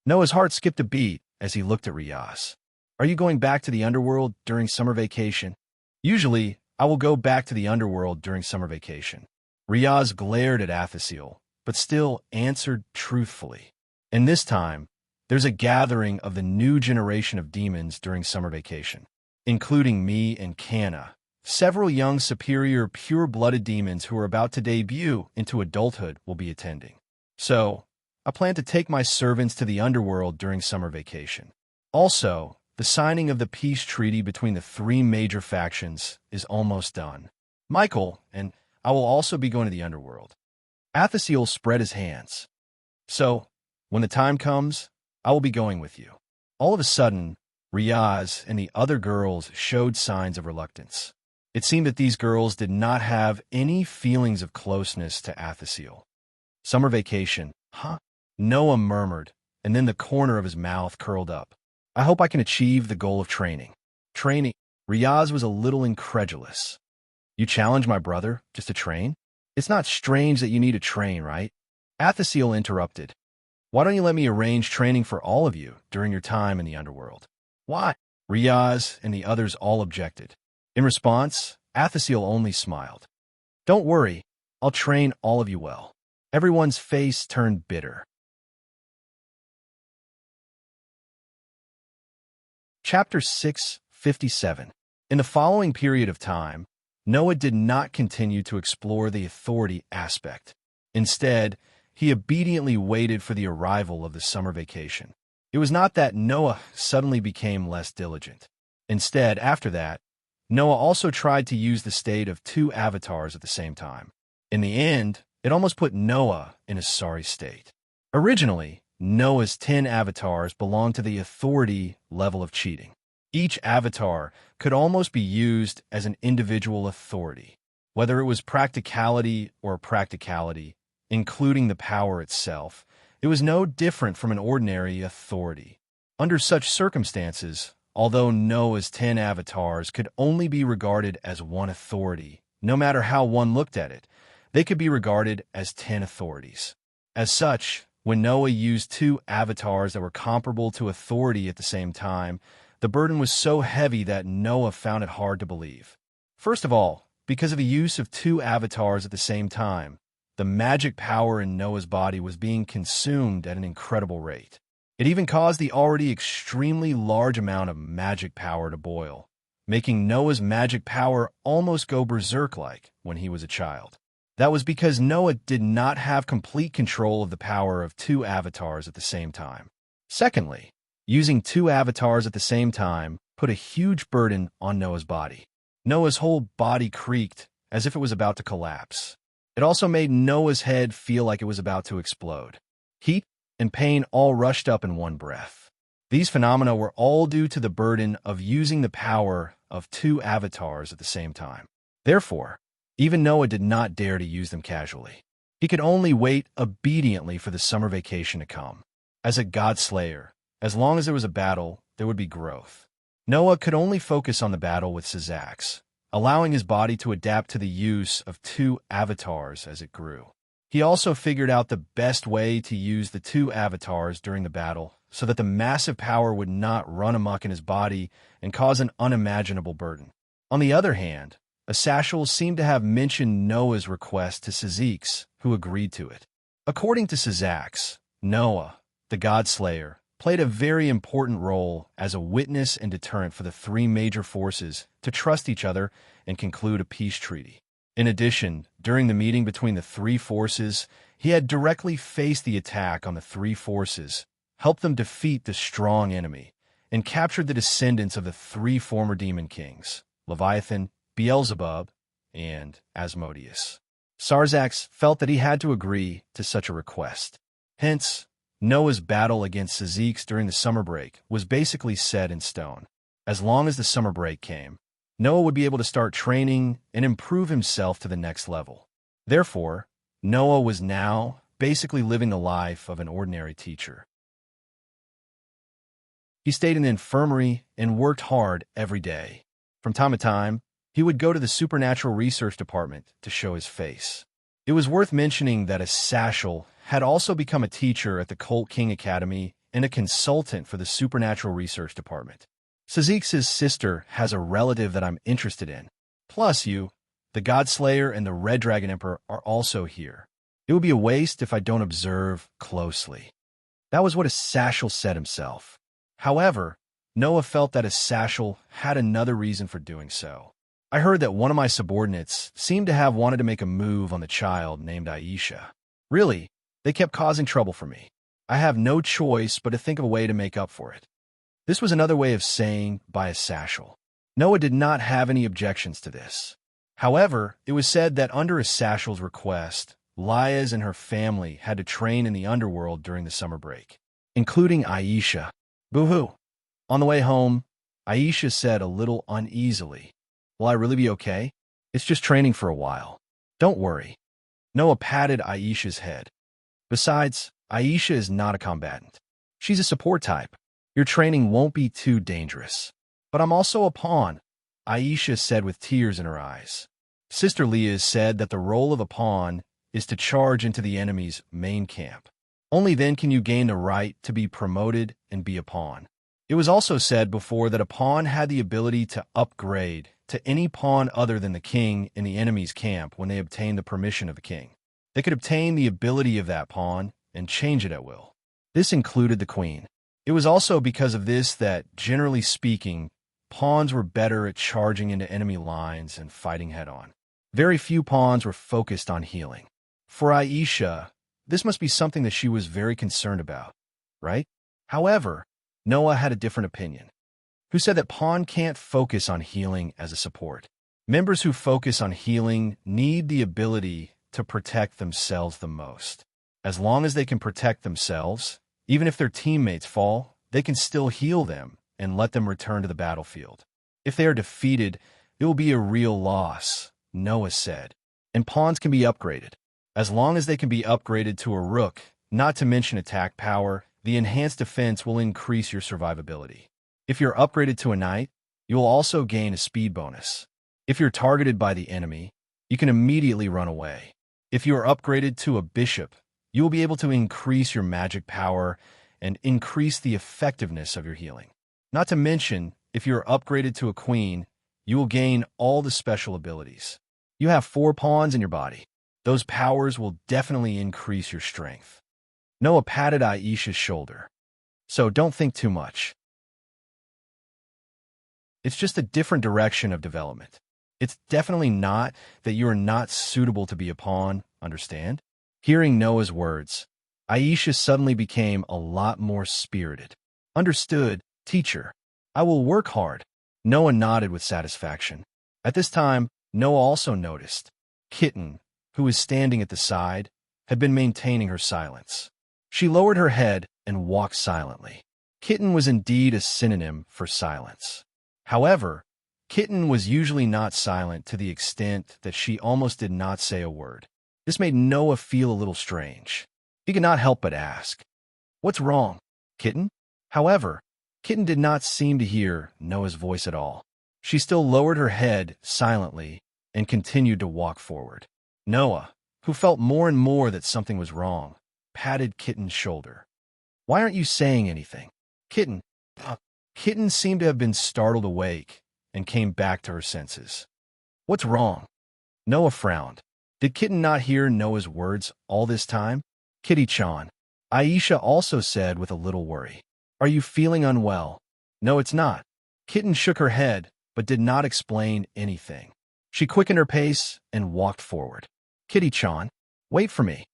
Noah's heart skipped a beat as he looked at Riaz. Are you going back to the underworld during summer vacation? Usually, I will go back to the underworld during summer vacation. Riaz glared at Athasiel, but still answered truthfully. And this time, there's a gathering of the new generation of demons during summer vacation, including me and Kana, several young superior pure-blooded demons who are about to debut into adulthood will be attending. So, I plan to take my servants to the underworld during summer vacation. Also, the signing of the peace treaty between the 3 major factions is almost done. Michael and I will also be going to the underworld. Athasiel spread his hands. So, when the time comes, I will be going with you. All of a sudden, Riaz and the other girls showed signs of reluctance. It seemed that these girls did not have any feelings of closeness to Athasiel. Summer vacation, huh? Noah murmured, and then the corner of his mouth curled up. I hope I can achieve the goal of training. Training? Riaz was a little incredulous. You challenge my brother just to train? It's not strange that you need to train, right? Athasiel interrupted. Why don't you let me arrange training for all of you during your time in the underworld? Why? Riaz and the others all objected. In response, Athasil only smiled. Don't worry, I'll train all of you well. Everyone's face turned bitter. Chapter 657. In the following period of time, Noah did not continue to explore the authority aspect. Instead, he obediently waited for the arrival of the summer vacation. It was not that Noah suddenly became less diligent. Instead, after that, Noah also tried to use the state of two avatars at the same time. In the end, it almost put Noah in a sorry state. Originally, Noah's 10 avatars belonged to the authority level of cheating. Each avatar could almost be used as an individual authority, whether it was practicality or practicality, including the power itself. It was no different from an ordinary authority. Under such circumstances, although Noah's 10 avatars could only be regarded as one authority, no matter how one looked at it, they could be regarded as 10 authorities. As such, when Noah used two avatars that were comparable to authority at the same time, the burden was so heavy that Noah found it hard to believe. First of all, because of the use of two avatars at the same time, the magic power in Noah's body was being consumed at an incredible rate. It even caused the already extremely large amount of magic power to boil, making Noah's magic power almost go berserk-like when he was a child. That was because Noah did not have complete control of the power of two avatars at the same time. Secondly, using two avatars at the same time put a huge burden on Noah's body. Noah's whole body creaked as if it was about to collapse. It also made Noah's head feel like it was about to explode. Heat and pain all rushed up in one breath. These phenomena were all due to the burden of using the power of two avatars at the same time. Therefore, even Noah did not dare to use them casually. He could only wait obediently for the summer vacation to come. As a god slayer, as long as there was a battle, there would be growth. Noah could only focus on the battle with Syzax, allowing his body to adapt to the use of two avatars as it grew. He also figured out the best way to use the two avatars during the battle so that the massive power would not run amok in his body and cause an unimaginable burden. On the other hand, Asashel seemed to have mentioned Noah's request to Syzax, who agreed to it. According to Syzax, Noah, the god slayer, played a very important role as a witness and deterrent for the three major forces to trust each other and conclude a peace treaty. In addition, during the meeting between the three forces, he had directly faced the attack on the three forces, helped them defeat the strong enemy, and captured the descendants of the three former demon kings, Leviathan, Beelzebub, and Asmodeus. Sarzax felt that he had to agree to such a request. Hence, Noah's battle against Syzax during the summer break was basically set in stone. As long as the summer break came, Noah would be able to start training and improve himself to the next level. Therefore, Noah was now basically living the life of an ordinary teacher. He stayed in the infirmary and worked hard every day. From time to time, he would go to the supernatural research department to show his face. It was worth mentioning that Asashel had also become a teacher at the Colt King Academy and a consultant for the supernatural research department. Syzax's sister has a relative that I'm interested in. Plus you, the God Slayer and the Red Dragon Emperor are also here. It would be a waste if I don't observe closely. That was what Asashel said himself. However, Noah felt that Asashel had another reason for doing so. I heard that one of my subordinates seemed to have wanted to make a move on the child named Aisha. Really, they kept causing trouble for me. I have no choice but to think of a way to make up for it. This was another way of saying by Asashel. Noah did not have any objections to this. However, it was said that under Asashel's request, Liaz and her family had to train in the underworld during the summer break, including Aisha. Boo-hoo. On the way home, Aisha said a little uneasily, "Will I really be okay? It's just training for a while. Don't worry." Noah patted Aisha's head. Besides, Aisha is not a combatant. She's a support type. Your training won't be too dangerous. But I'm also a pawn, Aisha said with tears in her eyes. Sister Leah said that the role of a pawn is to charge into the enemy's main camp. Only then can you gain the right to be promoted and be a pawn. It was also said before that a pawn had the ability to upgrade to any pawn other than the king in the enemy's camp when they obtained the permission of the king. They could obtain the ability of that pawn and change it at will. This included the queen. It was also because of this that, generally speaking, pawns were better at charging into enemy lines and fighting head-on. Very few pawns were focused on healing. For Aisha, this must be something that she was very concerned about, right? However, Noah had a different opinion, who said that pawn can't focus on healing as a support. Members who focus on healing need the ability to protect themselves the most. As long as they can protect themselves, even if their teammates fall, they can still heal them and let them return to the battlefield. If they are defeated, it will be a real loss, Noah said. And pawns can be upgraded. As long as they can be upgraded to a rook, not to mention attack power, the enhanced defense will increase your survivability. If you're upgraded to a knight, you will also gain a speed bonus. If you're targeted by the enemy, you can immediately run away. If you are upgraded to a bishop, you will be able to increase your magic power and increase the effectiveness of your healing. Not to mention, if you are upgraded to a queen, you will gain all the special abilities. You have 4 pawns in your body. Those powers will definitely increase your strength. Noah patted Aisha's shoulder. So don't think too much. It's just a different direction of development. It's definitely not that you are not suitable to be a pawn, understand? Hearing Noah's words, Aisha suddenly became a lot more spirited. Understood, teacher. I will work hard. Noah nodded with satisfaction. At this time, Noah also noticed Kitten, who was standing at the side, had been maintaining her silence. She lowered her head and walked silently. Kitten was indeed a synonym for silence. However, Kitten was usually not silent to the extent that she almost did not say a word. This made Noah feel a little strange. He could not help but ask, "What's wrong, Kitten?" However, Kitten did not seem to hear Noah's voice at all. She still lowered her head silently and continued to walk forward. Noah, who felt more and more that something was wrong, patted Kitten's shoulder. "Why aren't you saying anything?" Kitten seemed to have been startled awake and came back to her senses. "What's wrong?" Noah frowned. Did Kitten not hear Noah's words all this time? "Kitty-chan," Aisha also said with a little worry. "Are you feeling unwell?" "No, it's not." Kitten shook her head, but did not explain anything. She quickened her pace and walked forward. "Kitty-chan, wait for me."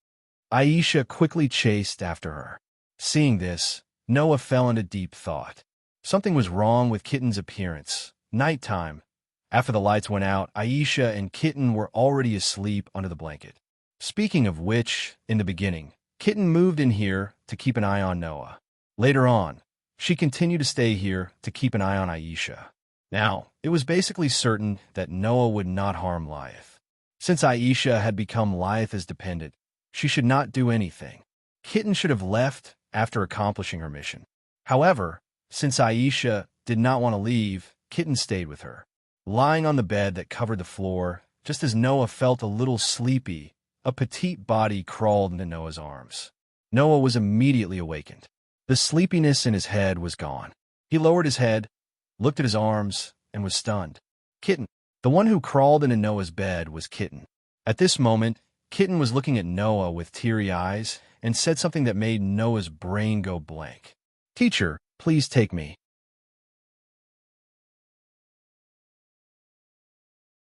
Aisha quickly chased after her. Seeing this, Noah fell into deep thought. Something was wrong with Kitten's appearance. Nighttime. After the lights went out, Aisha and Kitten were already asleep under the blanket. Speaking of which, in the beginning, Kitten moved in here to keep an eye on Noah. Later on, she continued to stay here to keep an eye on Aisha. Now, it was basically certain that Noah would not harm Lyeth. Since Aisha had become Lyeth's dependent, she should not do anything. Kitten should have left after accomplishing her mission. However, since Aisha did not want to leave, Kitten stayed with her. Lying on the bed that covered the floor, just as Noah felt a little sleepy, a petite body crawled into Noah's arms. Noah was immediately awakened. The sleepiness in his head was gone. He lowered his head, looked at his arms, and was stunned. Kitten. The one who crawled into Noah's bed was Kitten. At this moment, Kitten was looking at Noah with teary eyes and said something that made Noah's brain go blank. "Teacher, please take me."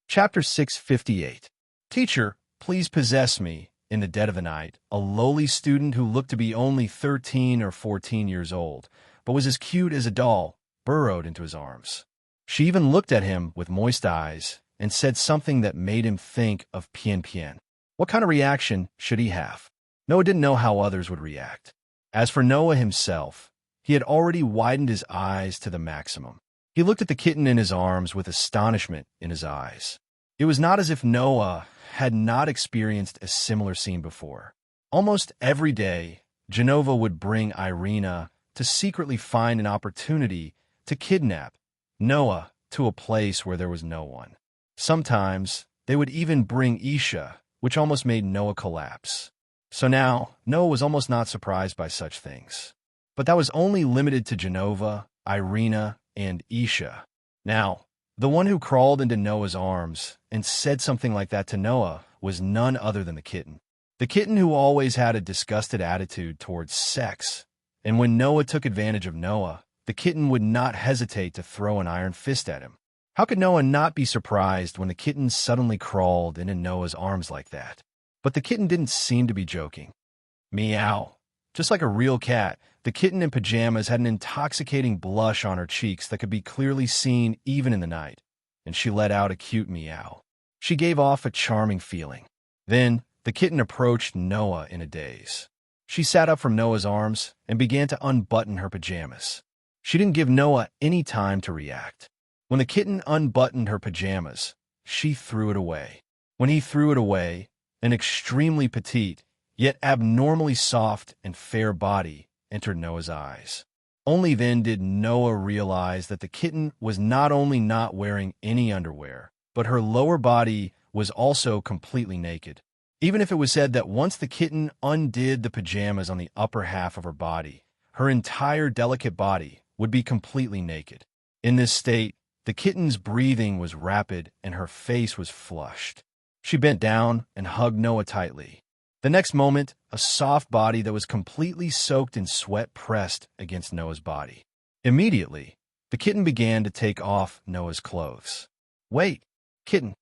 Chapter 658. Teacher, please possess me. In the dead of the night, a lowly student who looked to be only 13 or 14 years old, but was as cute as a doll, burrowed into his arms. She even looked at him with moist eyes and said something that made him think of Pian Pian. What kind of reaction should he have? Noah didn't know how others would react. As for Noah himself, he had already widened his eyes to the maximum. He looked at the kitten in his arms with astonishment in his eyes. It was not as if Noah had not experienced a similar scene before. Almost every day, Genova would bring Irina to secretly find an opportunity to kidnap Noah to a place where there was no one. Sometimes, they would even bring Isha, which almost made Noah collapse. So now, Noah was almost not surprised by such things. But that was only limited to Genova, Irina, and Isha. Now, the one who crawled into Noah's arms and said something like that to Noah was none other than the kitten. The kitten who always had a disgusted attitude towards sex. And when Noah took advantage of Noah, the kitten would not hesitate to throw an iron fist at him. How could Noah not be surprised when the kitten suddenly crawled into Noah's arms like that? But the kitten didn't seem to be joking. Meow. Just like a real cat, the kitten in pajamas had an intoxicating blush on her cheeks that could be clearly seen even in the night, and she let out a cute meow. She gave off a charming feeling. Then, the kitten approached Noah in a daze. She sat up from Noah's arms and began to unbutton her pajamas. She didn't give Noah any time to react. When the kitten unbuttoned her pajamas, she threw it away. When he threw it away, an extremely petite, yet abnormally soft and fair body entered Noah's eyes. Only then did Noah realize that the kitten was not only not wearing any underwear, but her lower body was also completely naked. Even if it was said that once the kitten undid the pajamas on the upper half of her body, her entire delicate body would be completely naked. In this state, the kitten's breathing was rapid and her face was flushed. She bent down and hugged Noah tightly. The next moment, a soft body that was completely soaked in sweat pressed against Noah's body. Immediately, the kitten began to take off Noah's clothes. "Wait, kitten."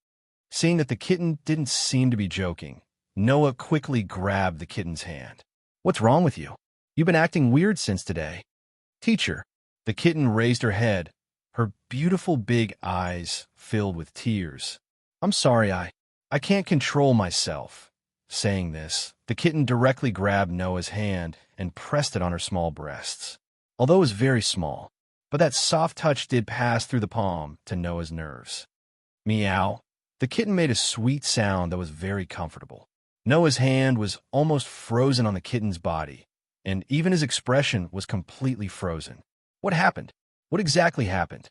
Seeing that the kitten didn't seem to be joking, Noah quickly grabbed the kitten's hand. "What's wrong with you? You've been acting weird since today." "Teacher." The kitten raised her head, her beautiful big eyes filled with tears. "I'm sorry, I can't control myself." Saying this, the kitten directly grabbed Noah's hand and pressed it on her small breasts. Although it was very small, but that soft touch did pass through the palm to Noah's nerves. Meow. The kitten made a sweet sound that was very comfortable. Noah's hand was almost frozen on the kitten's body, and even his expression was completely frozen. What happened? What exactly happened?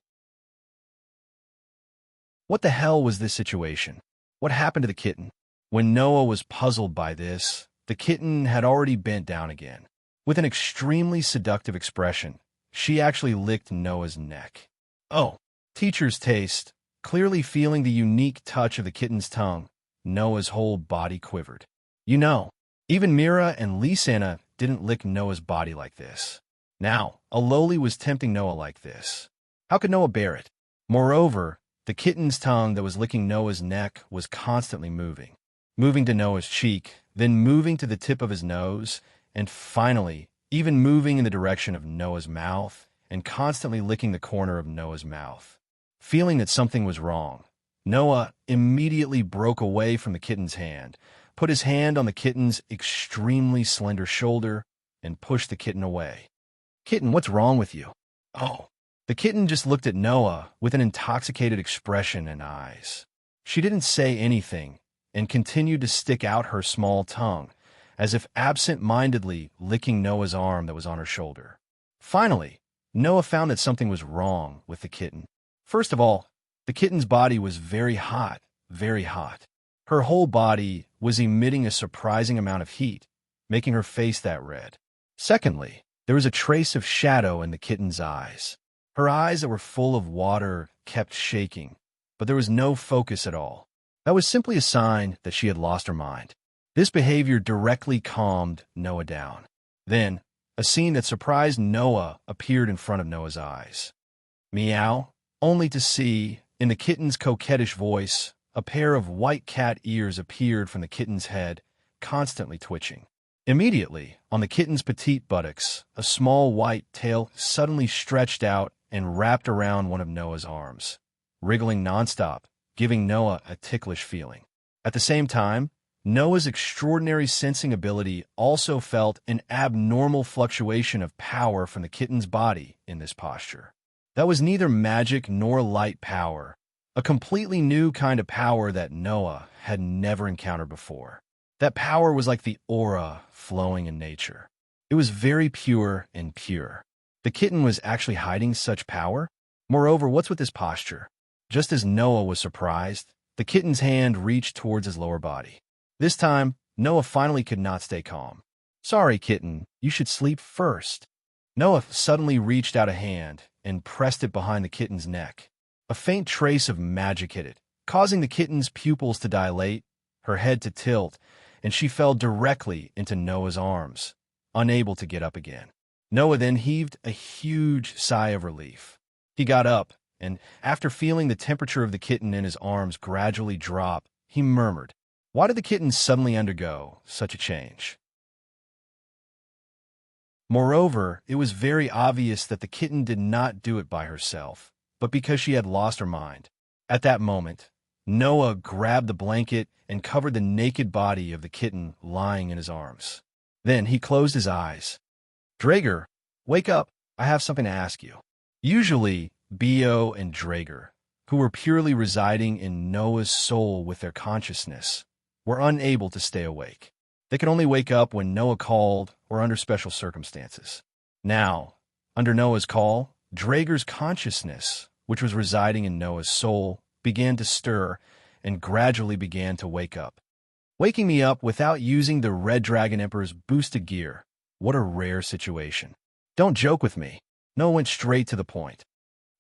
What the hell was this situation? What happened to the kitten? When Noah was puzzled by this, the kitten had already bent down again. With an extremely seductive expression, she actually licked Noah's neck. Oh, teacher's taste. Clearly feeling the unique touch of the kitten's tongue, Noah's whole body quivered. You know, even Mira and Lisanna didn't lick Noah's body like this. Now, a loli was tempting Noah like this. How could Noah bear it? Moreover, the kitten's tongue that was licking Noah's neck was constantly moving to Noah's cheek, then moving to the tip of his nose, and finally, even moving in the direction of Noah's mouth, and constantly licking the corner of Noah's mouth. Feeling that something was wrong, Noah immediately broke away from the kitten's hand, put his hand on the kitten's extremely slender shoulder, and pushed the kitten away. "Kitten, what's wrong with you?" "Oh." The kitten just looked at Noah with an intoxicated expression and eyes. She didn't say anything, and continued to stick out her small tongue, as if absent-mindedly licking Noah's arm that was on her shoulder. Finally, Noah found that something was wrong with the kitten. First of all, the kitten's body was very hot, very hot. Her whole body was emitting a surprising amount of heat, making her face that red. Secondly, there was a trace of shadow in the kitten's eyes. Her eyes that were full of water kept shaking, but there was no focus at all. That was simply a sign that she had lost her mind. This behavior directly calmed Noah down. Then, a scene that surprised Noah appeared in front of Noah's eyes. Meow, only to see, in the kitten's coquettish voice, a pair of white cat ears appeared from the kitten's head, constantly twitching. Immediately, on the kitten's petite buttocks, a small white tail suddenly stretched out and wrapped around one of Noah's arms, wriggling nonstop, giving Noah a ticklish feeling. At the same time, Noah's extraordinary sensing ability also felt an abnormal fluctuation of power from the kitten's body in this posture. That was neither magic nor light power, a completely new kind of power that Noah had never encountered before. That power was like the aura flowing in nature. It was very pure and pure. The kitten was actually hiding such power? Moreover, what's with this posture? Just as Noah was surprised, the kitten's hand reached towards his lower body. This time, Noah finally could not stay calm. "Sorry, kitten, you should sleep first." Noah suddenly reached out a hand and pressed it behind the kitten's neck. A faint trace of magic hit it, causing the kitten's pupils to dilate, her head to tilt, and she fell directly into Noah's arms, unable to get up again. Noah then heaved a huge sigh of relief. He got up, and after feeling the temperature of the kitten in his arms gradually drop, he murmured, "Why did the kitten suddenly undergo such a change?" Moreover, it was very obvious that the kitten did not do it by herself, but because she had lost her mind. At that moment, Noah grabbed the blanket and covered the naked body of the kitten lying in his arms. Then he closed his eyes. "Drager, wake up. I have something to ask you." Usually, Bio and Drager, who were purely residing in Noah's soul with their consciousness, were unable to stay awake. They could only wake up when Noah called or under special circumstances. Now, under Noah's call, Drager's consciousness, which was residing in Noah's soul, began to stir and gradually began to wake up. Waking me up without using the Red Dragon Emperor's boosted gear. What a rare situation. Don't joke with me. Noah went straight to the point.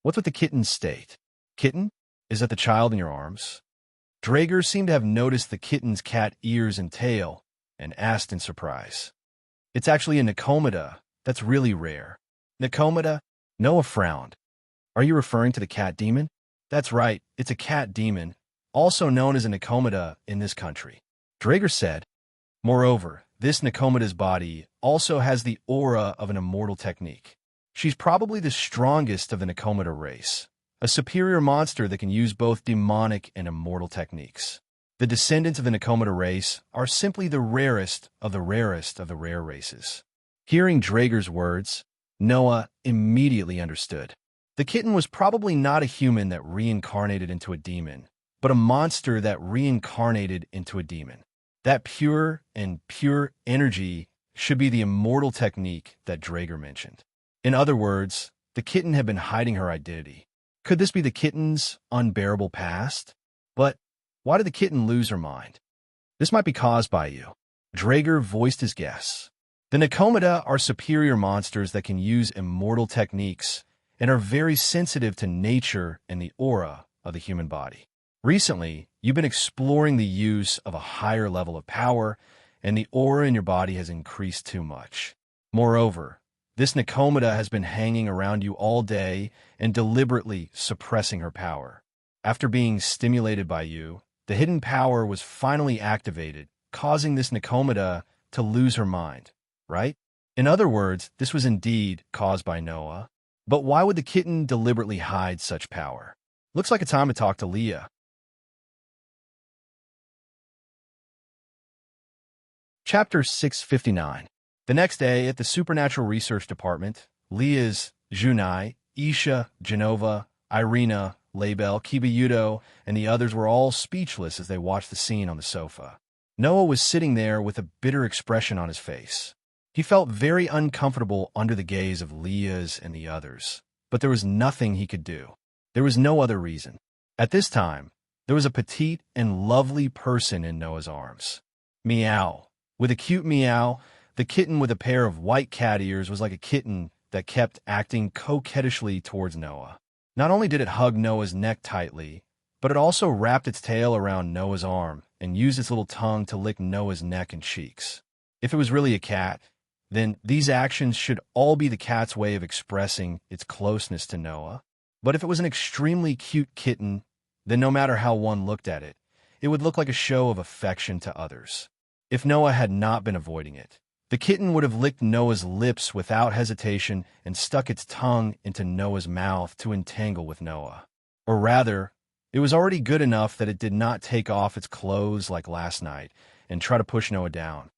What's with the kitten's state? Kitten? Is that the child in your arms? Drager seemed to have noticed the kitten's cat ears and tail and asked in surprise. It's actually a Nicomida. That's really rare. Nicomida? Noah frowned. Are you referring to the cat demon? That's right, it's a cat demon, also known as a Nicomida in this country. Drager said. Moreover, this Nicomida's body also has the aura of an immortal technique. She's probably the strongest of the Nicomida race, a superior monster that can use both demonic and immortal techniques. The descendants of the Nicomida race are simply the rarest of the rarest of the rare races. Hearing Drager's words, Noah immediately understood. The kitten was probably not a human that reincarnated into a demon, but a monster that reincarnated into a demon. That pure energy should be the immortal technique that Drager mentioned. In other words, the kitten had been hiding her identity. Could this be the kitten's unbearable past? But why did the kitten lose her mind? This might be caused by you. Drager voiced his guess. The Nicomida are superior monsters that can use immortal techniques and are very sensitive to nature and the aura of the human body. Recently, you've been exploring the use of a higher level of power, and the aura in your body has increased too much. Moreover, this Nicomida has been hanging around you all day and deliberately suppressing her power. After being stimulated by you, the hidden power was finally activated, causing this Nicomida to lose her mind, right? In other words, this was indeed caused by Noah. But why would the kitten deliberately hide such power? Looks like a time to talk to Leah. Chapter 659. The next day, at the Supernatural Research Department, Leah's Junai, Isha, Genova, Irina, Label, Kibayudo, and the others were all speechless as they watched the scene on the sofa. Noah was sitting there with a bitter expression on his face. He felt very uncomfortable under the gaze of Leah's and the others, but there was nothing he could do. There was no other reason. At this time, there was a petite and lovely person in Noah's arms. Meow. With a cute meow, the kitten with a pair of white cat ears was like a kitten that kept acting coquettishly towards Noah. Not only did it hug Noah's neck tightly, but it also wrapped its tail around Noah's arm and used its little tongue to lick Noah's neck and cheeks. If it was really a cat, then these actions should all be the cat's way of expressing its closeness to Noah. But if it was an extremely cute kitten, then no matter how one looked at it, it would look like a show of affection to others. If Noah had not been avoiding it, the kitten would have licked Noah's lips without hesitation and stuck its tongue into Noah's mouth to entangle with Noah. Or rather, it was already good enough that it did not take off its clothes like last night and try to push Noah down.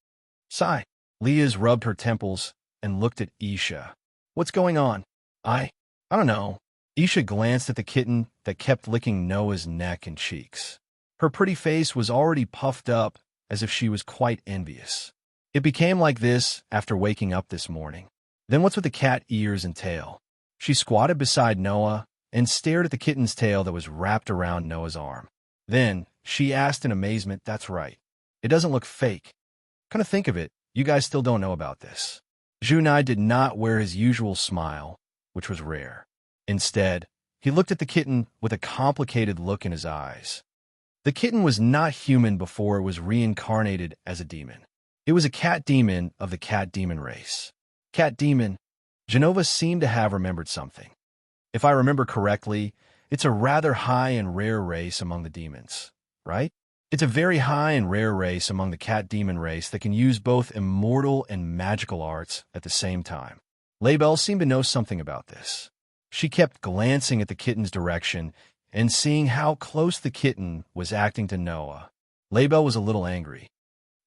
Sigh. Leah's rubbed her temples and looked at Isha. What's going on? I don't know. Isha glanced at the kitten that kept licking Noah's neck and cheeks. Her pretty face was already puffed up as if she was quite envious. It became like this after waking up this morning. Then what's with the cat ears and tail? She squatted beside Noah and stared at the kitten's tail that was wrapped around Noah's arm. Then she asked in amazement, that's right. It doesn't look fake. Come to think of it, you guys still don't know about this. Junai did not wear his usual smile, which was rare. Instead, he looked at the kitten with a complicated look in his eyes. The kitten was not human before it was reincarnated as a demon. It was a cat demon of the cat demon race. Cat demon. Genova seemed to have remembered something. If I remember correctly, it's a rather high and rare race among the demons, right? It's a very high and rare race among the cat demon race that can use both immortal and magical arts at the same time. Laybell seemed to know something about this. She kept glancing at the kitten's direction and seeing how close the kitten was acting to Noah. Laybell was a little angry.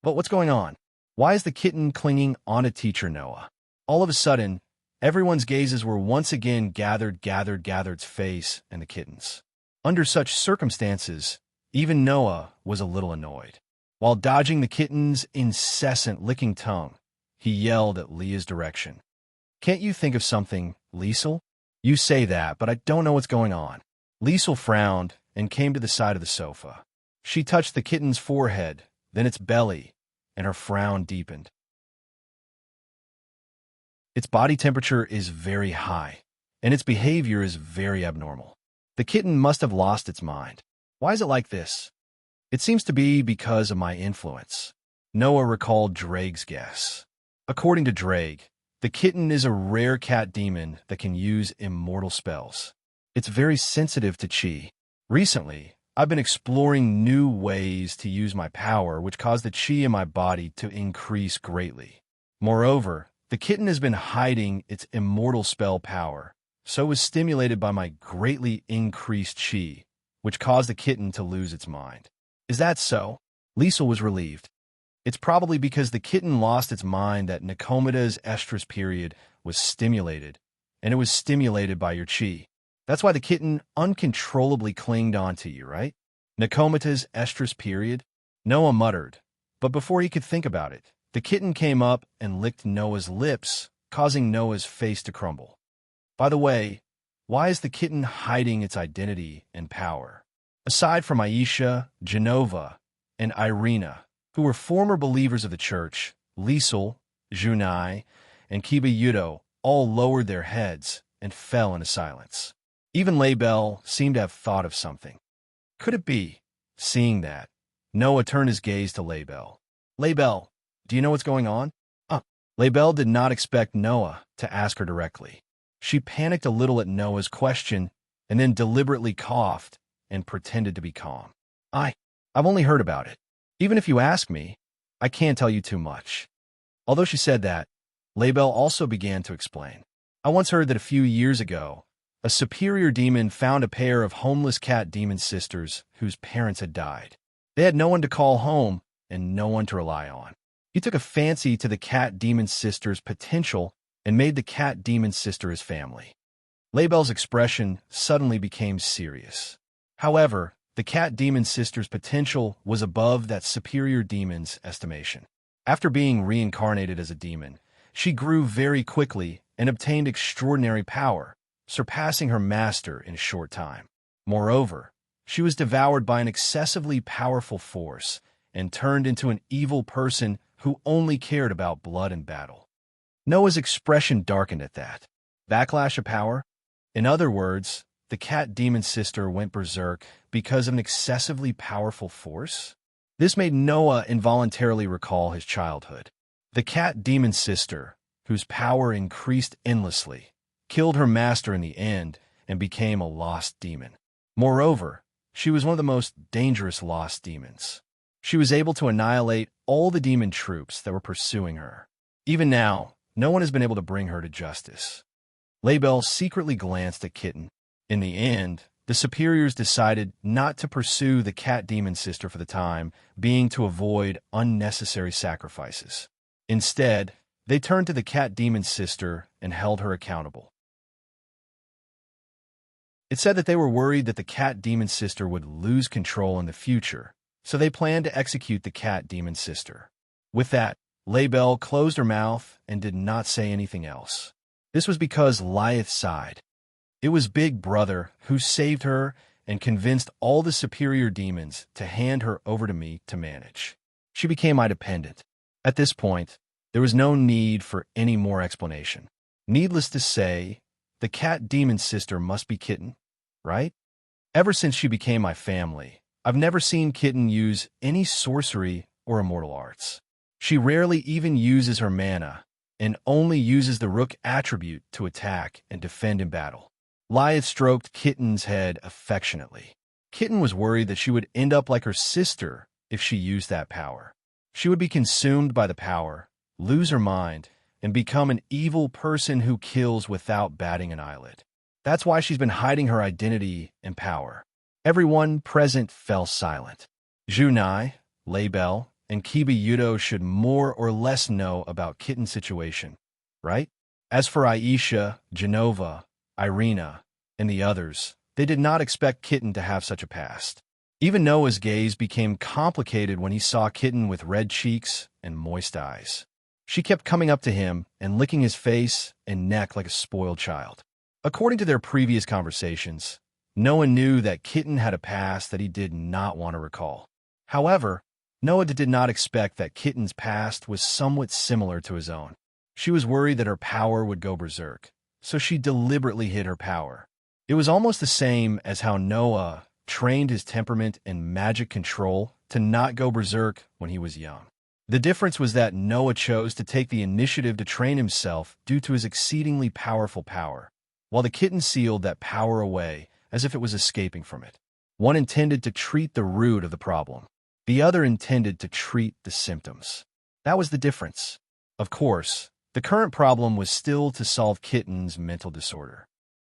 But what's going on? Why is the kitten clinging on to teacher Noah? All of a sudden, everyone's gazes were once again gathered's face and the kitten's. Under such circumstances, even Noah was a little annoyed. While dodging the kitten's incessant licking tongue, he yelled at Leah's direction. Can't you think of something, Liesel? You say that, but I don't know what's going on. Liesel frowned and came to the side of the sofa. She touched the kitten's forehead, then its belly, and her frown deepened. Its body temperature is very high, and its behavior is very abnormal. The kitten must have lost its mind. Why is it like this? It seems to be because of my influence. Noah recalled Drake's guess. According to Drake, the kitten is a rare cat demon that can use immortal spells. It's very sensitive to chi. Recently, I've been exploring new ways to use my power, which caused the chi in my body to increase greatly. Moreover, the kitten has been hiding its immortal spell power, so was stimulated by my greatly increased chi, which caused the kitten to lose its mind. Is that so? Liesel was relieved. It's probably because the kitten lost its mind that Nicomeda's estrus period was stimulated, and it was stimulated by your chi. That's why the kitten uncontrollably clinged onto you, right? Nicomeda's estrus period? Noah muttered, but before he could think about it, the kitten came up and licked Noah's lips, causing Noah's face to crumble. By the way, why is the kitten hiding its identity and power? Aside from Aisha, Genova, and Irina, who were former believers of the church, Liesel, Junai, and Kiba Yudo all lowered their heads and fell into silence. Even Laybell seemed to have thought of something. Could it be? Seeing that, Noah turned his gaze to Laybell. Laybell, do you know what's going on? Laybell did not expect Noah to ask her directly. She panicked a little at Noah's question and then deliberately coughed and pretended to be calm. I've only heard about it. Even if you ask me, I can't tell you too much. Although she said that, Laybell also began to explain. I once heard that a few years ago, a superior demon found a pair of homeless cat demon sisters whose parents had died. They had no one to call home and no one to rely on. He took a fancy to the cat demon sister's potential and made the cat demon sister his family. Laybell's expression suddenly became serious. However, the cat demon sister's potential was above that superior demon's estimation. After being reincarnated as a demon, she grew very quickly and obtained extraordinary power, surpassing her master in a short time. Moreover, she was devoured by an excessively powerful force and turned into an evil person who only cared about blood and battle. Noah's expression darkened at that. Backlash of power? In other words, the cat demon sister went berserk because of an excessively powerful force? This made Noah involuntarily recall his childhood. The cat demon sister, whose power increased endlessly, killed her master in the end and became a lost demon. Moreover, she was one of the most dangerous lost demons. She was able to annihilate all the demon troops that were pursuing her. Even now, no one has been able to bring her to justice. Laybell secretly glanced at Kitten. In the end, the superiors decided not to pursue the cat demon sister for the time being to avoid unnecessary sacrifices. Instead, they turned to the cat demon sister and held her accountable. It said that they were worried that the cat demon sister would lose control in the future, so they planned to execute the cat demon sister. With that, Laybell closed her mouth and did not say anything else. This was because Lyeth sighed. It was Big Brother who saved her and convinced all the superior demons to hand her over to me to manage. She became my dependent. At this point, there was no need for any more explanation. Needless to say, the cat demon's sister must be Kitten, right? Ever since she became my family, I've never seen Kitten use any sorcery or immortal arts. She rarely even uses her mana, and only uses the Rook attribute to attack and defend in battle. Lyeth stroked Kitten's head affectionately. Kitten was worried that she would end up like her sister if she used that power. She would be consumed by the power, lose her mind, and become an evil person who kills without batting an eyelid. That's why she's been hiding her identity and power. Everyone present fell silent. Junai, Laybell, and Kiba Yudo should more or less know about Kitten's situation, right? As for Aisha, Genova, Irina, and the others, they did not expect Kitten to have such a past. Even Noah's gaze became complicated when he saw Kitten with red cheeks and moist eyes. She kept coming up to him and licking his face and neck like a spoiled child. According to their previous conversations, Noah knew that Kitten had a past that he did not want to recall. However, Noah did not expect that Kitten's past was somewhat similar to his own. She was worried that her power would go berserk, so she deliberately hid her power. It was almost the same as how Noah trained his temperament and magic control to not go berserk when he was young. The difference was that Noah chose to take the initiative to train himself due to his exceedingly powerful power, while the Kitten sealed that power away as if it was escaping from it. One intended to treat the root of the problem. The other intended to treat the symptoms. That was the difference. Of course, the current problem was still to solve Kitten's mental disorder.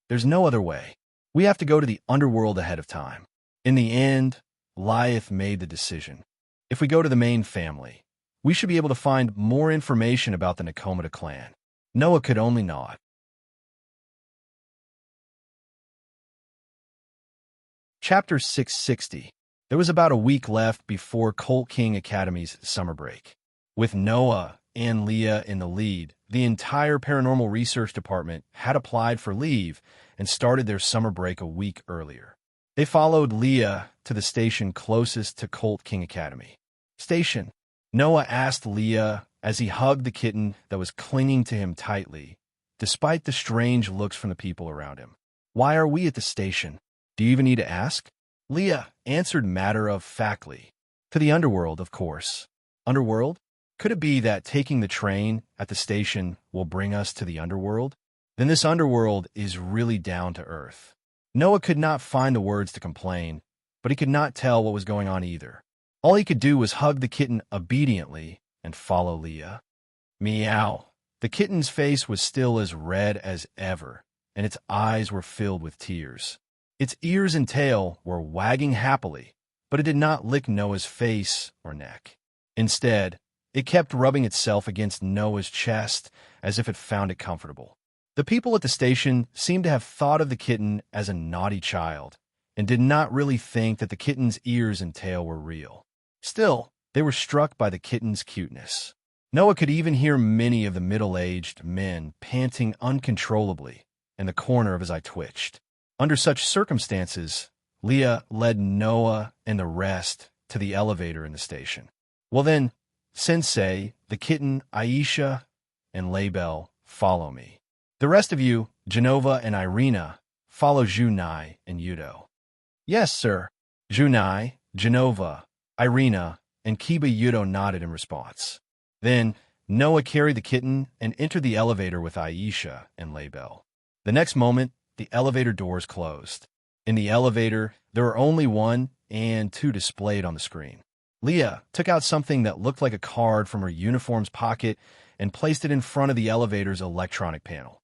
There's no other way. We have to go to the underworld ahead of time. In the end, Lyeth made the decision. If we go to the main family, we should be able to find more information about the Nakomata clan. Noah could only nod. Chapter 660. There was about a week left before Colt King Academy's summer break. With Noah and Leah in the lead, the entire paranormal research department had applied for leave and started their summer break a week earlier. They followed Leah to the station closest to Colt King Academy. Station. Noah asked Leah as he hugged the kitten that was clinging to him tightly, despite the strange looks from the people around him. Why are we at the station? Do you even need to ask? Leah answered matter-of-factly. To the underworld, of course. Underworld? Could it be that taking the train at the station will bring us to the underworld? Then this underworld is really down to earth. Noah could not find the words to complain, but he could not tell what was going on either. All he could do was hug the kitten obediently and follow Leah. Meow. The kitten's face was still as red as ever, and its eyes were filled with tears. Its ears and tail were wagging happily, but it did not lick Noah's face or neck. Instead, it kept rubbing itself against Noah's chest as if it found it comfortable. The people at the station seemed to have thought of the kitten as a naughty child and did not really think that the kitten's ears and tail were real. Still, they were struck by the kitten's cuteness. Noah could even hear many of the middle-aged men panting uncontrollably, and the corner of his eye twitched. Under such circumstances, Leah led Noah and the rest to the elevator in the station. Well then, Sensei, the kitten, Aisha, and Laybell, follow me. The rest of you, Genova and Irina, follow Junai and Yudo. Yes, sir. Junai, Genova, Irina, and Kiba Yudo nodded in response. Then, Noah carried the kitten and entered the elevator with Aisha and Laybell. The next moment, the elevator doors closed. In the elevator, there were only one and two displayed on the screen. Leah took out something that looked like a card from her uniform's pocket and placed it in front of the elevator's electronic panel.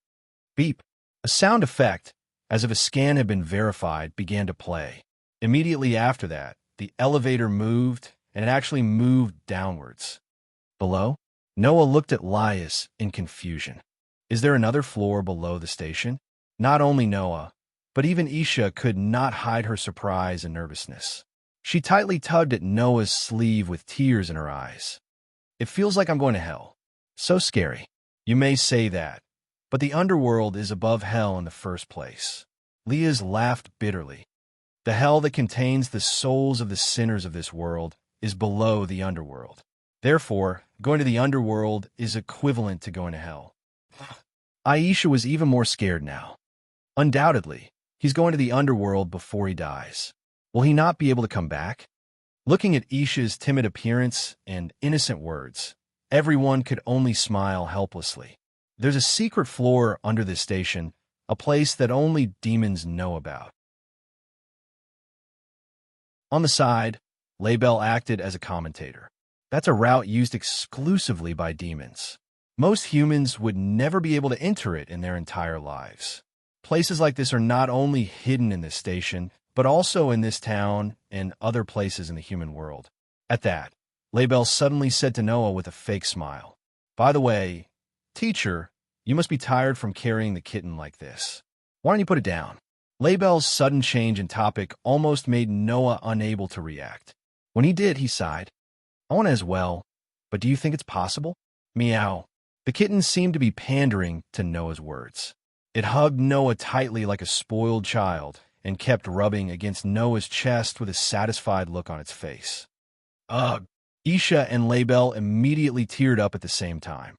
Beep. A sound effect, as if a scan had been verified, began to play. Immediately after that, the elevator moved, and it actually moved downwards. Below, Noah looked at Lyeth in confusion. Is there another floor below the station? Not only Noah, but even Isha could not hide her surprise and nervousness. She tightly tugged at Noah's sleeve with tears in her eyes. It feels like I'm going to hell. So scary. You may say that, but the underworld is above hell in the first place. Leah laughed bitterly. The hell that contains the souls of the sinners of this world is below the underworld. Therefore, going to the underworld is equivalent to going to hell. Aisha was even more scared now. Undoubtedly, he's going to the underworld before he dies. Will he not be able to come back? Looking at Isha's timid appearance and innocent words, everyone could only smile helplessly. There's a secret floor under this station, a place that only demons know about. On the side, Laybell acted as a commentator. That's a route used exclusively by demons. Most humans would never be able to enter it in their entire lives. Places like this are not only hidden in this station, but also in this town and other places in the human world. At that, Laybell suddenly said to Noah with a fake smile, "By the way, teacher, you must be tired from carrying the kitten like this. Why don't you put it down?" Laybell's sudden change in topic almost made Noah unable to react. When he did, he sighed. "I want it as well, but do you think it's possible?" Meow. The kitten seemed to be pandering to Noah's words. It hugged Noah tightly like a spoiled child and kept rubbing against Noah's chest with a satisfied look on its face. Ugh! Isha and Laybell immediately teared up at the same time.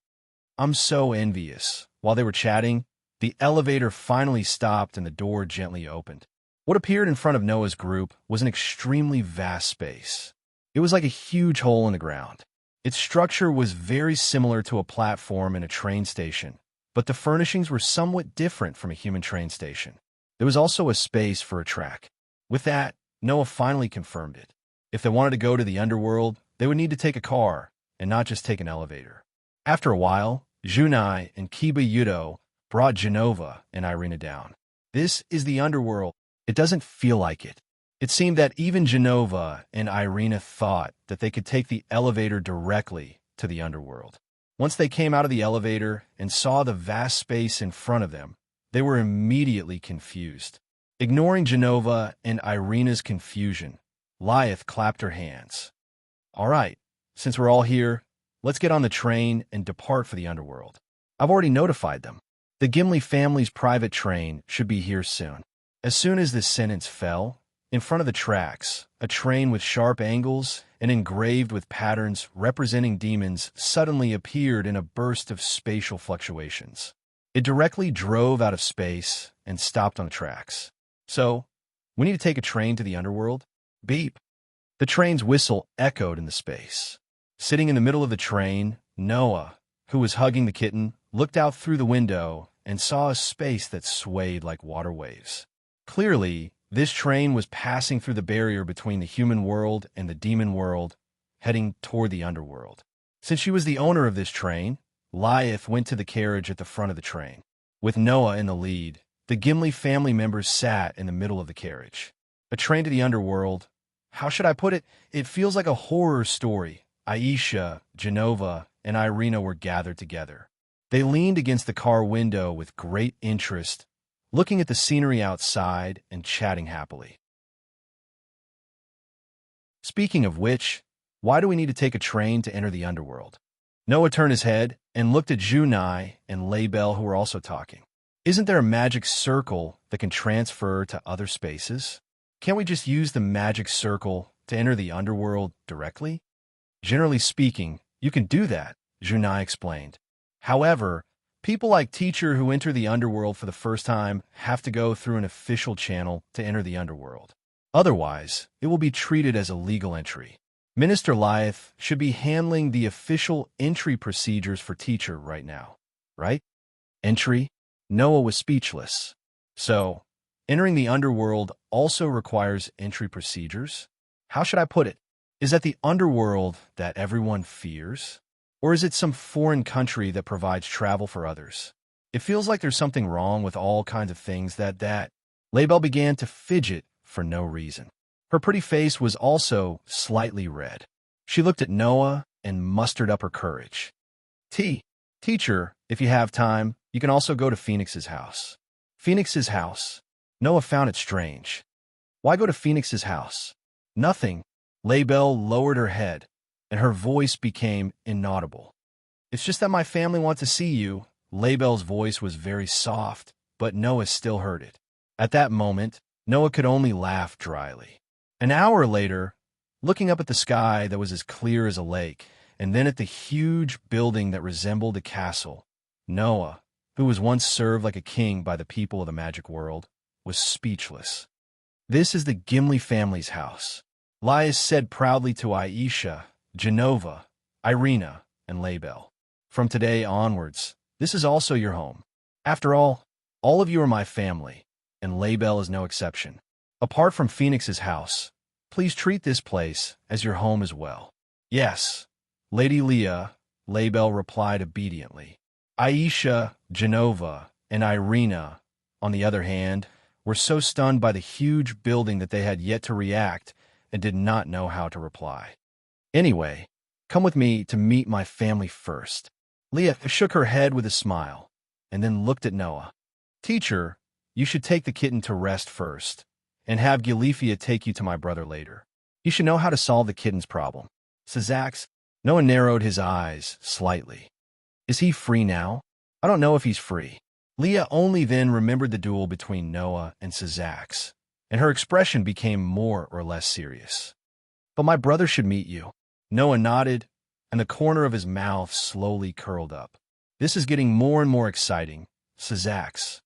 "I'm so envious." While they were chatting, the elevator finally stopped and the door gently opened. What appeared in front of Noah's group was an extremely vast space. It was like a huge hole in the ground. Its structure was very similar to a platform in a train station, but the furnishings were somewhat different from a human train station. There was also a space for a track. With that, Noah finally confirmed it. If they wanted to go to the underworld, they would need to take a car, and not just take an elevator. After a while, Junai and Kiba Yudo brought Genova and Irina down. This is the underworld. It doesn't feel like it. It seemed that even Genova and Irina thought that they could take the elevator directly to the underworld. Once they came out of the elevator and saw the vast space in front of them, they were immediately confused. Ignoring Genova and Irina's confusion, Lyeth clapped her hands. "All right, since we're all here, let's get on the train and depart for the underworld. I've already notified them. The Gimli family's private train should be here soon." As soon as this sentence fell, in front of the tracks, a train with sharp angles and engraved with patterns representing demons suddenly appeared in a burst of spatial fluctuations. It directly drove out of space and stopped on the tracks. "So, we need to take a train to the underworld?" Beep. The train's whistle echoed in the space. Sitting in the middle of the train, Noah, who was hugging the kitten, looked out through the window and saw a space that swayed like water waves. Clearly, this train was passing through the barrier between the human world and the demon world, heading toward the underworld. Since she was the owner of this train, Lyeth went to the carriage at the front of the train. With Noah in the lead, the Gimli family members sat in the middle of the carriage. A train to the underworld. How should I put it? It feels like a horror story. Aisha, Genova, and Irina were gathered together. They leaned against the car window with great interest, looking at the scenery outside and chatting happily. Speaking of which, why do we need to take a train to enter the underworld? Noah turned his head and looked at Junai and Laybell, who were also talking. Isn't there a magic circle that can transfer to other spaces? Can't we just use the magic circle to enter the underworld directly? Generally speaking, you can do that, Junai explained. However, people like Teacher who enter the underworld for the first time have to go through an official channel to enter the underworld. Otherwise, it will be treated as a legal entry. Minister Lyeth should be handling the official entry procedures for Teacher right now, right? Entry? Noah was speechless. So, entering the underworld also requires entry procedures? How should I put it? Is that the underworld that everyone fears? Or is it some foreign country that provides travel for others? It feels like there's something wrong with all kinds of things that Laybell began to fidget for no reason. Her pretty face was also slightly red. She looked at Noah and mustered up her courage. Teacher, if you have time, you can also go to Phoenix's house. Phoenix's house? Noah found it strange. Why go to Phoenix's house? Nothing. Laybell lowered her head, and her voice became inaudible. It's just that my family wants to see you. Laybell's voice was very soft, but Noah still heard it. At that moment, Noah could only laugh dryly. An hour later, looking up at the sky that was as clear as a lake, and then at the huge building that resembled a castle. Noah, who was once served like a king by the people of the magic world, was speechless. "This is the Gimli family's house," Laius said proudly to Aisha, Genova, Irina, and Label. "From today onwards, this is also your home. After all of you are my family, and Label is no exception. Apart from Phoenix's house, please treat this place as your home as well." "Yes, Lady Leah," Label replied obediently. Aisha, Genova, and Irina, on the other hand, were so stunned by the huge building that they had yet to react and did not know how to reply. "Anyway, come with me to meet my family first." Leah shook her head with a smile, and then looked at Noah. "Teacher, you should take the kitten to rest first, and have Gilifia take you to my brother later. You should know how to solve the kitten's problem." Sazax, Noah narrowed his eyes slightly. "Is he free now?" "I don't know if he's free." Leah only then remembered the duel between Noah and Sazax, and her expression became more or less serious. "But my brother should meet you." Noah nodded, and the corner of his mouth slowly curled up. "This is getting more and more exciting, Sazax."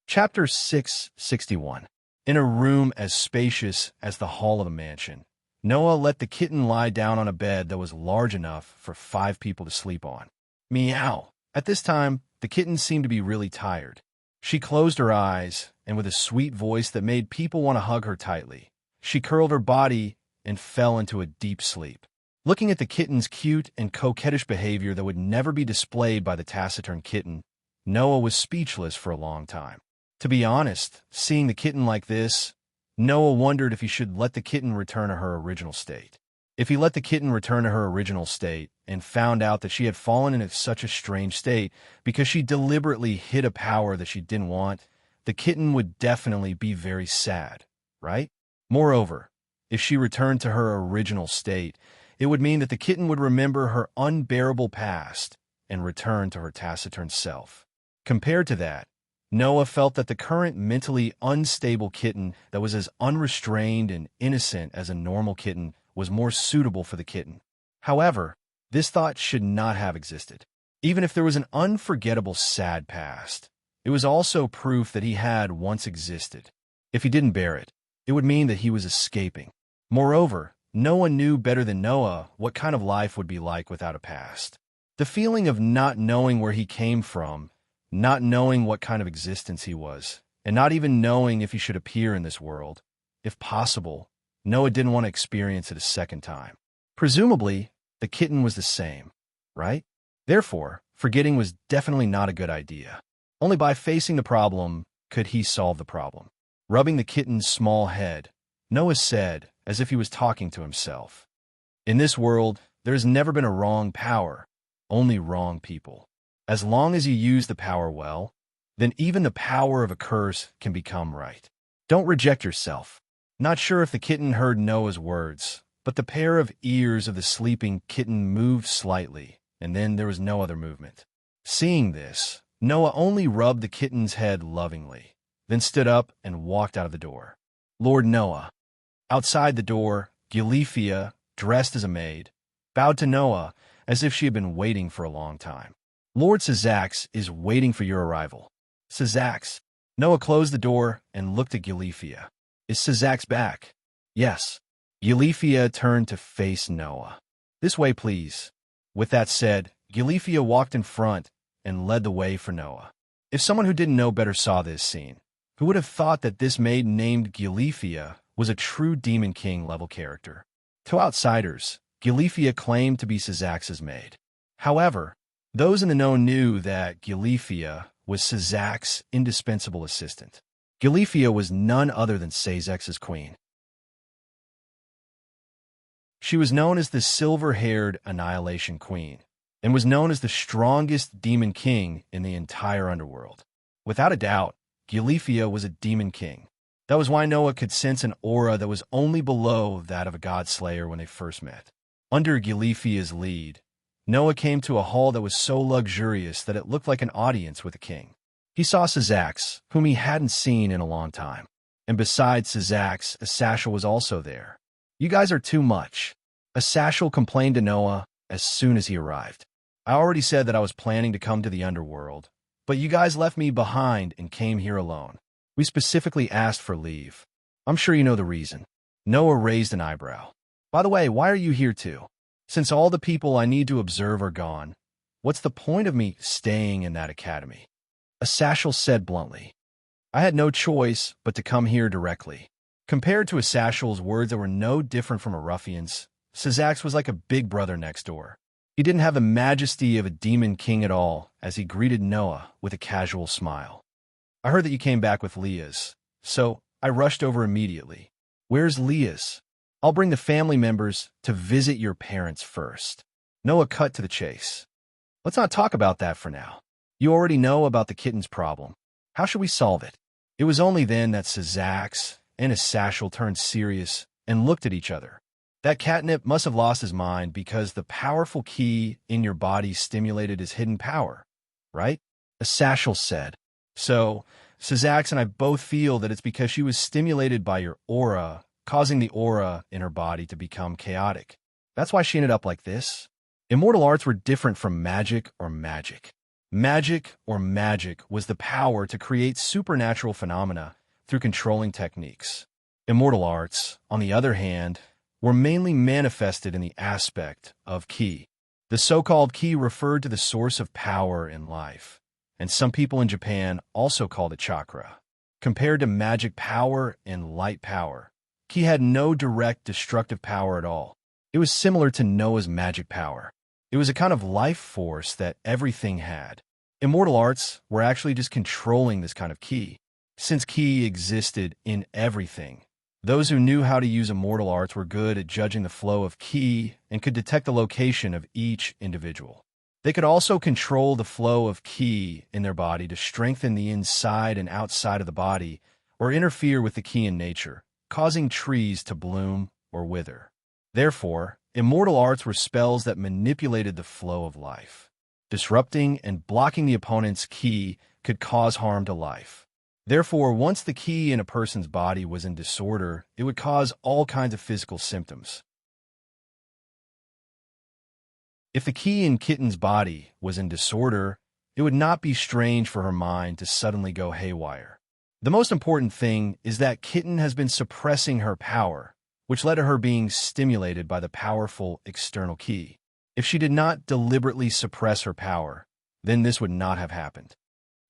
Chapter 661. In a room as spacious as the hall of a mansion, Noah let the kitten lie down on a bed that was large enough for 5 people to sleep on. Meow. At this time, the kitten seemed to be really tired. She closed her eyes, and with a sweet voice that made people want to hug her tightly, she curled her body and fell into a deep sleep. Looking at the kitten's cute and coquettish behavior that would never be displayed by the taciturn kitten, Noah was speechless for a long time. To be honest, seeing the kitten like this, Noah wondered if he should let the kitten return to her original state. If he let the kitten return to her original state and found out that she had fallen into such a strange state because she deliberately hid a power that she didn't want, the kitten would definitely be very sad, right? Moreover, if she returned to her original state, it would mean that the kitten would remember her unbearable past and return to her taciturn self. Compared to that, Noah felt that the current mentally unstable kitten that was as unrestrained and innocent as a normal kitten was more suitable for the kitten. However, this thought should not have existed. Even if there was an unforgettable sad past, it was also proof that he had once existed. If he didn't bear it, it would mean that he was escaping. Moreover, no one knew better than Noah what kind of life would be like without a past. The feeling of not knowing where he came from, not knowing what kind of existence he was, and not even knowing if he should appear in this world. If possible, Noah didn't want to experience it a second time. Presumably, the kitten was the same, right? Therefore, forgetting was definitely not a good idea. Only by facing the problem could he solve the problem. Rubbing the kitten's small head, Noah said, as if he was talking to himself, "In this world, there has never been a wrong power, only wrong people. As long as you use the power well, then even the power of a curse can become right. Don't reject yourself." Not sure if the kitten heard Noah's words, but the pair of ears of the sleeping kitten moved slightly, and then there was no other movement. Seeing this, Noah only rubbed the kitten's head lovingly, then stood up and walked out of the door. Lord Noah. Outside the door, Gilifia, dressed as a maid, bowed to Noah as if she had been waiting for a long time. "Lord Sazax is waiting for your arrival." "Sazax." Noah closed the door and looked at Gilifia. "Is Sazax back?" "Yes." Gilifia turned to face Noah. "This way, please." With that said, Gilifia walked in front and led the way for Noah. If someone who didn't know better saw this scene, who would have thought that this maid named Gilifia was a true Demon King level character? To outsiders, Gilifia claimed to be Sazax's maid. However, those in the know knew that Gilifia was Sazax's indispensable assistant. Gilifia was none other than Sazax's queen. She was known as the silver-haired Annihilation Queen, and was known as the strongest Demon King in the entire underworld. Without a doubt, Gilifia was a Demon King. That was why Noah could sense an aura that was only below that of a God-slayer when they first met. Under Gilifia's lead, Noah came to a hall that was so luxurious that it looked like an audience with a king. He saw Sazax, whom he hadn't seen in a long time. And besides Sazax, Asashel was also there. You guys are too much. Asashel complained to Noah as soon as he arrived. I already said that I was planning to come to the underworld, but you guys left me behind and came here alone. We specifically asked for leave. I'm sure you know the reason. Noah raised an eyebrow. By the way, why are you here too? Since all the people I need to observe are gone, what's the point of me staying in that academy? Asashel said bluntly. I had no choice but to come here directly. Compared to Asashel's words that were no different from a ruffian's, Sazax was like a big brother next door. He didn't have the majesty of a demon king at all as he greeted Noah with a casual smile. I heard that you came back with Leah's, so I rushed over immediately. Where's Leah's? I'll bring the family members to visit your parents first. Noah cut to the chase. Let's not talk about that for now. You already know about the kitten's problem. How should we solve it? It was only then that Sazax and Asashel turned serious and looked at each other. That catnip must have lost his mind because the powerful key in your body stimulated his hidden power, right? Asashel said. So, Sazax and I both feel that it's because she was stimulated by your aura, causing the aura in her body to become chaotic. That's why she ended up like this. Immortal arts were different from magic or magic. Magic or magic was the power to create supernatural phenomena through controlling techniques. Immortal arts, on the other hand, were mainly manifested in the aspect of ki. The so-called ki referred to the source of power in life, and some people in Japan also called it chakra. Compared to magic power and light power, ki had no direct destructive power at all. It was similar to Noah's magic power. It was a kind of life force that everything had. Immortal arts were actually just controlling this kind of ki. Since ki existed in everything, those who knew how to use immortal arts were good at judging the flow of ki and could detect the location of each individual. They could also control the flow of ki in their body to strengthen the inside and outside of the body or interfere with the ki in nature, causing trees to bloom or wither. Therefore, immortal arts were spells that manipulated the flow of life. Disrupting and blocking the opponent's ki could cause harm to life. Therefore, once the ki in a person's body was in disorder, it would cause all kinds of physical symptoms. If the ki in Kitten's body was in disorder, it would not be strange for her mind to suddenly go haywire. The most important thing is that Kitten has been suppressing her power, which led to her being stimulated by the powerful external ki. If she did not deliberately suppress her power, then this would not have happened.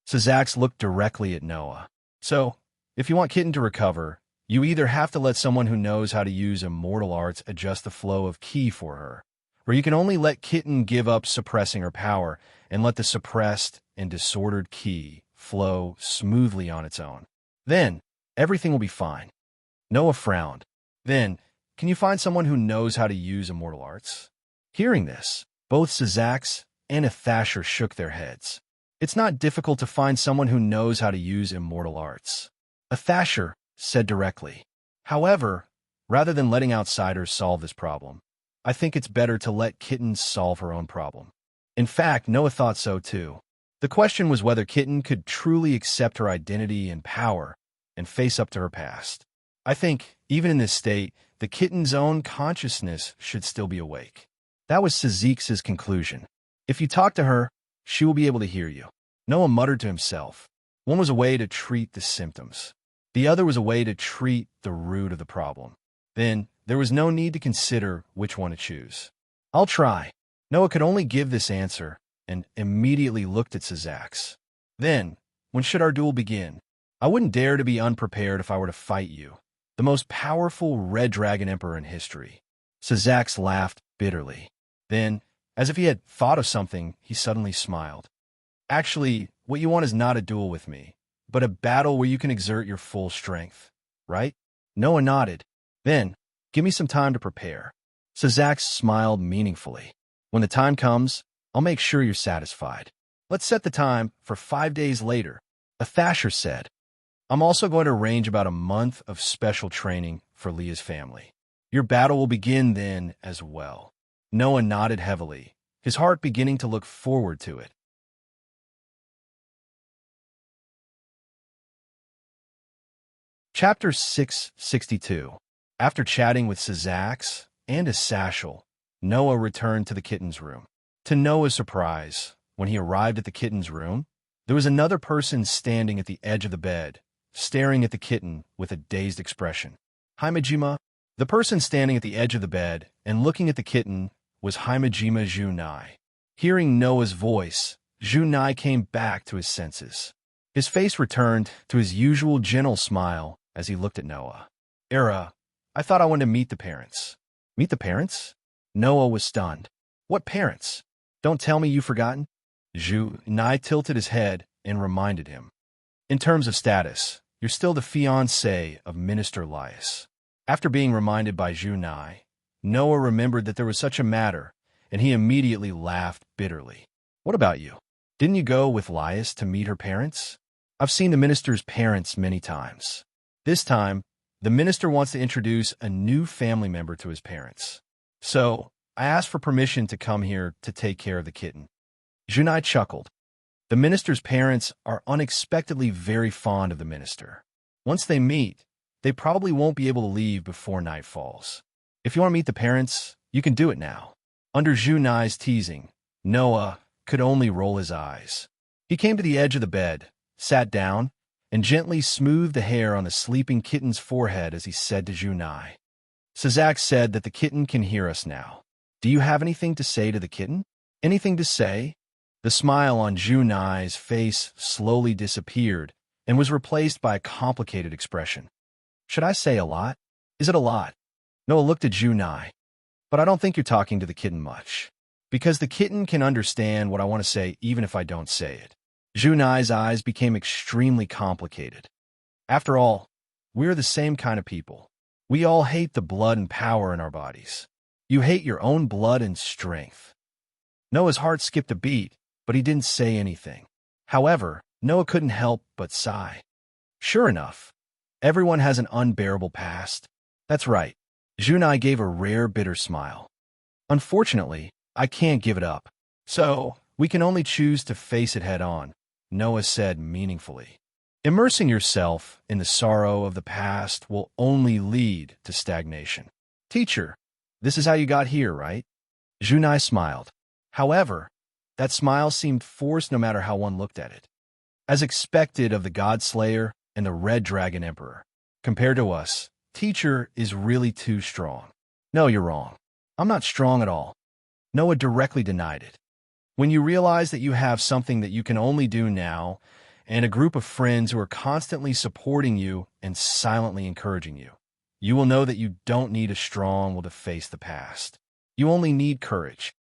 Sazax looked directly at Noah. So, if you want Kitten to recover, you either have to let someone who knows how to use immortal arts adjust the flow of ki for her, or you can only let Kitten give up suppressing her power and let the suppressed and disordered ki flow smoothly on its own. Then, everything will be fine. Noah frowned. Then, can you find someone who knows how to use immortal arts? Hearing this, both Sazax and Athasher shook their heads. It's not difficult to find someone who knows how to use immortal arts. Athasher said directly. However, rather than letting outsiders solve this problem, I think it's better to let Kitten solve her own problem. In fact, Noah thought so too. The question was whether Kitten could truly accept her identity and power and face up to her past. I think, even in this state, the Kitten's own consciousness should still be awake. That was Sazix's conclusion. If you talk to her, she will be able to hear you. Noah muttered to himself. One was a way to treat the symptoms. The other was a way to treat the root of the problem. Then, there was no need to consider which one to choose. I'll try. Noah could only give this answer and immediately looked at Sazax. Then, when should our duel begin? I wouldn't dare to be unprepared if I were to fight you, the most powerful Red Dragon Emperor in history. Sazax laughed bitterly. Then, as if he had thought of something, he suddenly smiled. Actually, what you want is not a duel with me, but a battle where you can exert your full strength, right? Noah nodded. Then, give me some time to prepare. Sazax smiled meaningfully. When the time comes, I'll make sure you're satisfied. Let's set the time for 5 days later, Athasher said. I'm also going to arrange about a month of special training for Leah's family. Your battle will begin then as well. Noah nodded heavily, his heart beginning to look forward to it. Chapter 662. After chatting with Sazax and Asashel, Noah returned to the kitten's room. To Noah's surprise, when he arrived at the kitten's room, there was another person standing at the edge of the bed, staring at the kitten with a dazed expression. Himejima, the person standing at the edge of the bed and looking at the kitten, was Himejima Junai. Hearing Noah's voice, Junai came back to his senses. His face returned to his usual gentle smile as he looked at Noah. Era, I thought I wanted to meet the parents. Meet the parents? Noah was stunned. What parents? Don't tell me you've forgotten? Junai tilted his head and reminded him. In terms of status, you're still the fiancé of Minister Lias. After being reminded by Junai, Noah remembered that there was such a matter, and he immediately laughed bitterly. What about you? Didn't you go with Lias to meet her parents? I've seen the minister's parents many times. This time, the minister wants to introduce a new family member to his parents. So, I asked for permission to come here to take care of the kitten. Junai chuckled. The minister's parents are unexpectedly very fond of the minister. Once they meet, they probably won't be able to leave before night falls. If you want to meet the parents, you can do it now. Under Junai's teasing, Noah could only roll his eyes. He came to the edge of the bed, sat down, and gently smoothed the hair on the sleeping kitten's forehead as he said to Junai. Sazax said that the kitten can hear us now. Do you have anything to say to the kitten? Anything to say? The smile on Junai's face slowly disappeared and was replaced by a complicated expression. Should I say a lot? Is it a lot? Noah looked at Junai. But I don't think you're talking to the kitten much. Because the kitten can understand what I want to say even if I don't say it. Junai's eyes became extremely complicated. After all, we're the same kind of people. We all hate the blood and power in our bodies. You hate your own blood and strength. Noah's heart skipped a beat, but he didn't say anything. However, Noah couldn't help but sigh. Sure enough, everyone has an unbearable past. That's right. Junai gave a rare bitter smile. Unfortunately, I can't give it up. So, we can only choose to face it head on, Noah said meaningfully. Immersing yourself in the sorrow of the past will only lead to stagnation. Teacher, this is how you got here, right? Junai smiled. However, that smile seemed forced no matter how one looked at it. As expected of the God Slayer and the Red Dragon Emperor, compared to us, Teacher is really too strong. No, you're wrong. I'm not strong at all. Noah directly denied it. When you realize that you have something that you can only do now, and a group of friends who are constantly supporting you and silently encouraging you, you will know that you don't need a strong will to face the past. You only need courage.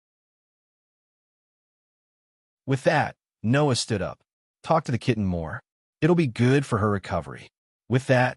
With that, Noah stood up. Talk to the kitten more. It'll be good for her recovery. With that,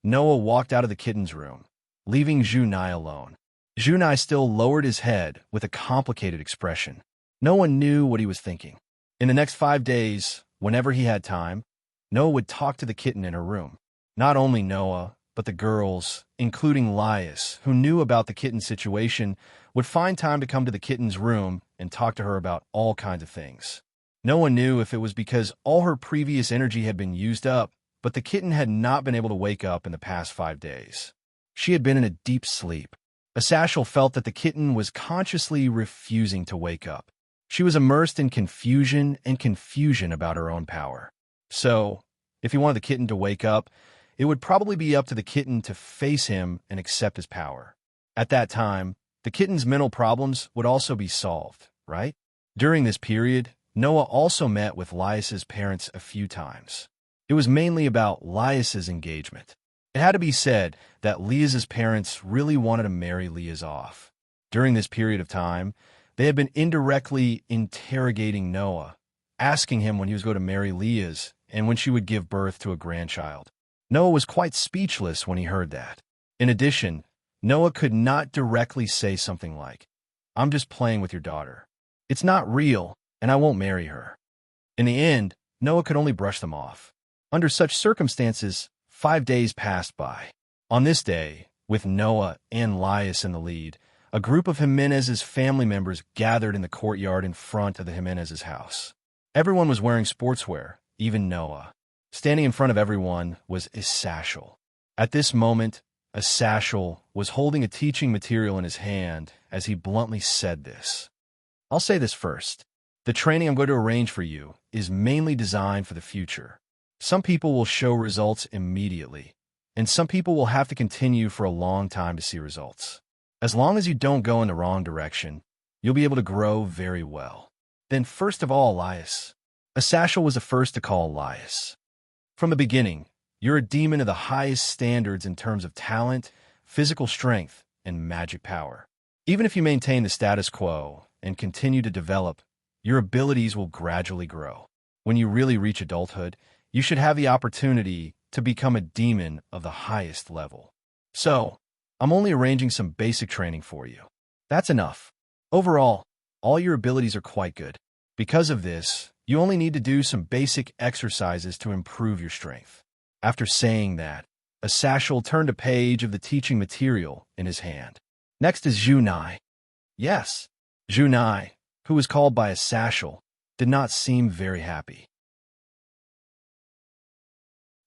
Noah walked out of the kitten's room, leaving Junai alone. Junai still lowered his head with a complicated expression. No one knew what he was thinking. In the next 5 days, whenever he had time, Noah would talk to the kitten in her room. Not only Noah, but the girls, including Lias, who knew about the kitten's situation, would find time to come to the kitten's room and talk to her about all kinds of things. No one knew if it was because all her previous energy had been used up, but the kitten had not been able to wake up in the past 5 days. She had been in a deep sleep. Asashel felt that the kitten was consciously refusing to wake up. She was immersed in confusion about her own power. So, if he wanted the kitten to wake up, it would probably be up to the kitten to face him and accept his power. At that time, the kitten's mental problems would also be solved, right? During this period, Noah also met with Lias's parents a few times. It was mainly about Lias's engagement. It had to be said that Lias's parents really wanted to marry Lias off. During this period of time, they had been indirectly interrogating Noah, asking him when he was going to marry Lias and when she would give birth to a grandchild. Noah was quite speechless when he heard that. In addition, Noah could not directly say something like, "I'm just playing with your daughter. It's not real, and I won't marry her." In the end, Noah could only brush them off. Under such circumstances, 5 days passed by. On this day, with Noah and Lias in the lead, a group of Jimenez's family members gathered in the courtyard in front of the Jimenez's house. Everyone was wearing sportswear, even Noah. Standing in front of everyone was Asashel. At this moment, Asashel was holding a teaching material in his hand as he bluntly said this. I'll say this first. The training I'm going to arrange for you is mainly designed for the future. Some people will show results immediately, and some people will have to continue for a long time to see results. As long as you don't go in the wrong direction, you'll be able to grow very well. Then first of all, Elias. Asashel was the first to call Elias. From the beginning, you're a demon of the highest standards in terms of talent, physical strength, and magic power. Even if you maintain the status quo and continue to develop, your abilities will gradually grow. When you really reach adulthood, you should have the opportunity to become a demon of the highest level. So, I'm only arranging some basic training for you. That's enough. Overall, all your abilities are quite good. Because of this, you only need to do some basic exercises to improve your strength. After saying that, Asashel turned a page of the teaching material in his hand. Next is Junai. Yes, Junai, who was called by Asashel, did not seem very happy.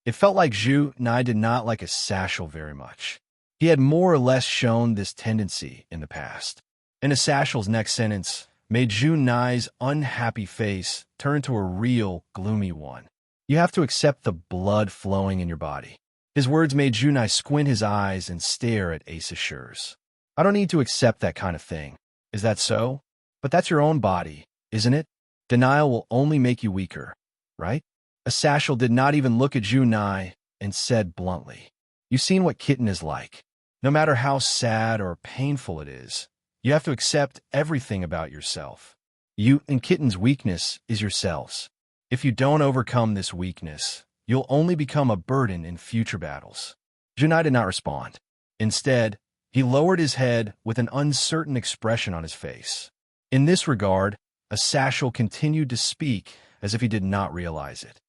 It felt like Junai did not like Asashel very much. He had more or less shown this tendency in the past. And Asashel's next sentence made Junai's unhappy face turn to a real, gloomy one. You have to accept the blood flowing in your body. His words made Junai squint his eyes and stare at Asashur's. I don't need to accept that kind of thing. Is that so? But that's your own body, isn't it? Denial will only make you weaker, right? Asashel did not even look at Junai and said bluntly, "You've seen what kitten is like. No matter how sad or painful it is, you have to accept everything about yourself. You and kitten's weakness is yourselves. If you don't overcome this weakness, you'll only become a burden in future battles." Junai did not respond. Instead, he lowered his head with an uncertain expression on his face. In this regard, Asashel continued to speak as if he did not realize it.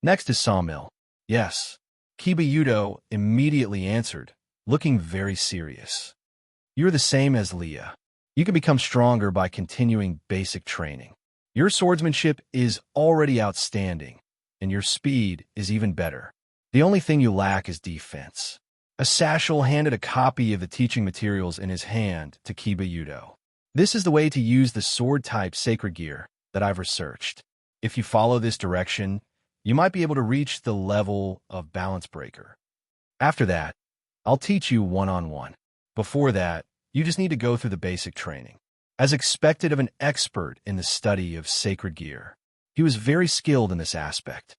Next is Sawmill. Yes, Kibayudo immediately answered, looking very serious. You're the same as Leah. You can become stronger by continuing basic training. Your swordsmanship is already outstanding, and your speed is even better. The only thing you lack is defense. Asashel handed a copy of the teaching materials in his hand to Kibayudo. This is the way to use the sword-type sacred gear that I've researched. If you follow this direction, you might be able to reach the level of balance breaker. After that, I'll teach you one-on-one. Before that, you just need to go through the basic training. As expected of an expert in the study of sacred gear, he was very skilled in this aspect.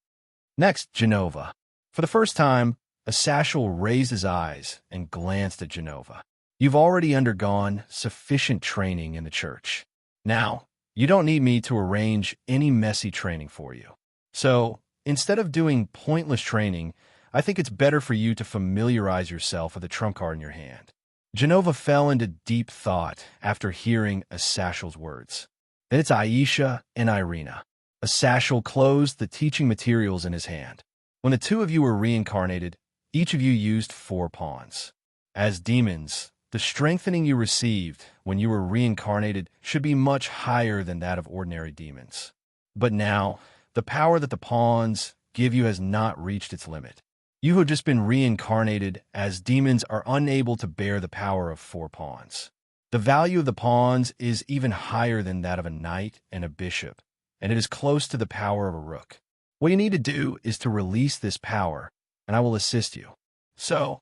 Next, Genova. For the first time, Asashel raised his eyes and glanced at Genova. You've already undergone sufficient training in the church. Now, you don't need me to arrange any messy training for you. So, instead of doing pointless training, I think it's better for you to familiarize yourself with the trump card in your hand. Genova fell into deep thought after hearing Asashel's words. Then it's Aisha and Irina. Asashel closed the teaching materials in his hand. When the two of you were reincarnated, each of you used 4 pawns. As demons, the strengthening you received when you were reincarnated should be much higher than that of ordinary demons. But now, the power that the pawns give you has not reached its limit. You who have just been reincarnated as demons are unable to bear the power of 4 pawns. The value of the pawns is even higher than that of a knight and a bishop, and it is close to the power of a rook. What you need to do is to release this power, and I will assist you. So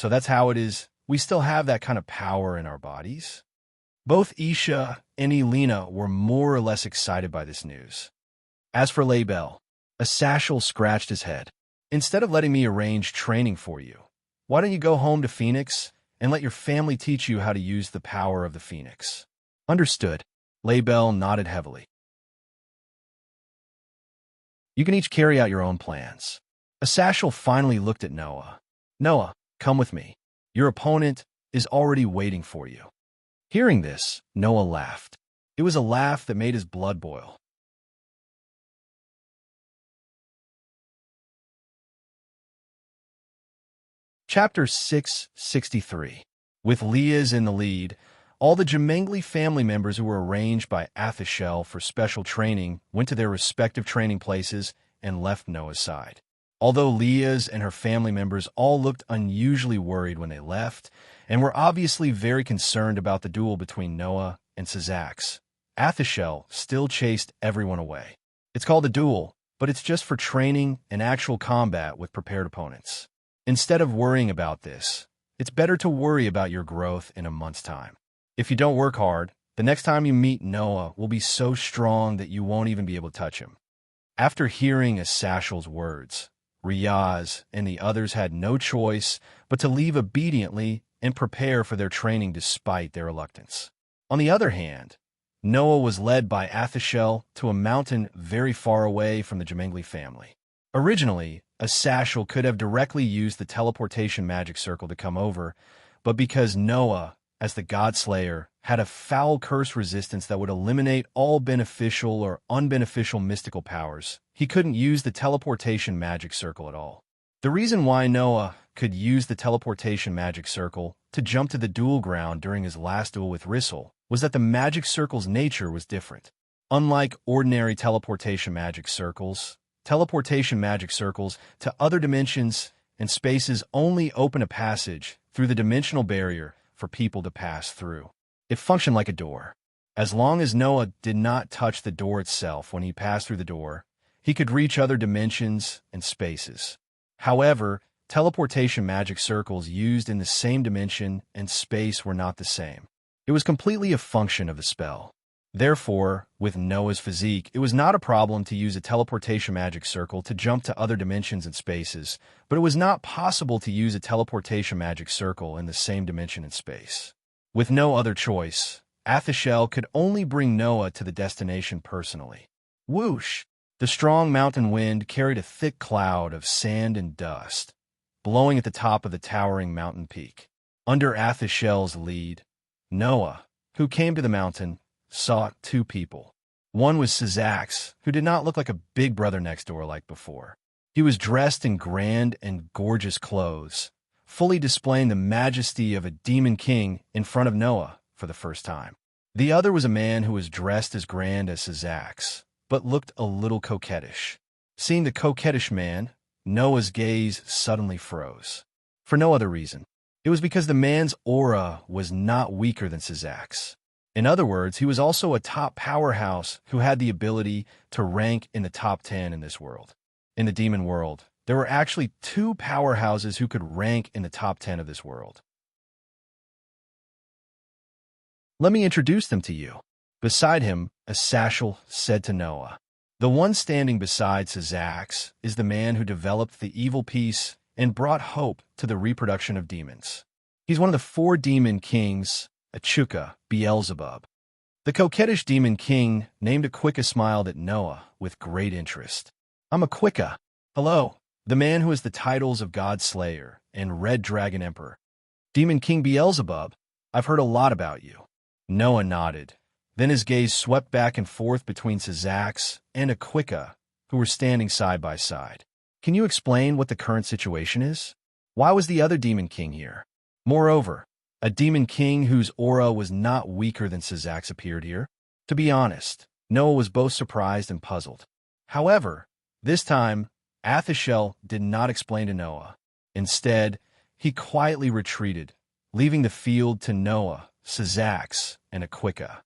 that's how it is. We still have that kind of power in our bodies. Both Isha and Elena were more or less excited by this news. As for Label, Asashel scratched his head. Instead of letting me arrange training for you, why don't you go home to Phoenix and let your family teach you how to use the power of the Phoenix? Understood. Label nodded heavily. You can each carry out your own plans. Asashel finally looked at Noah. Noah, come with me. Your opponent is already waiting for you. Hearing this, Noah laughed. It was a laugh that made his blood boil. Chapter 663. With Leah's in the lead, all the Jemengli family members who were arranged by Athashel for special training went to their respective training places and left Noah's side. Although Leah's and her family members all looked unusually worried when they left, and were obviously very concerned about the duel between Noah and Sazax, Athashel still chased everyone away. It's called a duel, but it's just for training and actual combat with prepared opponents. Instead of worrying about this, it's better to worry about your growth in a month's time. If you don't work hard, the next time you meet Noah will be so strong that you won't even be able to touch him. After hearing Asashel's words, Riaz and the others had no choice but to leave obediently and prepare for their training despite their reluctance. On the other hand, Noah was led by Athashel to a mountain very far away from the Jamengli family. Originally, Asashel could have directly used the teleportation magic circle to come over, but because Noah, as the God Slayer, had a foul curse resistance that would eliminate all beneficial or unbeneficial mystical powers, he couldn't use the teleportation magic circle at all. The reason why Noah could use the teleportation magic circle to jump to the duel ground during his last duel with Rissel was that the magic circle's nature was different. Unlike ordinary teleportation magic circles to other dimensions and spaces only open a passage through the dimensional barrier for people to pass through. It functioned like a door. As long as Noah did not touch the door itself when he passed through the door, he could reach other dimensions and spaces. However, teleportation magic circles used in the same dimension and space were not the same. It was completely a function of the spell. Therefore, with Noah's physique, it was not a problem to use a teleportation magic circle to jump to other dimensions and spaces, but it was not possible to use a teleportation magic circle in the same dimension and space. With no other choice, Athashel could only bring Noah to the destination personally. Whoosh! The strong mountain wind carried a thick cloud of sand and dust, blowing at the top of the towering mountain peak. Under Athashel's lead, Noah, who came to the mountain, saw two people. One was Sazax, who did not look like a big brother next door like before. He was dressed in grand and gorgeous clothes, fully displaying the majesty of a demon king in front of Noah for the first time. The other was a man who was dressed as grand as Sazax, but looked a little coquettish. Seeing the coquettish man, Noah's gaze suddenly froze. For no other reason. It was because the man's aura was not weaker than Sazax. In other words, he was also a top powerhouse who had the ability to rank in the top 10 in this world. In the demon world, there were actually two powerhouses who could rank in the top 10 of this world. Let me introduce them to you. Beside him, Asashel said to Noah. The one standing beside Sazax is the man who developed the evil piece and brought hope to the reproduction of demons. He's one of the 4 demon kings, Achuka, Beelzebub. The coquettish demon king named Aquika smiled at Noah with great interest. I'm Aquika. Hello. The man who has the titles of God Slayer and Red Dragon Emperor. Demon King Beelzebub, I've heard a lot about you. Noah nodded. Then his gaze swept back and forth between Sazax and Aquika, who were standing side by side. Can you explain what the current situation is? Why was the other demon king here? Moreover, a demon king whose aura was not weaker than Sazax appeared here. To be honest, Noah was both surprised and puzzled. However, this time, Athashel did not explain to Noah. Instead, he quietly retreated, leaving the field to Noah, Sazax, and Aquika.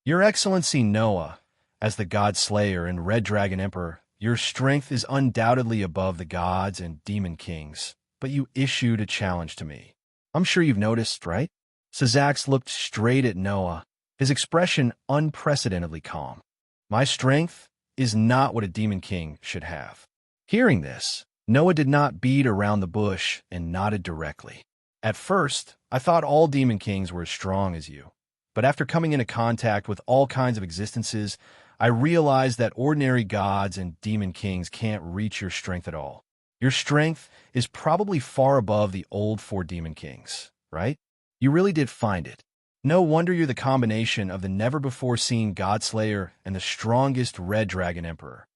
Your Excellency Noah, as the God Slayer and Red Dragon Emperor, your strength is undoubtedly above the gods and demon kings, but you issued a challenge to me. I'm sure you've noticed, right? Sazax looked straight at Noah, his expression unprecedentedly calm. My strength is not what a demon king should have. Hearing this, Noah did not beat around the bush and nodded directly. At first, I thought all demon kings were as strong as you, but after coming into contact with all kinds of existences, I realized that ordinary gods and demon kings can't reach your strength at all. Your strength is probably far above the old 4 demon kings, right? You really did find it. No wonder you're the combination of the never-before-seen God Slayer and the strongest Red Dragon Emperor.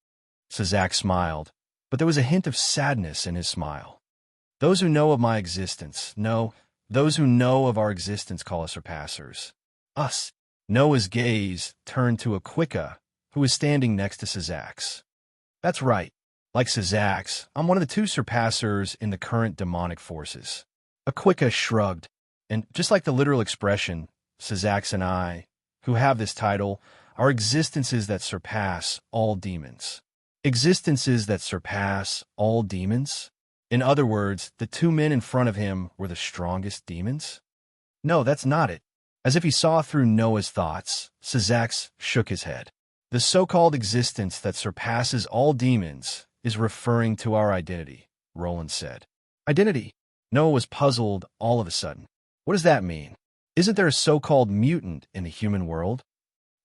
Sazax smiled, but there was a hint of sadness in his smile. Those who know of my existence, those who know of our existence call us surpassers. Us. Noah's gaze turned to Aquika, who was standing next to Sazax. That's right. Like Sazax, I'm one of the two surpassers in the current demonic forces. Aquika shrugged, and just like the literal expression, Sazax and I, who have this title, are existences that surpass all demons. Existences that surpass all demons? In other words, the two men in front of him were the strongest demons? No, that's not it. As if he saw through Noah's thoughts, Sazax shook his head. The so-called existence that surpasses all demons is referring to our identity, Roland said. Identity? Noah was puzzled all of a sudden. What does that mean? Isn't there a so-called mutant in the human world?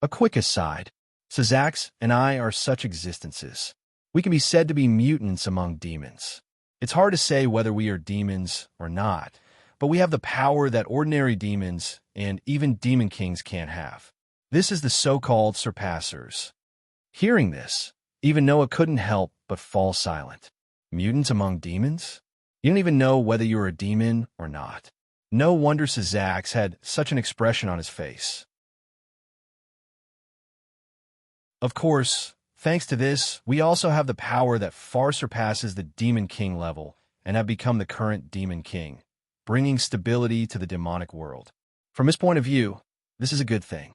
Aquika sighed. Sazax and I are such existences. We can be said to be mutants among demons. It's hard to say whether we are demons or not, but we have the power that ordinary demons and even demon kings can't have. This is the so-called surpassers. Hearing this, even Noah couldn't help but fall silent. Mutants among demons? You don't even know whether you're a demon or not. No wonder Sazax had such an expression on his face. Of course, thanks to this, we also have the power that far surpasses the Demon King level and have become the current Demon King, bringing stability to the demonic world. From his point of view, this is a good thing.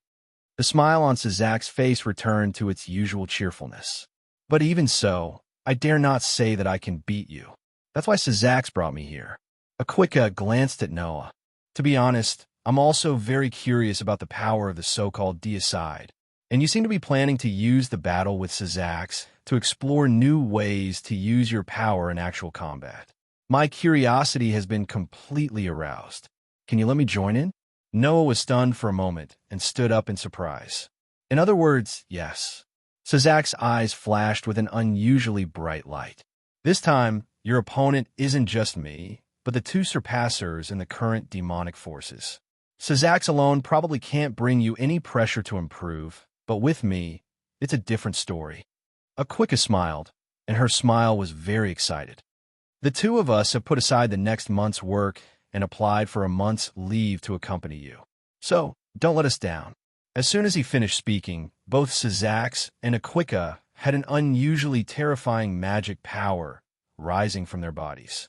The smile on Sazax's face returned to its usual cheerfulness. But even so, I dare not say that I can beat you. That's why Sazax brought me here. Aquika glanced at Noah. To be honest, I'm also very curious about the power of the so-called deicide, and you seem to be planning to use the battle with Sazax to explore new ways to use your power in actual combat. My curiosity has been completely aroused. Can you let me join in? Noah was stunned for a moment and stood up in surprise. In other words, yes. Sazax's eyes flashed with an unusually bright light. This time, your opponent isn't just me, but the two surpassers in the current demonic forces. Sazax alone probably can't bring you any pressure to improve, but with me, it's a different story. Aquika smiled, and her smile was very excited. The two of us have put aside the next month's work and applied for a month's leave to accompany you. So, don't let us down. As soon as he finished speaking, both Sazax and Aquika had an unusually terrifying magic power rising from their bodies.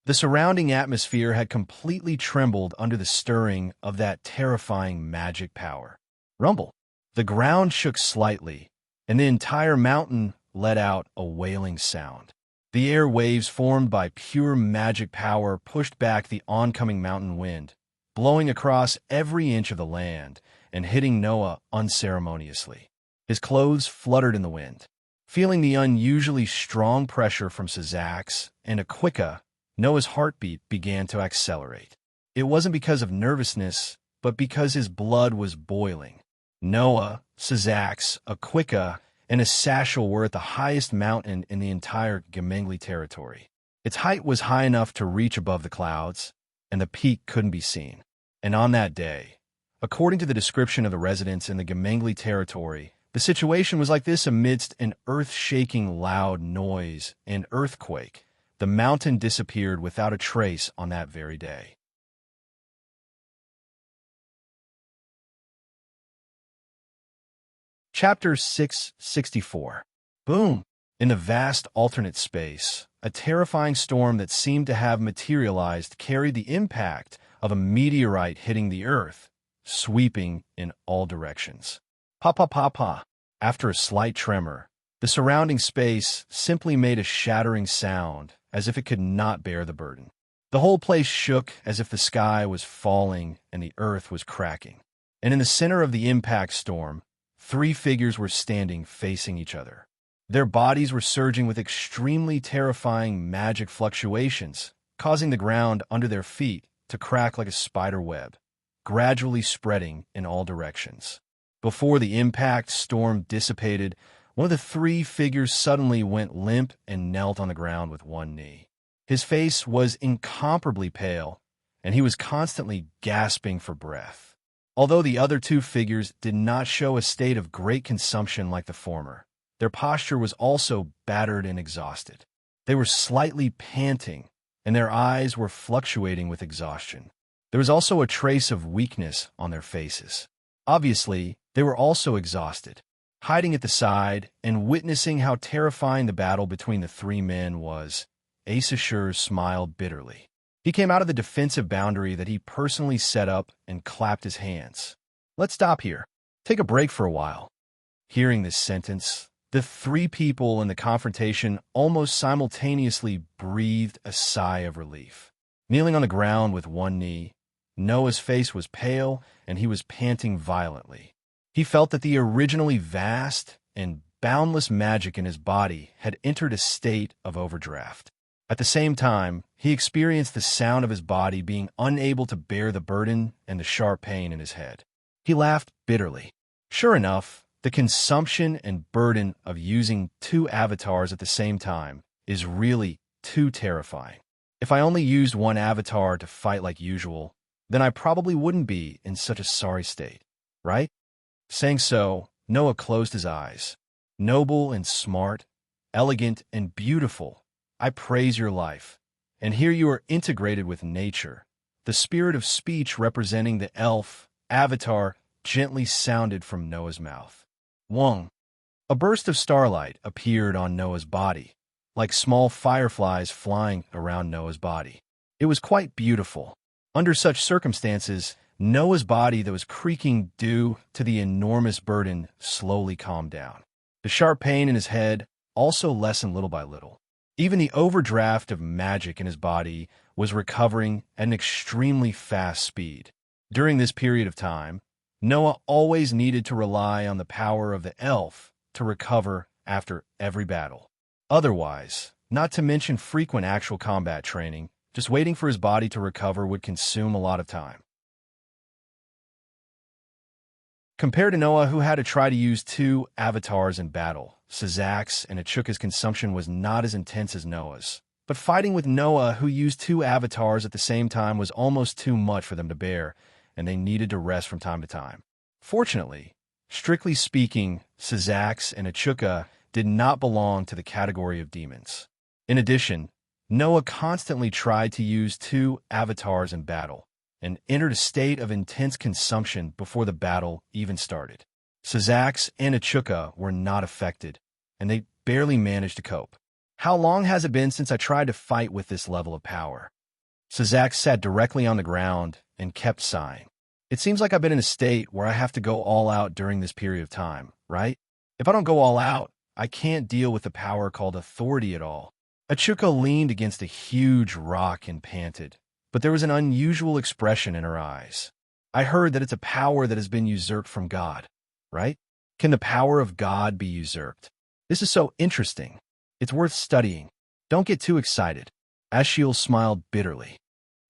The surrounding atmosphere had completely trembled under the stirring of that terrifying magic power. Rumble. The ground shook slightly, and the entire mountain let out a wailing sound. The air waves formed by pure magic power pushed back the oncoming mountain wind, blowing across every inch of the land and hitting Noah unceremoniously. His clothes fluttered in the wind. Feeling the unusually strong pressure from Sazax and Aquika, Noah's heartbeat began to accelerate. It wasn't because of nervousness, but because his blood was boiling. Noah, Sazax, Aquika, and Asashel were at the highest mountain in the entire Gemengli territory. Its height was high enough to reach above the clouds, and the peak couldn't be seen. And on that day, according to the description of the residents in the Gemengli territory, the situation was like this amidst an earth-shaking loud noise and earthquake. The mountain disappeared without a trace on that very day. Chapter 664. Boom! In the vast alternate space, a terrifying storm that seemed to have materialized carried the impact of a meteorite hitting the earth, sweeping in all directions. Pa-pa-pa-pa. After a slight tremor, the surrounding space simply made a shattering sound as if it could not bear the burden. The whole place shook as if the sky was falling and the earth was cracking. And in the center of the impact storm, three figures were standing facing each other. Their bodies were surging with extremely terrifying magic fluctuations, causing the ground under their feet to crack like a spider web, gradually spreading in all directions. Before the impact storm dissipated, one of the three figures suddenly went limp and knelt on the ground with one knee. His face was incomparably pale, and he was constantly gasping for breath. Although the other two figures did not show a state of great consumption like the former, their posture was also battered and exhausted. They were slightly panting, and their eyes were fluctuating with exhaustion. There was also a trace of weakness on their faces. Obviously, they were also exhausted. Hiding at the side and witnessing how terrifying the battle between the three men was, Ashur smiled bitterly. He came out of the defensive boundary that he personally set up and clapped his hands. Let's stop here. Take a break for a while. Hearing this sentence, the three people in the confrontation almost simultaneously breathed a sigh of relief. Kneeling on the ground with one knee, Noah's face was pale and he was panting violently. He felt that the originally vast and boundless magic in his body had entered a state of overdraft. At the same time, he experienced the sound of his body being unable to bear the burden and the sharp pain in his head. He laughed bitterly. Sure enough, the consumption and burden of using two avatars at the same time is really too terrifying. If I only used one avatar to fight like usual, then I probably wouldn't be in such a sorry state, right? Saying so, Noah closed his eyes. Noble and smart, elegant and beautiful, I praise your life. And here you are integrated with nature. The spirit of speech representing the elf avatar gently sounded from Noah's mouth. Wong. A burst of starlight appeared on Noah's body, like small fireflies flying around Noah's body. It was quite beautiful. Under such circumstances, Noah's body that was creaking due to the enormous burden slowly calmed down. The sharp pain in his head also lessened little by little. Even the overdraft of magic in his body was recovering at an extremely fast speed. During this period of time, Noah always needed to rely on the power of the elf to recover after every battle. Otherwise, not to mention frequent actual combat training, just waiting for his body to recover would consume a lot of time. Compared to Noah, who had to try to use two avatars in battle, Sazak's and Achuka's consumption was not as intense as Noah's. But fighting with Noah, who used two avatars at the same time, was almost too much for them to bear, and they needed to rest from time to time. Fortunately, strictly speaking, Sazak's and Achuka did not belong to the category of demons. In addition, Noah constantly tried to use two avatars in battle, and entered a state of intense consumption before the battle even started. Sazak's and Achuka were not affected, and they barely managed to cope. How long has it been since I tried to fight with this level of power? Sazak sat directly on the ground and kept sighing. It seems like I've been in a state where I have to go all out during this period of time, right? If I don't go all out, I can't deal with the power called authority at all. Achuka leaned against a huge rock and panted, but there was an unusual expression in her eyes. I heard that it's a power that has been usurped from God, right? Can the power of God be usurped? This is so interesting. It's worth studying. Don't get too excited. Ashiel smiled bitterly.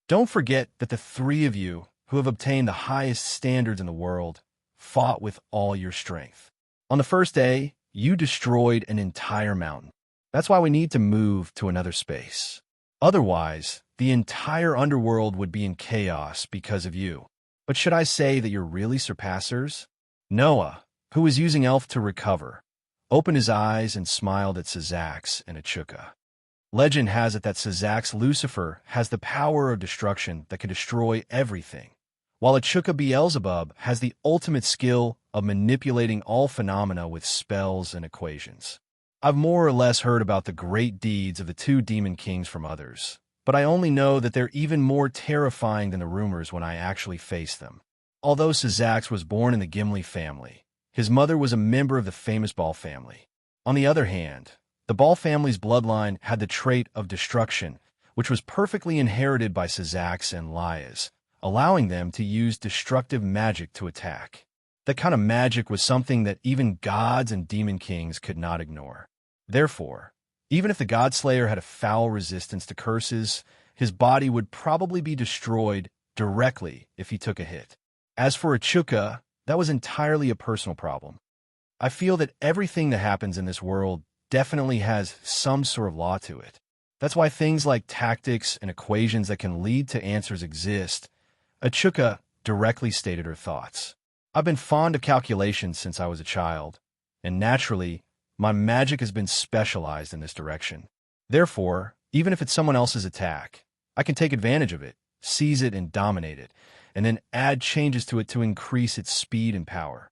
Don't forget that the three of you, who have obtained the highest standards in the world, fought with all your strength. On the first day, you destroyed an entire mountain. That's why we need to move to another space. Otherwise, the entire underworld would be in chaos because of you. But should I say that you're really surpassers? Noah, who was using elf to recover, opened his eyes and smiled at Sazak's and Achuka. Legend has it that Sazak's Lucifer has the power of destruction that can destroy everything, while Achuka Beelzebub has the ultimate skill of manipulating all phenomena with spells and equations. I've more or less heard about the great deeds of the two demon kings from others, but I only know that they're even more terrifying than the rumors when I actually face them. Although Sazak's was born in the Gimli family, his mother was a member of the famous Ball family. On the other hand, the Ball family's bloodline had the trait of destruction, which was perfectly inherited by Sazak's and Laia's, allowing them to use destructive magic to attack. That kind of magic was something that even gods and demon kings could not ignore. Therefore, even if the Godslayer had a foul resistance to curses, his body would probably be destroyed directly if he took a hit. As for Achuka, that was entirely a personal problem. I feel that everything that happens in this world definitely has some sort of law to it. That's why things like tactics and equations that can lead to answers exist. Achuka directly stated her thoughts. I've been fond of calculations since I was a child, and naturally, my magic has been specialized in this direction. Therefore, even if it's someone else's attack, I can take advantage of it, seize it and dominate it, and then add changes to it to increase its speed and power.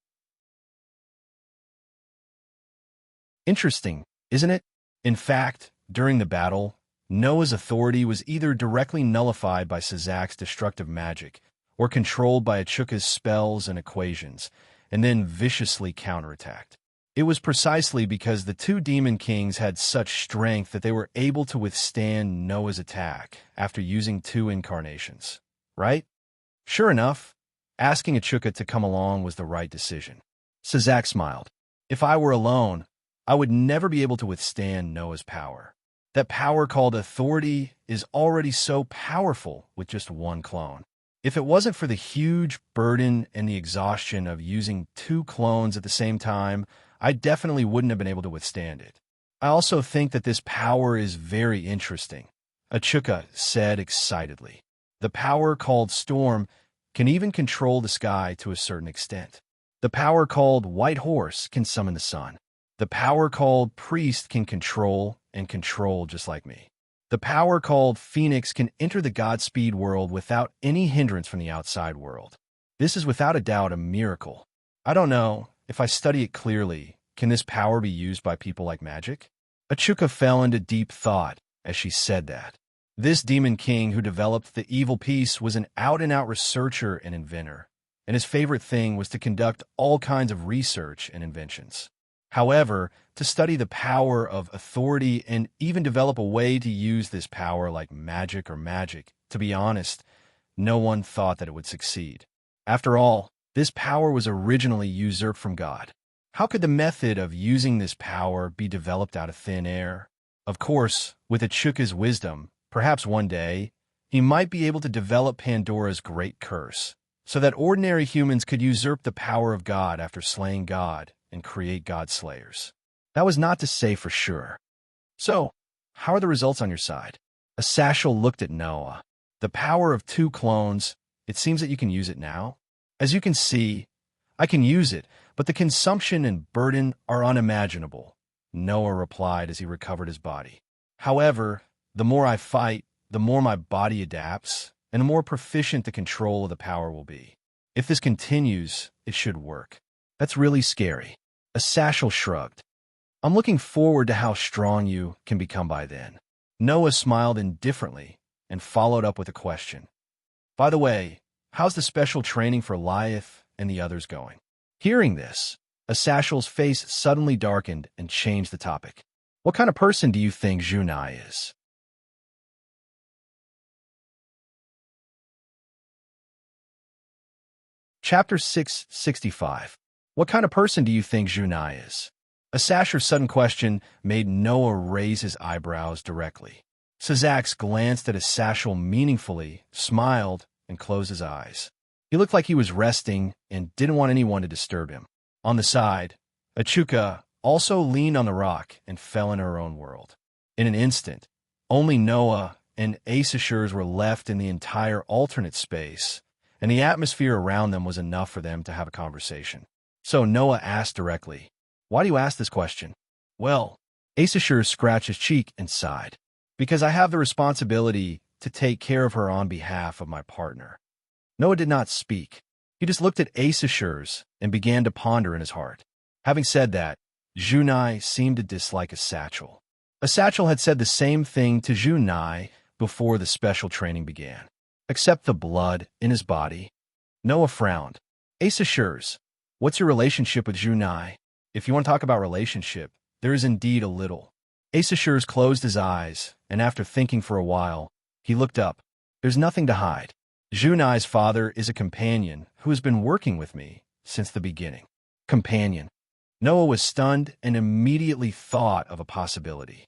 Interesting, isn't it? In fact, during the battle, Noah's authority was either directly nullified by Sazak's destructive magic or controlled by Echuka's spells and equations, and then viciously counterattacked. It was precisely because the two demon kings had such strength that they were able to withstand Noah's attack after using two incarnations. Right? Sure enough, asking Echuka to come along was the right decision. Sazak smiled. If I were alone, I would never be able to withstand Noah's power. That power called authority is already so powerful with just one clone. If it wasn't for the huge burden and the exhaustion of using two clones at the same time, I definitely wouldn't have been able to withstand it. I also think that this power is very interesting, Echuka said excitedly. The power called Storm can even control the sky to a certain extent. The power called White Horse can summon the sun. The power called Priest can control just like me. The power called Phoenix can enter the Godspeed world without any hindrance from the outside world. This is without a doubt a miracle. I don't know, if I study it clearly, can this power be used by people like magic? Echuka fell into deep thought as she said that. This demon king who developed the evil piece was an out-and-out researcher and inventor, and his favorite thing was to conduct all kinds of research and inventions. However, to study the power of authority and even develop a way to use this power like magic, to be honest, no one thought that it would succeed. After all, this power was originally usurped from God. How could the method of using this power be developed out of thin air? Of course, with Echuka's wisdom, perhaps one day, he might be able to develop Pandora's great curse, so that ordinary humans could usurp the power of God after slaying God and create God slayers. That was not to say for sure. So, how are the results on your side? Asashel looked at Noah. The power of two clones, it seems that you can use it now. As you can see, I can use it, but the consumption and burden are unimaginable, Noah replied as he recovered his body. However, the more I fight, the more my body adapts, and the more proficient the control of the power will be. If this continues, it should work. That's really scary. Asashel shrugged. I'm looking forward to how strong you can become by then. Noah smiled indifferently and followed up with a question. By the way, how's the special training for Lyeth and the others going? Hearing this, Asashel's face suddenly darkened and changed the topic. What kind of person do you think Junai is? Chapter 665. What kind of person do you think Junai is? Asasher's sudden question made Noah raise his eyebrows directly. Sazak glanced at Asashel meaningfully, smiled, and closed his eyes. He looked like he was resting and didn't want anyone to disturb him. On the side, Echuka also leaned on the rock and fell in her own world. In an instant, only Noah and Asashers were left in the entire alternate space, and the atmosphere around them was enough for them to have a conversation. So Noah asked directly, "Why do you ask this question?" "Well," Asashur scratched his cheek and sighed, "because I have the responsibility to take care of her on behalf of my partner." Noah did not speak. He just looked at Asashurs and began to ponder in his heart. Having said that, Junai seemed to dislike Asachel. Asachel had said the same thing to Junai before the special training began. Except the blood in his body. Noah frowned. Asashurs, what's your relationship with Junai? If you want to talk about relationship, there is indeed a little. Asashurs closed his eyes, and after thinking for a while, he looked up. There's nothing to hide. Junai's father is a companion who has been working with me since the beginning. Companion. Noah was stunned and immediately thought of a possibility.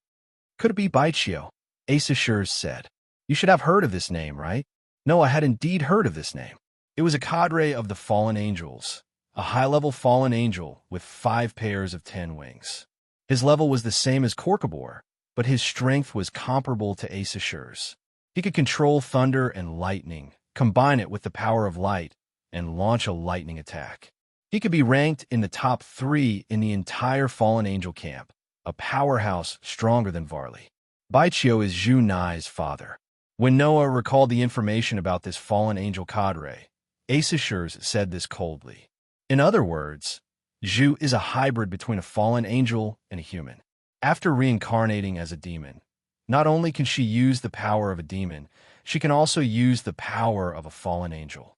Could it be Baichio? Asashurs said. You should have heard of this name, right? Noah had indeed heard of this name. It was a cadre of the fallen angels, a high-level fallen angel with 5 pairs of 10 wings. His level was the same as Korkabor, but his strength was comparable to Asashur's. He could control thunder and lightning, combine it with the power of light, and launch a lightning attack. He could be ranked in the top 3 in the entire fallen angel camp, a powerhouse stronger than Varley. Baichio is Junai's father. When Noah recalled the information about this fallen angel cadre, Asashurs said this coldly. In other words, Zhu is a hybrid between a fallen angel and a human. After reincarnating as a demon, not only can she use the power of a demon, she can also use the power of a fallen angel.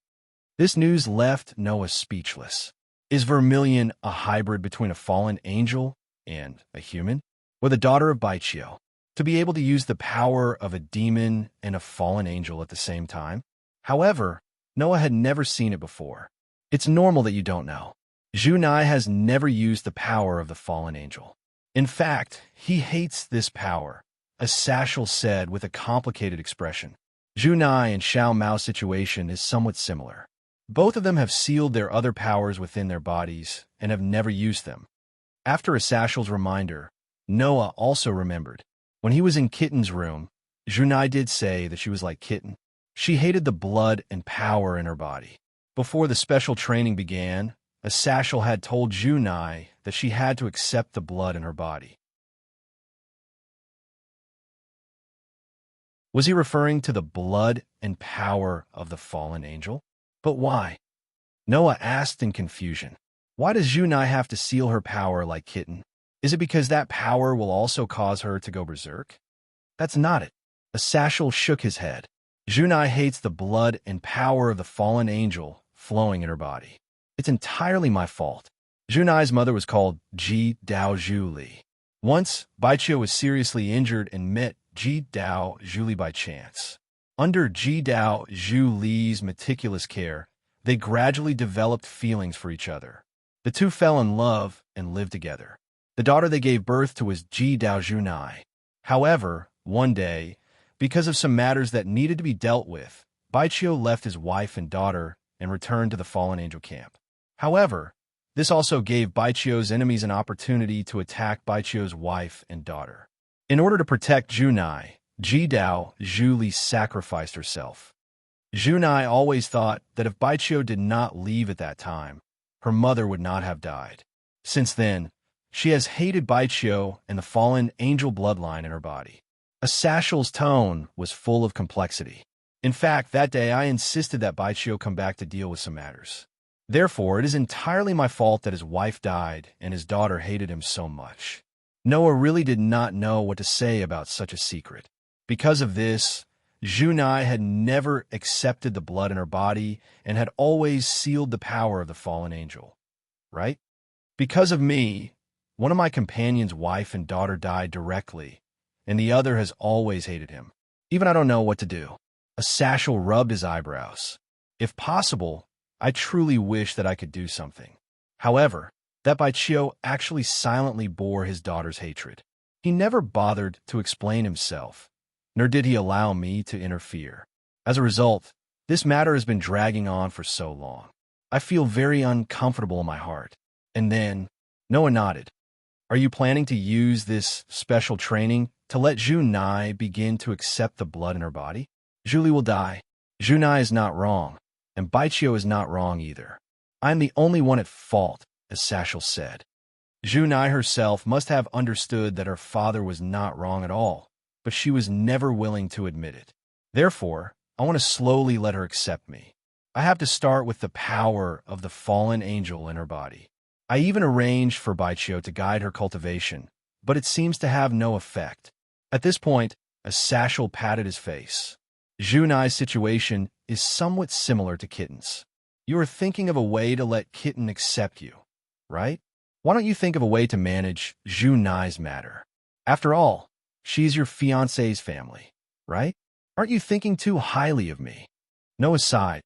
This news left Noah speechless. Is Vermilion a hybrid between a fallen angel and a human? Or the daughter of Baichio? To be able to use the power of a demon and a fallen angel at the same time? However, Noah had never seen it before. It's normal that you don't know. Zhu Nai has never used the power of the fallen angel. In fact, he hates this power, as Sashel said with a complicated expression. Zhu Nai and Xiao Mao's situation is somewhat similar. Both of them have sealed their other powers within their bodies and have never used them. After a Sashel's reminder, Noah also remembered. When he was in Kitten's room, Zhu Nai did say that she was like Kitten. She hated the blood and power in her body. Before the special training began, a Sashel had told Zhu Nai that she had to accept the blood in her body. Was he referring to the blood and power of the fallen angel? But why? Noah asked in confusion. Why does Zhu Nai have to seal her power like Kitten? Is it because that power will also cause her to go berserk? That's not it. A Sashel shook his head. Zhu Nai hates the blood and power of the fallen angel flowing in her body. It's entirely my fault. Zhu Nai's mother was called Ji Dao Zhu Li. Once, Baichio was seriously injured and met Ji Dao Zhu Li by chance. Under Ji Dao Zhu Li's meticulous care, they gradually developed feelings for each other. The two fell in love and lived together. The daughter they gave birth to was Ji Dao Zhu Nai. However, one day, because of some matters that needed to be dealt with, Baichio left his wife and daughter and returned to the fallen angel camp. However, this also gave Baichio's enemies an opportunity to attack Baichio's wife and daughter. In order to protect Zhu Nai, Ji Dao Zhu Li sacrificed herself. Zhu Nai always thought that if Baichio did not leave at that time, her mother would not have died. Since then, she has hated Baichio and the fallen angel bloodline in her body. A Sashel's tone was full of complexity. In fact, that day I insisted that Baichio come back to deal with some matters. Therefore, it is entirely my fault that his wife died and his daughter hated him so much. Noah really did not know what to say about such a secret. Because of this, Zhu Nai had never accepted the blood in her body and had always sealed the power of the fallen angel. Right? Because of me, one of my companion's wife and daughter died directly, and the other has always hated him. Even I don't know what to do. A Sashel rubbed his eyebrows. If possible, I truly wish that I could do something. However, that Baichio actually silently bore his daughter's hatred. He never bothered to explain himself, nor did he allow me to interfere. As a result, this matter has been dragging on for so long. I feel very uncomfortable in my heart. And then, Noah nodded. Are you planning to use this special training to let Zhu Nai begin to accept the blood in her body? Zhu Li will die. Zhu Nai is not wrong, and Baichio is not wrong either. I am the only one at fault, as Sashel said. Zhu Nai herself must have understood that her father was not wrong at all, but she was never willing to admit it. Therefore, I want to slowly let her accept me. I have to start with the power of the fallen angel in her body. I even arranged for Baichio to guide her cultivation, but it seems to have no effect. At this point, a Sashel patted his face. Zhu Nai's situation is somewhat similar to Kitten's. You are thinking of a way to let Kitten accept you, right? Why don't you think of a way to manage Zhu Nai's matter? After all, she's your fiancé's family, right? Aren't you thinking too highly of me? Noah sighed.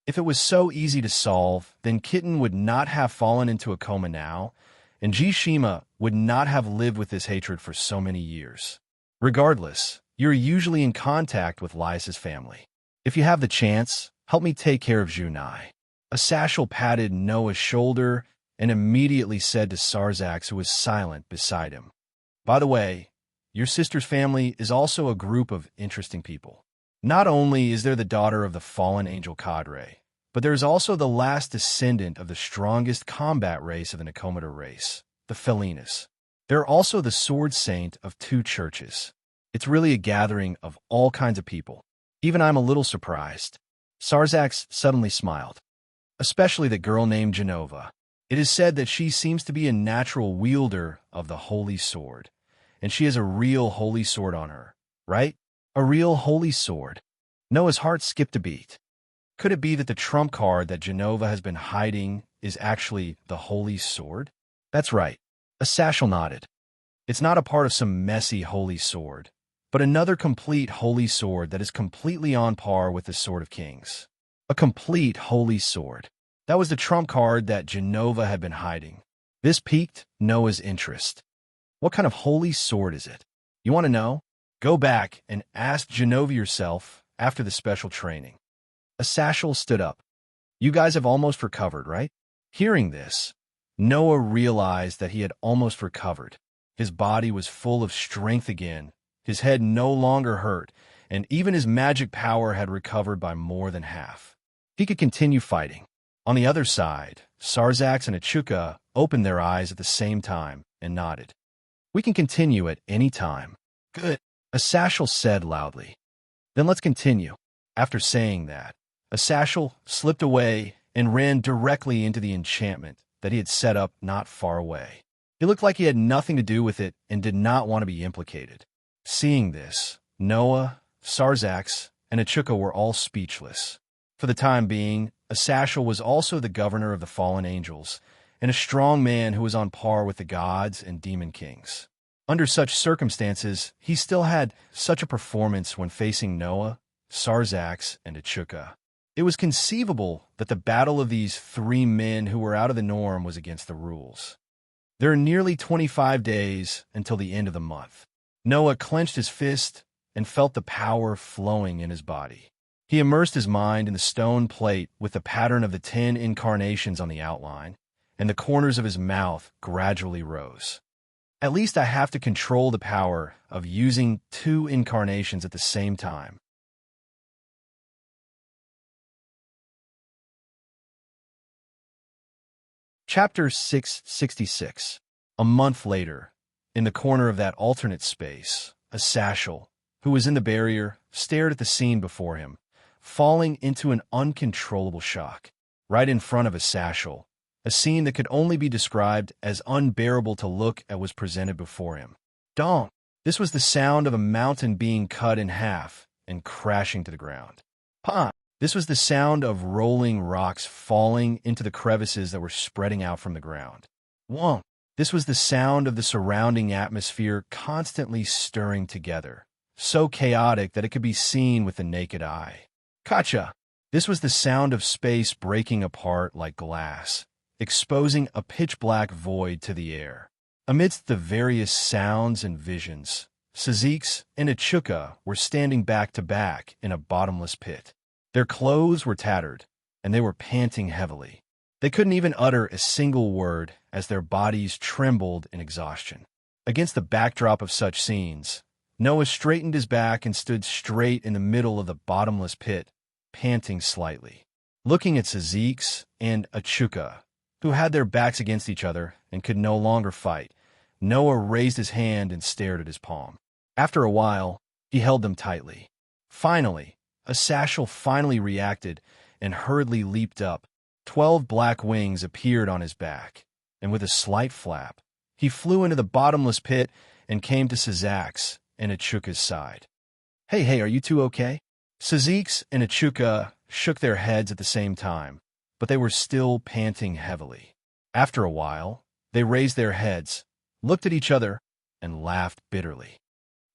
If it was so easy to solve, then Kitten would not have fallen into a coma now, and Jishima would not have lived with this hatred for so many years. Regardless, you're usually in contact with Lys's family. If you have the chance, help me take care of Zhu Nai. A Sashel patted Noah's shoulder and immediately said to Sarzax, who was silent beside him. By the way, your sister's family is also a group of interesting people. Not only is there the daughter of the fallen angel cadre, but there is also the last descendant of the strongest combat race of the Nicometer race, the Felinus. There are also the sword saint of 2 churches. It's really a gathering of all kinds of people. Even I'm a little surprised. Sarzax suddenly smiled. especially the girl named Genova. It is said that she seems to be a natural wielder of the holy sword, and she has a real holy sword on her, right? A real holy sword. Noah's heart skipped a beat. Could it be that the trump card that Genova has been hiding is actually the holy sword? That's right. A Sashel nodded. It's not a part of some messy holy sword, but another complete holy sword that is completely on par with the Sword of Kings. A complete holy sword. That was the trump card that Genova had been hiding. This piqued Noah's interest. What kind of holy sword is it? You want to know? Go back and ask Genova yourself after the special training. A Sashel stood up. You guys have almost recovered, right? Hearing this, Noah realized that he had almost recovered. His body was full of strength again. His head no longer hurt, and even his magic power had recovered by more than half. He could continue fighting. On the other side, Sarzax and Achuka opened their eyes at the same time and nodded. We can continue at any time. Good, a Sashel said loudly. Then let's continue. After saying that, a Sashel slipped away and ran directly into the enchantment that he had set up not far away. He looked like he had nothing to do with it and did not want to be implicated. Seeing this, Noah, Sarzax, and Achuka were all speechless. For the time being, a Sashel was also the governor of the fallen angels, and a strong man who was on par with the gods and demon kings. Under such circumstances, he still had such a performance when facing Noah, Sarzax, and Achuka. It was conceivable that the battle of these three men who were out of the norm was against the rules. There are nearly 25 days until the end of the month. Noah clenched his fist and felt the power flowing in his body. He immersed his mind in the stone plate with the pattern of the 10 incarnations on the outline, and the corners of his mouth gradually rose. At least I have to control the power of using 2 incarnations at the same time. Chapter 666. A month later, in the corner of that alternate space, a Sashel, who was in the barrier, stared at the scene before him, falling into an uncontrollable shock. Right in front of a Sashel, a scene that could only be described as unbearable to look at was presented before him. Donk! This was the sound of a mountain being cut in half and crashing to the ground. Pah! This was the sound of rolling rocks falling into the crevices that were spreading out from the ground. Wonk! This was the sound of the surrounding atmosphere constantly stirring together, so chaotic that it could be seen with the naked eye. Kacha! This was the sound of space breaking apart like glass, exposing a pitch-black void to the air. Amidst the various sounds and visions, Sarzax and Achuka were standing back to back in a bottomless pit. Their clothes were tattered, and they were panting heavily. They couldn't even utter a single word as their bodies trembled in exhaustion. Against the backdrop of such scenes, Noah straightened his back and stood straight in the middle of the bottomless pit, panting slightly. Looking at Sarzax and Achuka, who had their backs against each other and could no longer fight, Noah raised his hand and stared at his palm. After a while, he held them tightly. Finally, a Sashel finally reacted and hurriedly leaped up. 12 black wings appeared on his back, and with a slight flap, he flew into the bottomless pit and came to Sarzax and Achuka's side. Hey, are you two okay? Sarzax and Achuka shook their heads at the same time, but they were still panting heavily. After a while, they raised their heads, looked at each other, and laughed bitterly.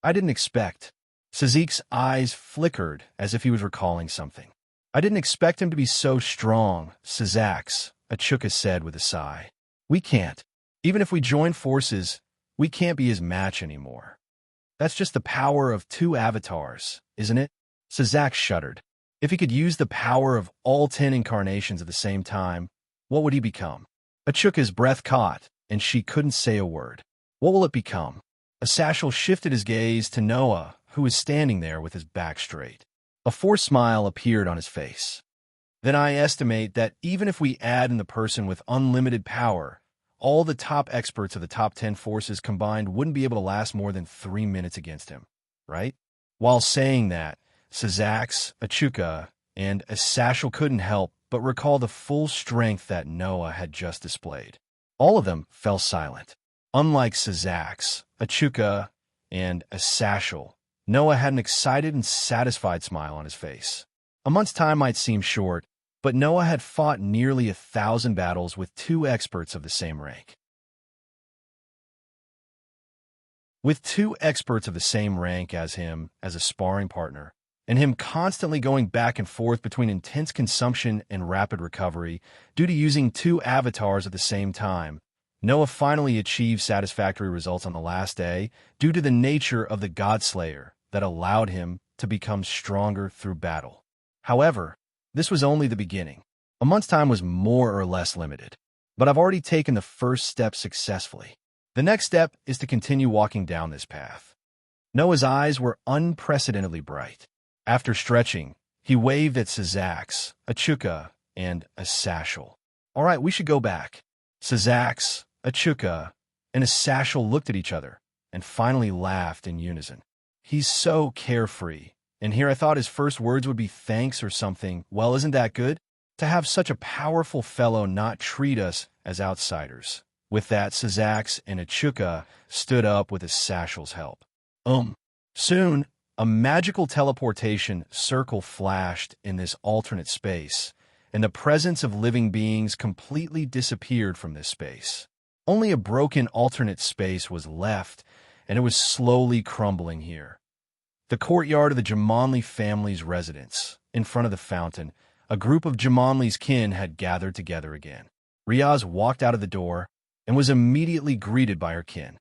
I didn't expect. Sarzax's eyes flickered as if he was recalling something. I didn't expect him to be so strong, Sarzax, Achuka said with a sigh. We can't. Even if we join forces, we can't be his match anymore. That's just the power of 2 avatars, isn't it? Sarzax shuddered. If he could use the power of all 10 incarnations at the same time, what would he become? Achuka's breath caught, and she couldn't say a word. What will it become? A Sashel shifted his gaze to Noah, who was standing there with his back straight. A forced smile appeared on his face. Then I estimate that even if we add in the person with unlimited power, all the top experts of the top 10 forces combined wouldn't be able to last more than 3 minutes against him, right? While saying that, Sarzax, Achuka, and a Sashel couldn't help but recall the full strength that Noah had just displayed. All of them fell silent. Unlike Sazax, Achuka, and Asashel, Noah had an excited and satisfied smile on his face. A month's time might seem short, but Noah had fought nearly 1,000 battles with 2 experts of the same rank. With 2 experts of the same rank as him as a sparring partner, and him constantly going back and forth between intense consumption and rapid recovery due to using 2 avatars at the same time, Noah finally achieved satisfactory results on the last day due to the nature of the Godslayer that allowed him to become stronger through battle. However, this was only the beginning. A month's time was more or less limited, but I've already taken the first step successfully. The next step is to continue walking down this path. Noah's eyes were unprecedentedly bright. After stretching, he waved at Sazax, Achuka, and Asashel. All right, we should go back. Sazax, Achuka, and Asashel looked at each other and finally laughed in unison. He's so carefree. And here I thought his first words would be thanks or something. Well, isn't that good? To have such a powerful fellow not treat us as outsiders. With that, Sazax and Achuka stood up with Asashel's help. Soon, a magical teleportation circle flashed in this alternate space, and the presence of living beings completely disappeared from this space. Only a broken alternate space was left, and it was slowly crumbling here. The courtyard of the Jamonli family's residence, in front of the fountain, a group of Jamonli's kin had gathered together again. Riaz walked out of the door and was immediately greeted by her kin.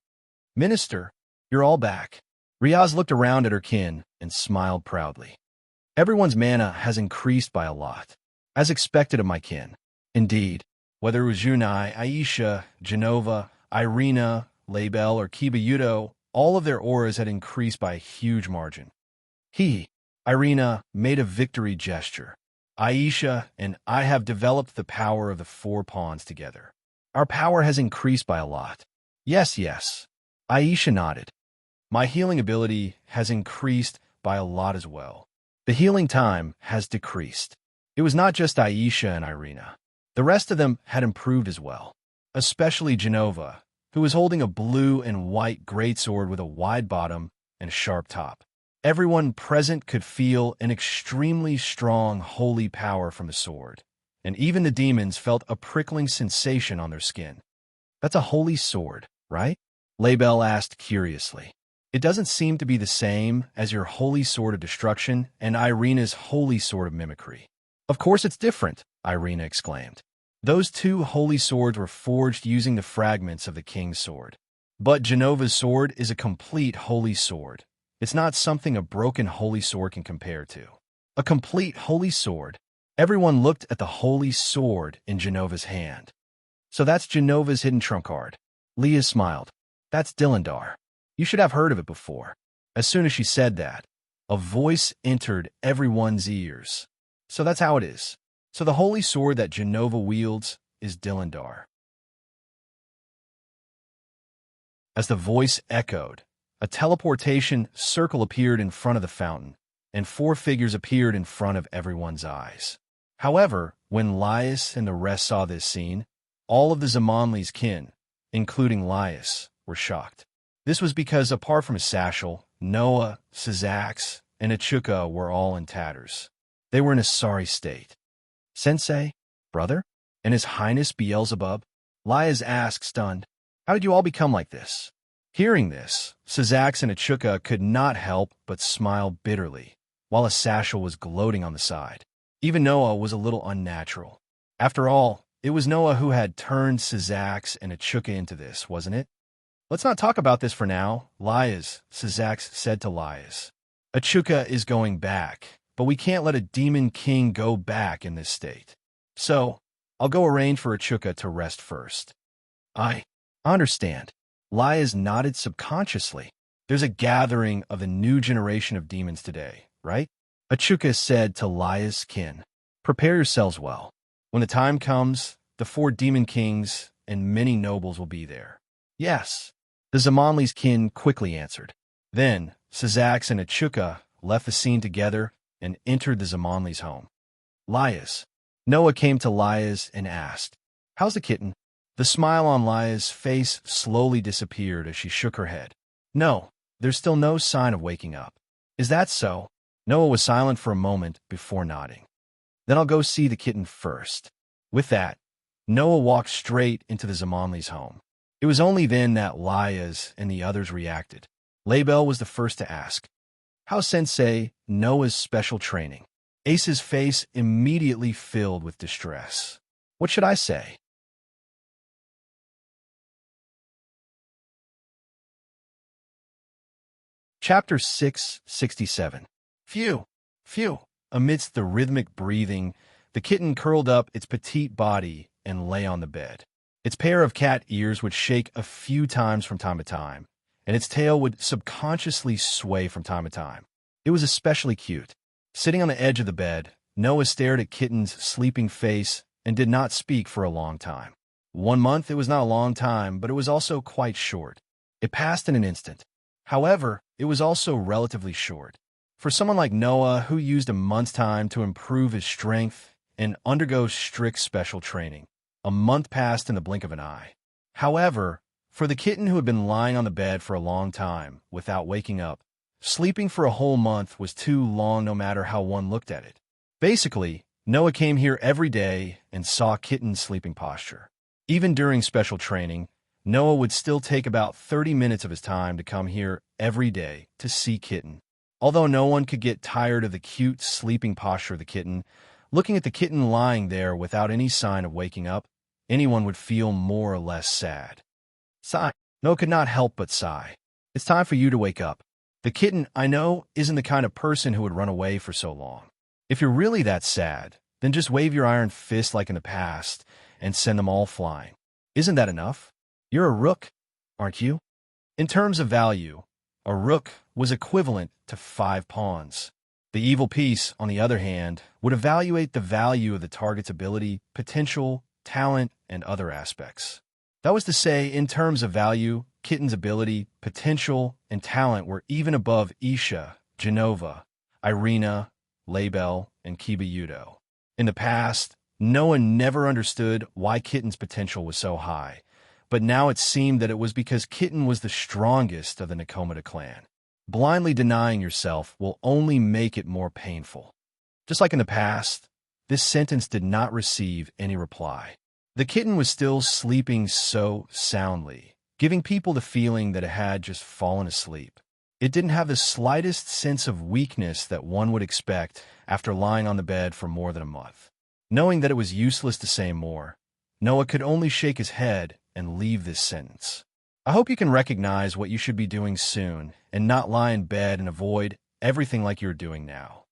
"Minister, you're all back." Riaz looked around at her kin and smiled proudly. "Everyone's mana has increased by a lot, as expected of my kin. Indeed, whether it was Junai, Aisha, Genova, Irina, Label, or Kibayudo, all of their auras had increased by a huge margin." Irina, made a victory gesture. "Aisha and I have developed the power of the 4 pawns together. Our power has increased by a lot." Yes. Aisha nodded. "My healing ability has increased by a lot as well. The healing time has decreased." It was not just Aisha and Irina. The rest of them had improved as well, especially Genova, who was holding a blue and white greatsword with a wide bottom and a sharp top. Everyone present could feel an extremely strong holy power from the sword, and even the demons felt a prickling sensation on their skin. "That's a holy sword, right?" Label asked curiously. "It doesn't seem to be the same as your holy sword of destruction and Irina's holy sword of mimicry." "Of course it's different," Irina exclaimed. "Those 2 holy swords were forged using the fragments of the king's sword. But Genova's sword is a complete holy sword. It's not something a broken holy sword can compare to." A complete holy sword. Everyone looked at the holy sword in Genova's hand. "So that's Genova's hidden trump card." Leah smiled. "That's Dilindar. You should have heard of it before." As soon as she said that, a voice entered everyone's ears. "So that's how it is. So the holy sword that Genova wields is Dilindar." As the voice echoed, a teleportation circle appeared in front of the fountain, and 4 figures appeared in front of everyone's eyes. However, when Laius and the rest saw this scene, all of the Zamonli's kin, including Laius, were shocked. This was because, apart from Asashel, Noah, Sazax, and Achuka were all in tatters. They were in a sorry state. "Sensei? Brother? And His Highness Beelzebub?" Laius asked, stunned. "How did you all become like this?" Hearing this, Sazax and Achuka could not help but smile bitterly, while Asashel was gloating on the side. Even Noah was a little unnatural. After all, it was Noah who had turned Sazax and Achuka into this, wasn't it? "Let's not talk about this for now, Laius," Sazax said to Laius. "Achuka is going back, but we can't let a demon king go back in this state. So, I'll go arrange for Achuka to rest first." "I understand." Laius nodded subconsciously. "There's a gathering of the new generation of demons today, right?" Achuka said to Laius' kin. "Prepare yourselves well. When the time comes, the 4 demon kings and many nobles will be there." "Yes," the Zamonli's kin quickly answered. Then, Sazax and Achuka left the scene together and entered the Zamonli's home. "Laius, Noah came to Laya's and asked, "How's the kitten?" The smile on Laya's face slowly disappeared as she shook her head. "No, there's still no sign of waking up." "Is that so?" Noah was silent for a moment before nodding. "Then I'll go see the kitten first." With that, Noah walked straight into the Zamonli's home. It was only then that Laya's and the others reacted. Laybell was the first to ask, "How's Sensei Noah's special training?" Ace's face immediately filled with distress. "What should I say?" Chapter 667. Phew, phew. Amidst the rhythmic breathing, the kitten curled up its petite body and lay on the bed. Its pair of cat ears would shake a few times from time to time, and its tail would subconsciously sway from time to time. It was especially cute. Sitting on the edge of the bed, Noah stared at Kitten's sleeping face and did not speak for a long time. 1 month, it was not a long time, but it was also quite short. It passed in an instant. However, it was also relatively short. For someone like Noah, who used a month's time to improve his strength and undergo strict special training, a month passed in the blink of an eye. However, for the kitten who had been lying on the bed for a long time without waking up, sleeping for a whole month was too long no matter how one looked at it. Basically, Noah came here every day and saw Kitten's sleeping posture. Even during special training, Noah would still take about 30 minutes of his time to come here every day to see Kitten. Although no one could get tired of the cute sleeping posture of the kitten, looking at the kitten lying there without any sign of waking up, anyone would feel more or less sad. Sigh. Noah could not help but sigh. "It's time for you to wake up. The kitten, I know, isn't the kind of person who would run away for so long. If you're really that sad, then just wave your iron fist like in the past and send them all flying. Isn't that enough? You're a rook, aren't you?" In terms of value, a rook was equivalent to 5 pawns. The evil piece, on the other hand, would evaluate the value of the target's ability, potential, talent, and other aspects. That was to say, in terms of value, Kitten's ability, potential, and talent were even above Isha, Genova, Irina, Laybell, and Kibayudo. In the past, no one never understood why Kitten's potential was so high, but now it seemed that it was because Kitten was the strongest of the Nakomata clan. Blindly denying yourself will only make it more painful. Just like in the past, this sentence did not receive any reply. The kitten was still sleeping so soundly, giving people the feeling that it had just fallen asleep. It didn't have the slightest sense of weakness that one would expect after lying on the bed for more than a month. Knowing that it was useless to say more, Noah could only shake his head and leave this sentence. I hope you can recognize what you should be doing soon and not lie in bed and avoid everything like you're doing now.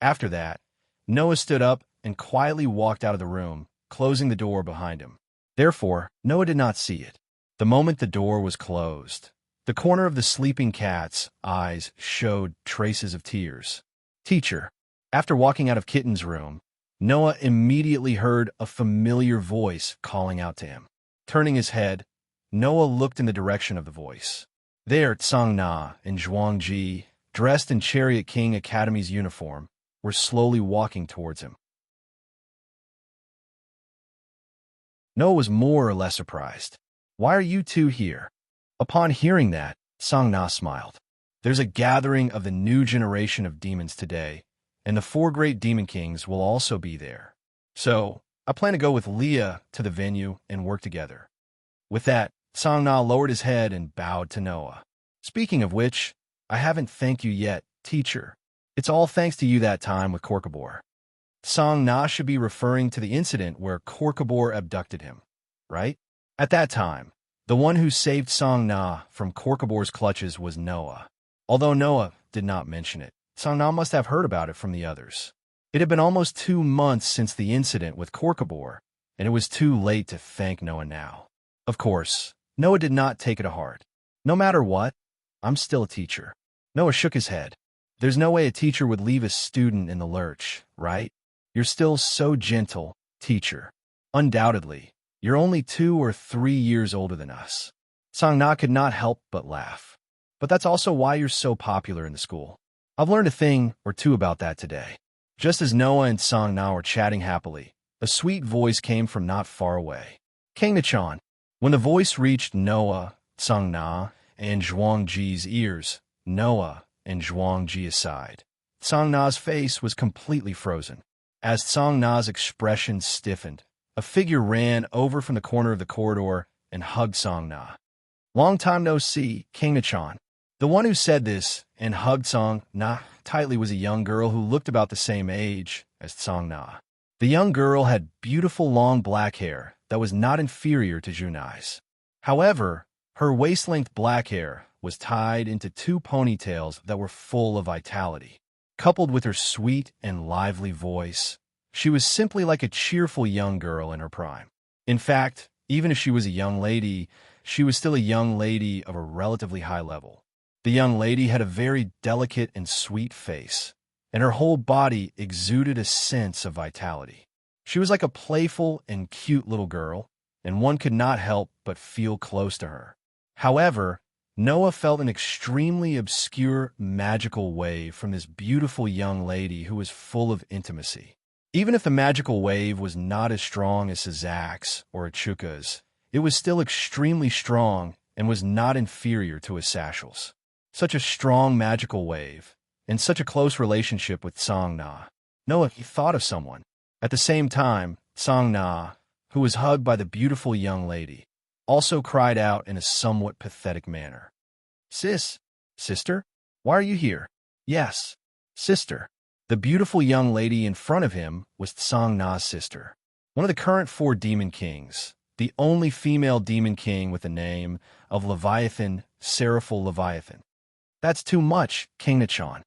After that, Noah stood up and quietly walked out of the room, closing the door behind him. Therefore, Noah did not see it. The moment the door was closed, the corner of the sleeping cat's eyes showed traces of tears. "Teacher." After walking out of Kitten's room, Noah immediately heard a familiar voice calling out to him. Turning his head, Noah looked in the direction of the voice. There, Tsang Na and Zhuang Ji, dressed in Chariot King Academy's uniform, were slowly walking towards him. Noah was more or less surprised. "Why are you two here?" Upon hearing that, Tsang Na smiled. "There's a gathering of the new generation of demons today, and the 4 great demon kings will also be there. So, I plan to go with Leah to the venue and work together." With that, Tsang Na lowered his head and bowed to Noah. "Speaking of which, I haven't thanked you yet, teacher. It's all thanks to you that time with Korkabor." Tsang Na should be referring to the incident where Korkabor abducted him, right? At that time, the one who saved Tsang Na from Korkabor's clutches was Noah. Although Noah did not mention it, Tsang Na must have heard about it from the others. It had been almost 2 months since the incident with Korkabor, and it was too late to thank Noah now. Of course, Noah did not take it to heart. "No matter what, I'm still a teacher." Noah shook his head. "There's no way a teacher would leave a student in the lurch, right? You're still so gentle, teacher. Undoubtedly, you're only 2 or 3 years older than us." Tsang Na could not help but laugh. "But that's also why you're so popular in the school. I've learned a thing or two about that today." Just as Noah and Tsang Na were chatting happily, A sweet voice came from not far away. King Nachan. When the voice reached Noah, Tsang-na, and Zhuangji's ears, Noah and Zhuangji aside. Tsang-na's face was completely frozen. As Tsang-na's expression stiffened, a figure ran over from the corner of the corridor and hugged Tsang-na. Long time no see, King Nachan. The one who said this and hugged Tsang-na tightly was a young girl who looked about the same age as Tsang-na. The young girl had beautiful long black hair that was not inferior to Junai's. However, her waist-length black hair was tied into two ponytails that were full of vitality. Coupled with her sweet and lively voice, she was simply like a cheerful young girl in her prime. In fact, even if she was a young lady, she was still a young lady of a relatively high level. The young lady had a very delicate and sweet face, and her whole body exuded a sense of vitality. She was like a playful and cute little girl, and one could not help but feel close to her. However, Noah felt an extremely obscure, magical wave from this beautiful young lady who was full of intimacy. Even if the magical wave was not as strong as Sazak's or Achuka's, it was still extremely strong and was not inferior to Asashal's. Such a strong magical wave, and such a close relationship with Tsang-na. Noah thought of someone. At the same time, Tsang-na, who was hugged by the beautiful young lady, also cried out in a somewhat pathetic manner. Sister? Why are you here? Yes, sister. The beautiful young lady in front of him was Tsang-na's sister, one of the current 4 demon kings, the only female demon king with the name of Leviathan, Seraphil Leviathan. That's too much, King Nachan.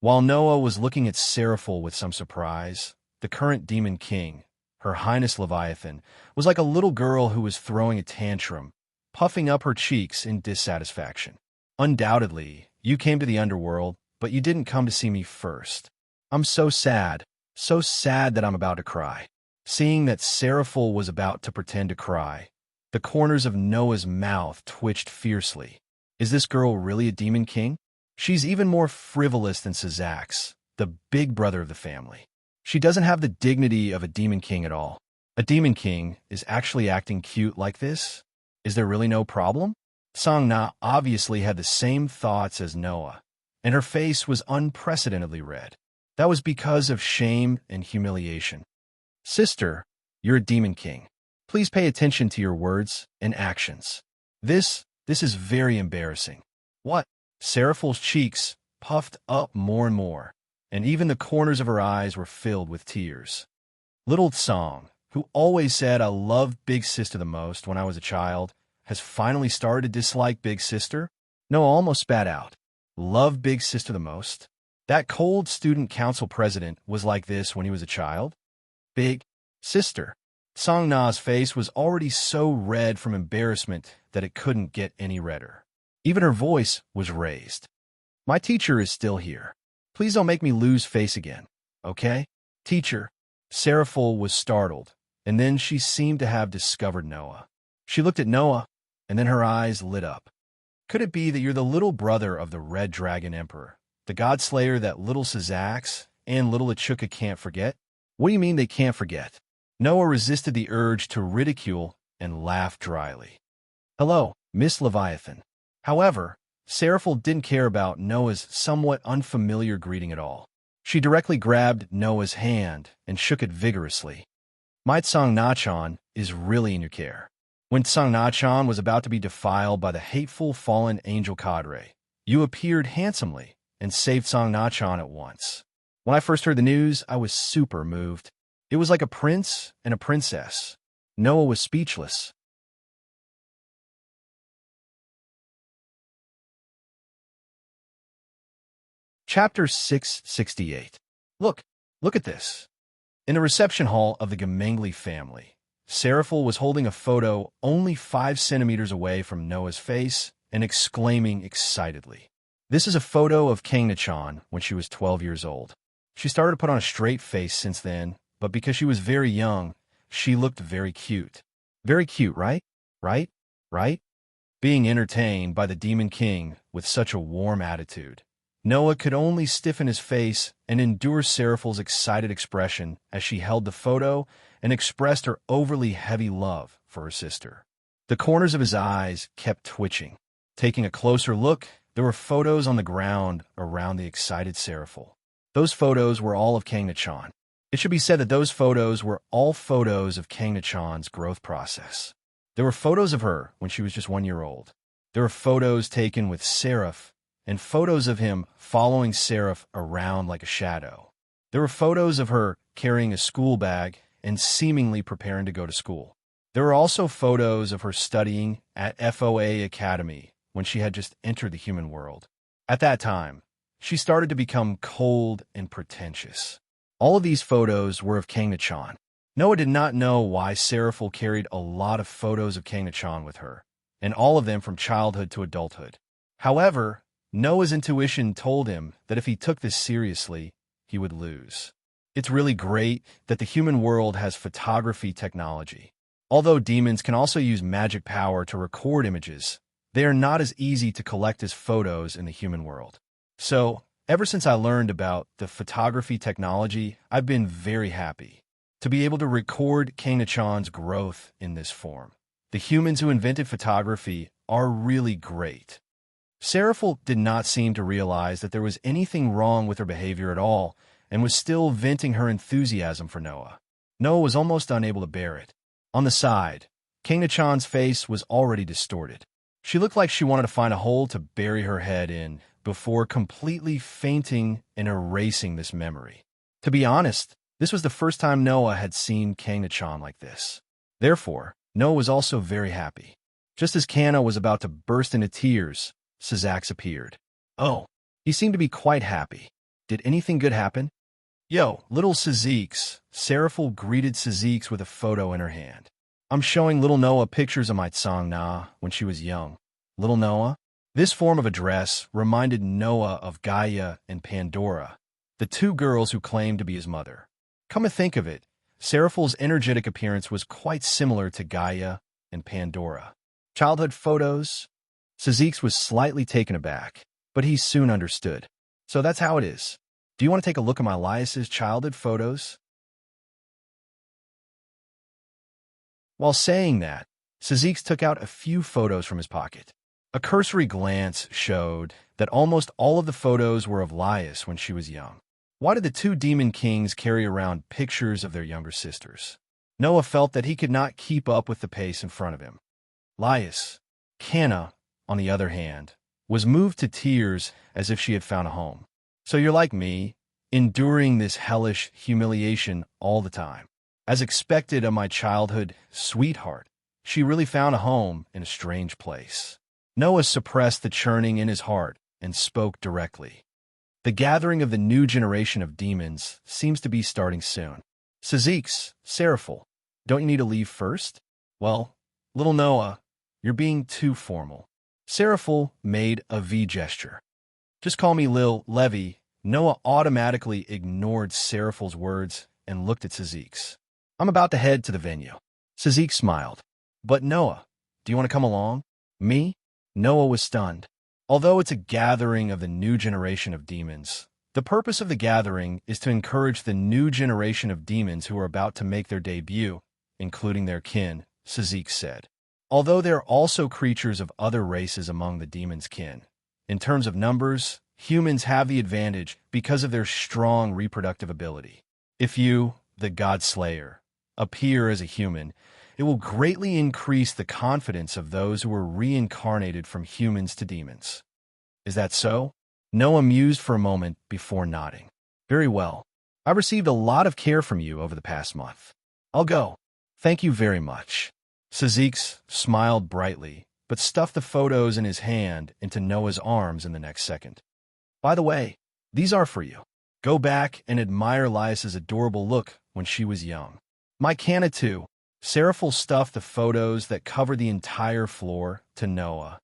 While Noah was looking at Seraphil with some surprise, the current demon king, Her Highness Leviathan, was like a little girl who was throwing a tantrum, puffing up her cheeks in dissatisfaction. Undoubtedly, you came to the underworld, but you didn't come to see me first. I'm so sad that I'm about to cry. Seeing that Seraphil was about to pretend to cry, the corners of Noah's mouth twitched fiercely. Is this girl really a demon king? She's even more frivolous than Sazak's, the big brother of the family. She doesn't have the dignity of a demon king at all. A demon king is actually acting cute like this? Is there really no problem? Tsang-na obviously had the same thoughts as Noah, and her face was unprecedentedly red. That was because of shame and humiliation. Sister, you're a demon king. Please pay attention to your words and actions. This is very embarrassing. What? Seraphil's cheeks puffed up more and more, and even the corners of her eyes were filled with tears. Little Tsang, who always said I loved Big Sister the most when I was a child, has finally started to dislike Big Sister? Noah almost spat out. Love Big Sister the most? That cold student council president was like this when he was a child? Big Sister. Tsang-na's face was already so red from embarrassment that it couldn't get any redder. Even her voice was raised. My teacher is still here. Please don't make me lose face again, okay? Teacher. Seraphil was startled, and then she seemed to have discovered Noah. She looked at Noah, and then her eyes lit up. Could it be that you're the little brother of the Red Dragon Emperor, the god slayer that little Sazak's and little Achuka can't forget? What do you mean they can't forget? Noah resisted the urge to ridicule and laughed dryly. Hello, Miss Leviathan. However, Seraphil didn't care about Noah's somewhat unfamiliar greeting at all. She directly grabbed Noah's hand and shook it vigorously. My Tsang-na-chan is really in your care. When Tsang-na-chan was about to be defiled by the hateful fallen angel cadre, you appeared handsomely and saved Tsang-na-chan at once. When I first heard the news, I was super moved. It was like a prince and a princess. Noah was speechless. Chapter 668. Look at this. In the reception hall of the Gemengli family, Seraphil was holding a photo only 5 centimeters away from Noah's face and exclaiming excitedly. This is a photo of King Nachan when she was 12 years old. She started to put on a straight face since then, but because she was very young, she looked very cute. Very cute, right? Right? Being entertained by the Demon King with such a warm attitude, Noah could only stiffen his face and endure Seraphile's excited expression as she held the photo and expressed her overly heavy love for her sister. The corners of his eyes kept twitching. Taking a closer look, there were photos on the ground around the excited Seraphile. Those photos were all of Kang-Nachan. It should be said that those photos were all photos of Kang-Nachan's growth process. There were photos of her when she was just 1 year old. There were photos taken with Seraph, and photos of him following Seraph around like a shadow. There were photos of her carrying a school bag and seemingly preparing to go to school. There were also photos of her studying at FOA Academy when she had just entered the human world. At that time, she started to become cold and pretentious. All of these photos were of Kang-Nachan. Noah did not know why Seraphile carried a lot of photos of Kang-Nachan with her, and all of them from childhood to adulthood. However, Noah's intuition told him that if he took this seriously, he would lose. It's really great that the human world has photography technology. Although demons can also use magic power to record images, they are not as easy to collect as photos in the human world. So, ever since I learned about the photography technology, I've been very happy to be able to record Kang-Nachan's growth in this form. The humans who invented photography are really great. Seraphile did not seem to realize that there was anything wrong with her behavior at all and was still venting her enthusiasm for Noah. Noah was almost unable to bear it. On the side, Kang-Nachan's face was already distorted. She looked like she wanted to find a hole to bury her head in before completely fainting and erasing this memory. To be honest, this was the first time Noah had seen Kang-Nachan like this. Therefore, Noah was also very happy. Just as Kanna was about to burst into tears, Sazax appeared. Oh, he seemed to be quite happy. Did anything good happen? Yo, little Sazax. Seraphile greeted Sazax with a photo in her hand. I'm showing little Noah pictures of my Tsang Na when she was young. Little Noah? This form of address reminded Noah of Gaia and Pandora, the two girls who claimed to be his mother. Come to think of it, Seraphile's energetic appearance was quite similar to Gaia and Pandora. Childhood photos? Sazax was slightly taken aback, but he soon understood. So that's how it is. Do you want to take a look at my Elias's childhood photos? While saying that, Sazax took out a few photos from his pocket. A cursory glance showed that almost all of the photos were of Elias when she was young. Why did the two demon kings carry around pictures of their younger sisters? Noah felt that he could not keep up with the pace in front of him. Elias, Kanna, on the other hand, was moved to tears as if she had found a home. So you're like me, enduring this hellish humiliation all the time. As expected of my childhood sweetheart, she really found a home in a strange place. Noah suppressed the churning in his heart and spoke directly. The gathering of the new generation of demons seems to be starting soon. Sazax, Seraphile, don't you need to leave first? Well, little Noah, you're being too formal. Seraphile made a V gesture. Just call me Lil Levy. Noah automatically ignored Seraphile's words and looked at Sazax. I'm about to head to the venue. Sazax smiled. But Noah, do you want to come along? Me? Noah was stunned. Although it's a gathering of the new generation of demons, the purpose of the gathering is to encourage the new generation of demons who are about to make their debut, including their kin, Sazax said. Although there are also creatures of other races among the demons' kin, in terms of numbers, humans have the advantage because of their strong reproductive ability. If you, the God Slayer, appear as a human, it will greatly increase the confidence of those who were reincarnated from humans to demons. Is that so? Noah mused for a moment before nodding. Very well. I've received a lot of care from you over the past month. I'll go. Thank you very much. Sazax smiled brightly, but stuffed the photos in his hand into Noah's arms in the next second. By the way, these are for you. Go back and admire Elias's adorable look when she was young. My Kanna too. Seraphile stuffed the photos that covered the entire floor to Noah.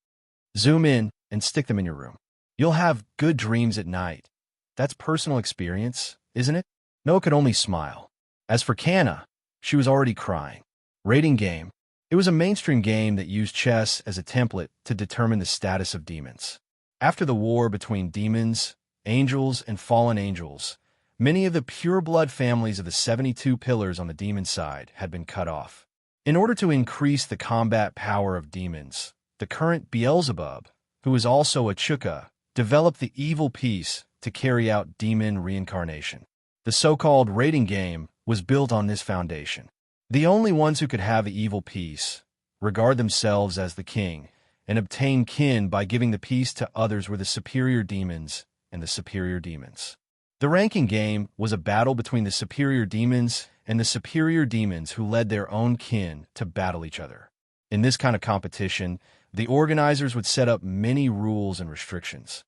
Zoom in and stick them in your room. You'll have good dreams at night. That's personal experience, isn't it? Noah could only smile. As for Kanna, she was already crying. Rating game. It was a mainstream game that used chess as a template to determine the status of demons. After the war between demons angels, and fallen angels, many of the pure-blood families of the 72 pillars on the demon side had been cut off. In order to increase the combat power of demons, the current Beelzebub, who is also a Chukka, developed the evil piece to carry out demon reincarnation. The so-called rating game was built on this foundation. The only ones who could have the evil piece regard themselves as the king and obtain kin by giving the piece to others were the superior demons and the superior demons. The ranking game was a battle between the superior demons and the superior demons who led their own kin to battle each other. In this kind of competition, the organizers would set up many rules and restrictions.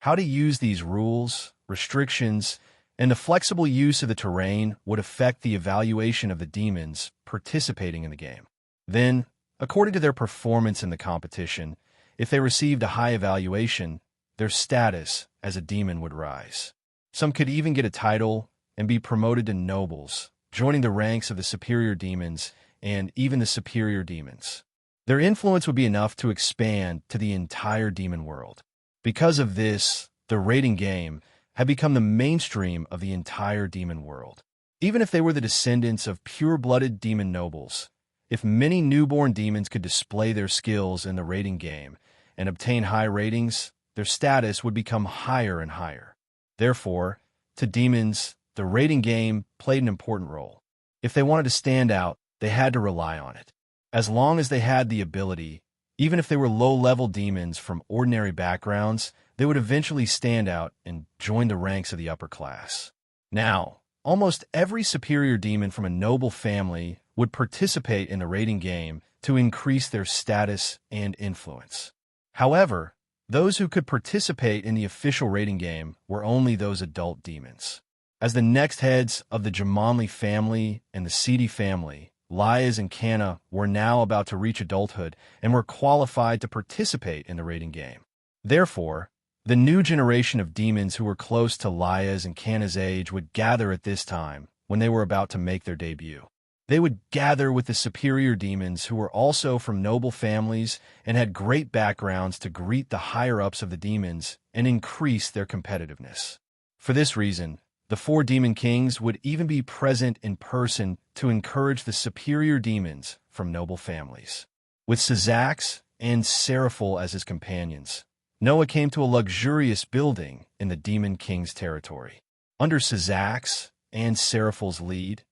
How to use these rules, restrictions, and the flexible use of the terrain would affect the evaluation of the demons participating in the game. Then, according to their performance in the competition, if they received a high evaluation, their status as a demon would rise. Some could even get a title and be promoted to nobles, joining the ranks of the superior demons and even the superior demons. Their influence would be enough to expand to the entire demon world. Because of this, the rating game had become the mainstream of the entire demon world. Even if they were the descendants of pure-blooded demon nobles, if many newborn demons could display their skills in the rating game and obtain high ratings, their status would become higher and higher. Therefore, to demons, the rating game played an important role. If they wanted to stand out, they had to rely on it. As long as they had the ability, even if they were low-level demons from ordinary backgrounds, they would eventually stand out and join the ranks of the upper class. Now, almost every superior demon from a noble family would participate in the rating game to increase their status and influence. However, those who could participate in the official rating game were only those adult demons. As the next heads of the Jamanli family and the Seedy family, Lias and Kanna were now about to reach adulthood and were qualified to participate in the rating game. Therefore, the new generation of demons who were close to Lias and Kanna's age would gather at this time when they were about to make their debut. They would gather with the superior demons who were also from noble families and had great backgrounds to greet the higher-ups of the demons and increase their competitiveness. For this reason, the 4 demon kings would even be present in person to encourage the superior demons from noble families. With Sazax and Seraphil as his companions, Noah came to a luxurious building in the demon king's territory. Under Sazax and Seraphil's lead,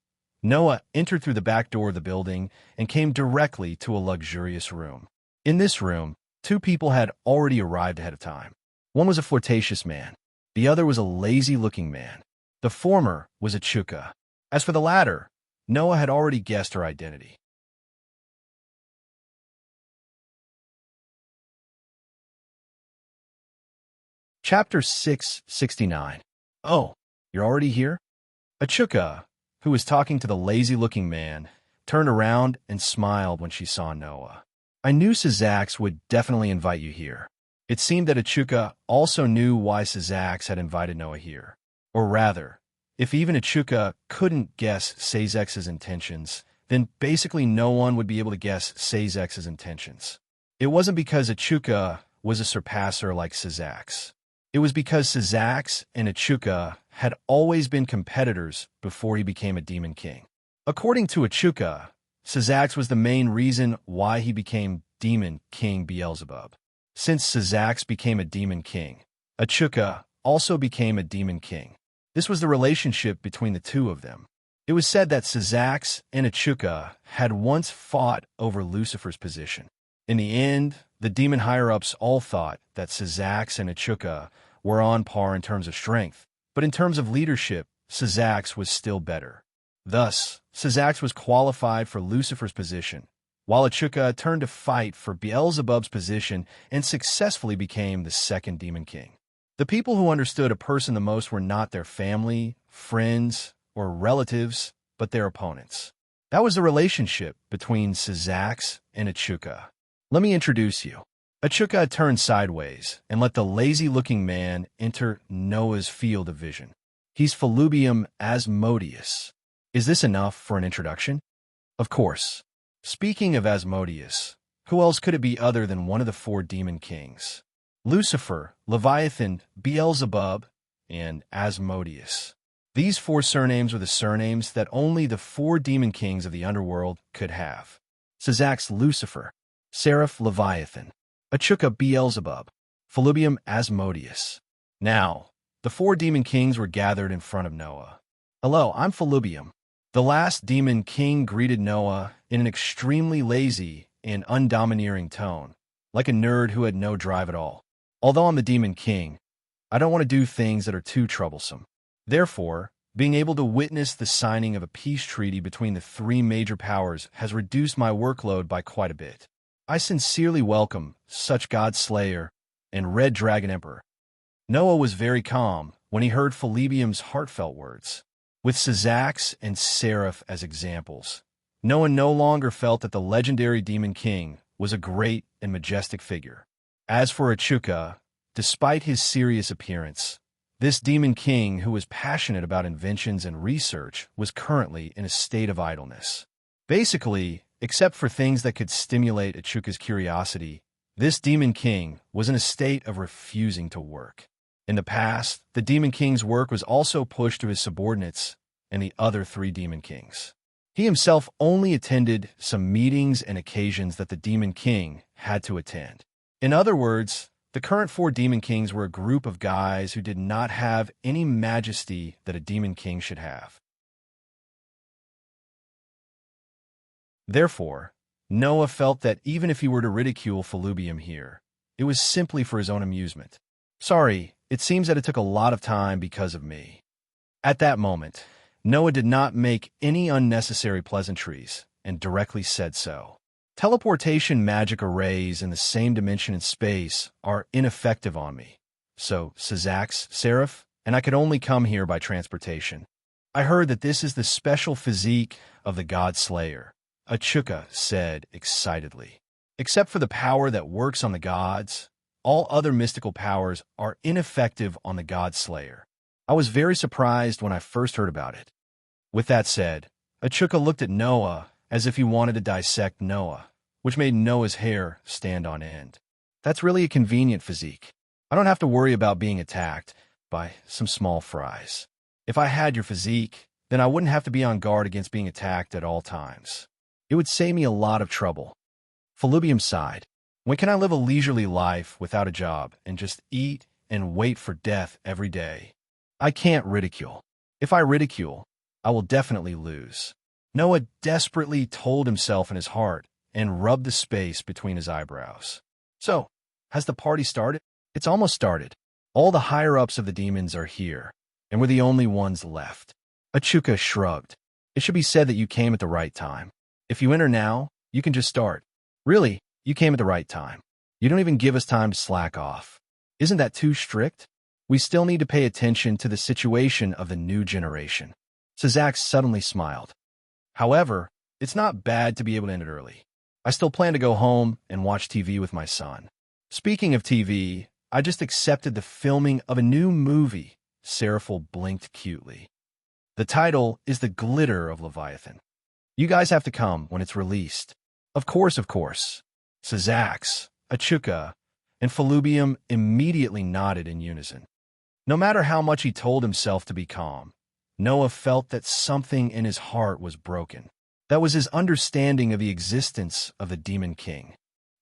Noah entered through the back door of the building and came directly to a luxurious room. In this room, 2 people had already arrived ahead of time. One was a flirtatious man. The other was a lazy-looking man. The former was a Chukka. As for the latter, Noah had already guessed her identity. Chapter 669. Oh, you're already here? A Chukka, who was talking to the lazy-looking man, turned around and smiled when she saw Noah. I knew Sazax would definitely invite you here. It seemed that a Chukka also knew why Sazax had invited Noah here. Or rather, if even a Chukka couldn't guess Sazex's intentions, then basically no one would be able to guess Sazex's intentions. It wasn't because a Chukka was a surpasser like Sazax. It was because Sazax and a Chukka had always been competitors before he became a demon king. According to a Chukka, Sazax was the main reason why he became demon king Beelzebub. Since Sazax became a demon king, a Chukka also became a demon king. This was the relationship between the two of them. It was said that Sazax and a Chukka had once fought over Lucifer's position. In the end, the demon higher-ups all thought that Sazax and a Chukka were on par in terms of strength, but in terms of leadership, Sazax was still better. Thus, Sazax was qualified for Lucifer's position, while a Chukka turned to fight for Beelzebub's position and successfully became the second demon king. The people who understood a person the most were not their family, friends, or relatives, but their opponents. That was the relationship between Sazax and a Chukka. Let me introduce you. A Chukka turned sideways and let the lazy-looking man enter Noah's field of vision. He's Falubium Asmodeus. Is this enough for an introduction? Of course. Speaking of Asmodeus, Who else could it be other than one of the four demon kings? Lucifer, Leviathan, Beelzebub, and Asmodeus. These four surnames were the surnames that only the four demon kings of the underworld could have. Sazak's Lucifer, Seraph Leviathan, Achuka Beelzebub, Felubium Asmodeus. Now, the four demon kings were gathered in front of Noah. "Hello, I'm Felubium." The last demon king greeted Noah in an extremely lazy and undomineering tone, like a nerd who had no drive at all. "Although I'm the demon king, I don't want to do things that are too troublesome. Therefore, being able to witness the signing of a peace treaty between the three major powers has reduced my workload by quite a bit. I sincerely welcome such God Slayer and Red Dragon Emperor." Noah was very calm when he heard Felubium's heartfelt words. With Sazax and Seraph as examples, Noah no longer felt that the legendary demon king was a great and majestic figure. As for Achuka, despite his serious appearance, this demon king who was passionate about inventions and research was currently in a state of idleness. Basically, except for things that could stimulate Achuka's curiosity, this demon king was in a state of refusing to work. In the past, the demon king's work was also pushed to his subordinates and the other three demon kings. He himself only attended some meetings and occasions that the demon king had to attend. In other words, the current four demon kings were a group of guys who did not have any majesty that a demon king should have. Therefore, Noah felt that even if he were to ridicule Felubium here, it was simply for his own amusement. "Sorry, it seems that it took a lot of time because of me." At that moment, Noah did not make any unnecessary pleasantries and directly said so. "Teleportation magic arrays in the same dimension and space are ineffective on me. So, Sazax, Seraph, and I could only come here by transportation. I heard that this is the special physique of the God Slayer," Achuka said excitedly. "Except for the power that works on the gods, all other mystical powers are ineffective on the God Slayer. I was very surprised when I first heard about it." With that said, Achuka looked at Noah as if he wanted to dissect Noah, which made Noah's hair stand on end. "That's really a convenient physique. I don't have to worry about being attacked by some small fries. If I had your physique, then I wouldn't have to be on guard against being attacked at all times. It would save me a lot of trouble." Felubium sighed. "When can I live a leisurely life without a job and just eat and wait for death every day? I can't ridicule. If I ridicule, I will definitely lose." Noah desperately told himself in his heart and rubbed the space between his eyebrows. "So, has the party started?" "It's almost started. All the higher-ups of the demons are here, and we're the only ones left." Achuka shrugged. "It should be said that you came at the right time. If you enter now, you can just start. Really, you came at the right time. You don't even give us time to slack off. Isn't that too strict? We still need to pay attention to the situation of the new generation." Sazax suddenly smiled. "However, it's not bad to be able to end it early. I still plan to go home and watch TV with my son." "Speaking of TV, I just accepted the filming of a new movie." Seraphil blinked cutely. "The title is The Glitter of Leviathan. You guys have to come when it's released." Of course. Sazax, Achuka, and Felubium immediately nodded in unison. No matter how much he told himself to be calm, Noah felt that something in his heart was broken. That was his understanding of the existence of the Demon King.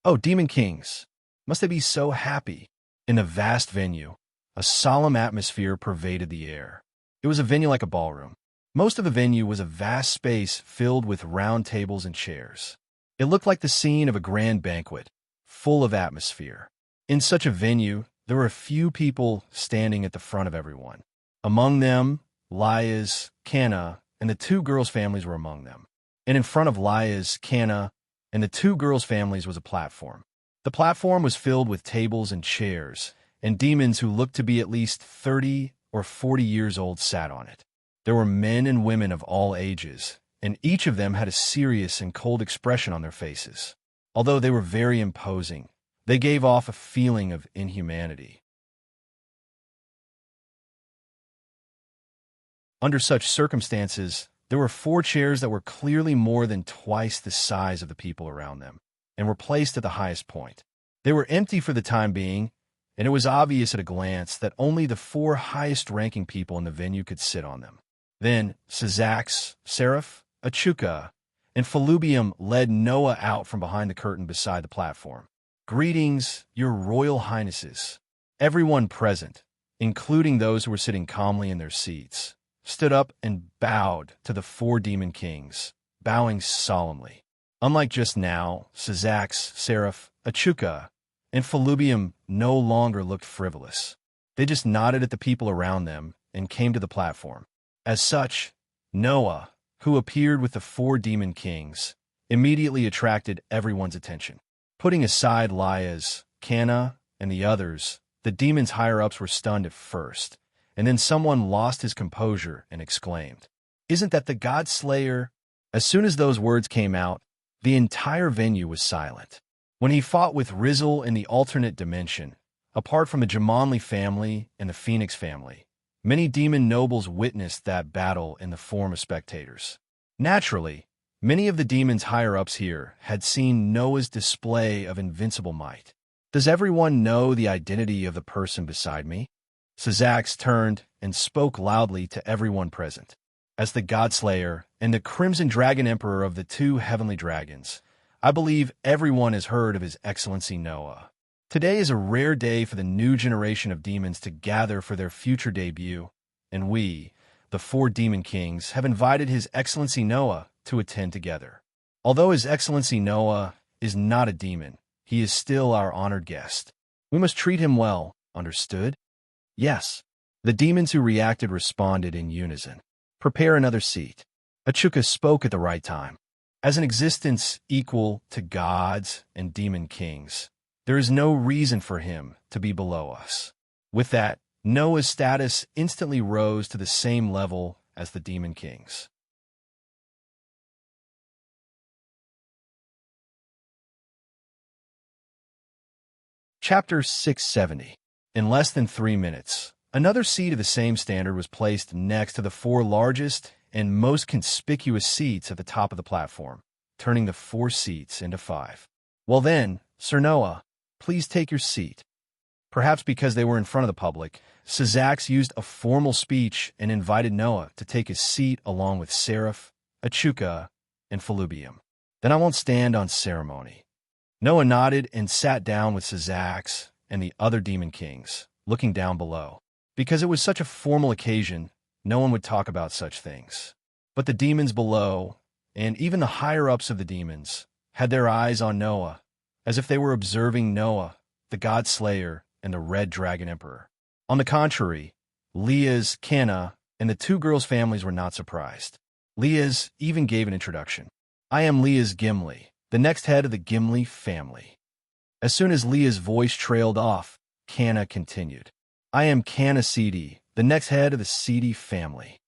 Oh, Demon Kings! Must they be so happy? In the vast venue, a solemn atmosphere pervaded the air. It was a venue like a ballroom. Most of the venue was a vast space filled with round tables and chairs. It looked like the scene of a grand banquet, full of atmosphere. In such a venue, there were a few people standing at the front of everyone. Among them, Laia's, Canna, and the two girls' families were among them. And in front of Laia's, Canna, and the two girls' families was a platform. The platform was filled with tables and chairs, and demons who looked to be at least 30 or 40 years old sat on it. There were men and women of all ages, and each of them had a serious and cold expression on their faces. Although they were very imposing, they gave off a feeling of inhumanity. Under such circumstances, there were 4 chairs that were clearly more than twice the size of the people around them, and were placed at the highest point. They were empty for the time being, and it was obvious at a glance that only the 4 highest-ranking people in the venue could sit on them. Then Syzax, Seraph, Achuka, and Felubium led Noah out from behind the curtain beside the platform. "Greetings, your royal highnesses." Everyone present, including those who were sitting calmly in their seats, stood up and bowed to the 4 demon kings, bowing solemnly. Unlike just now, Syzax, Seraph, Achuka, and Felubium no longer looked frivolous. They just nodded at the people around them and came to the platform. As such, Noah, who appeared with the 4 demon kings, immediately attracted everyone's attention. Putting aside Laias, Canna, and the others, the demons' higher-ups were stunned at first, and then someone lost his composure and exclaimed, "Isn't that the God Slayer?" As soon as those words came out, the entire venue was silent. When he fought with Rizzle in the alternate dimension, apart from the Jumanli family and the Phoenix family, many demon nobles witnessed that battle in the form of spectators. Naturally, many of the demons' higher-ups here had seen Noah's display of invincible might. "Does everyone know the identity of the person beside me?" Syzax turned and spoke loudly to everyone present. "As the Godslayer and the Crimson Dragon Emperor of the 2 heavenly dragons, I believe everyone has heard of His Excellency Noah. Today is a rare day for the new generation of demons to gather for their future debut, and we, the 4 demon kings, have invited His Excellency Noah to attend together. Although His Excellency Noah is not a demon, he is still our honored guest. We must treat him well, understood?" "Yes." The demons who reacted responded in unison. "Prepare another seat." Achuka spoke at the right time. "As an existence equal to gods and demon kings, there is no reason for him to be below us." With that, Noah's status instantly rose to the same level as the demon kings. Chapter 670. In less than 3 minutes, another seat of the same standard was placed next to the 4 largest and most conspicuous seats at the top of the platform, turning the 4 seats into 5. "Well then, Sir Noah, please take your seat." Perhaps because they were in front of the public, Syzax used a formal speech and invited Noah to take his seat along with Seraph, Achuka, and Felubium. "Then I won't stand on ceremony." Noah nodded and sat down with Syzax and the other demon kings, looking down below. Because it was such a formal occasion, no one would talk about such things. But the demons below, and even the higher-ups of the demons, had their eyes on Noah, as if they were observing Noah, the God Slayer, and the Red Dragon Emperor. On the contrary, Leah's, Canna, and the 2 girls' families were not surprised. Leah's even gave an introduction. "I am Leah's Gimli, the next head of the Gimli family." As soon as Leah's voice trailed off, Canna continued. "I am Canna Seedy, the next head of the Seedy family."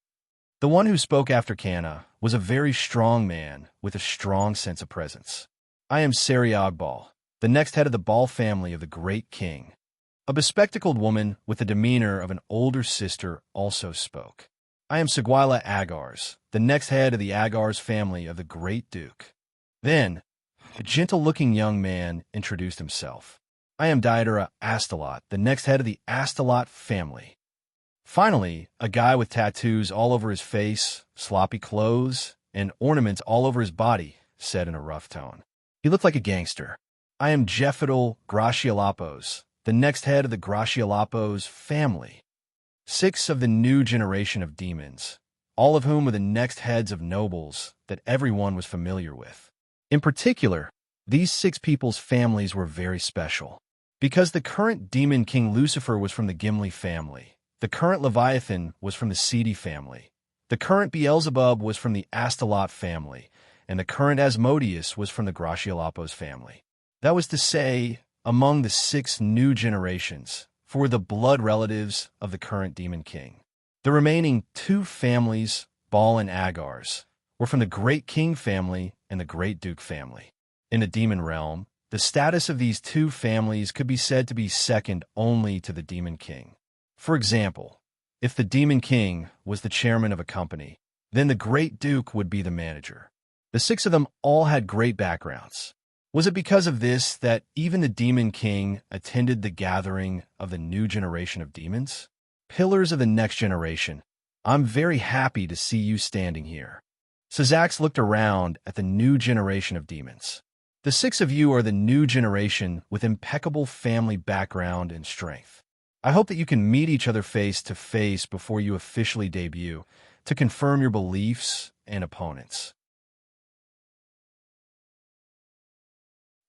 The one who spoke after Canna was a very strong man with a strong sense of presence. "I am Sariogbal, the next head of the Ball family of the Great King." A bespectacled woman with the demeanor of an older sister also spoke. "I am Seguila Agars, the next head of the Agars family of the Great Duke." Then, a gentle-looking young man introduced himself. "I am Diodora Astalot, the next head of the Astalot family." Finally, a guy with tattoos all over his face, sloppy clothes, and ornaments all over his body said in a rough tone. He looked like a gangster. "I am Jeffidal Graciolapos, the next head of the Graciolapos family." 6 of the new generation of demons, all of whom were the next heads of nobles that everyone was familiar with. In particular, these 6 people's families were very special. Because the current demon king Lucifer was from the Gimli family, the current Leviathan was from the Seedy family, the current Beelzebub was from the Astalot family, and the current Asmodeus was from the Graciolapos family. That was to say, among the 6 new generations, for the blood relatives of the current demon king. The remaining 2 families, Baal and Agars, were from the Great King family and the Great Duke family. In the demon realm, the status of these 2 families could be said to be second only to the demon king. For example, if the demon king was the chairman of a company, then the Great Duke would be the manager. The 6 of them all had great backgrounds. Was it because of this that even the Demon King attended the gathering of the new generation of demons? Pillars of the next generation, I'm very happy to see you standing here. Syzax looked around at the new generation of demons. The 6 of you are the new generation with impeccable family background and strength. I hope that you can meet each other face to face before you officially debut to confirm your beliefs and opponents.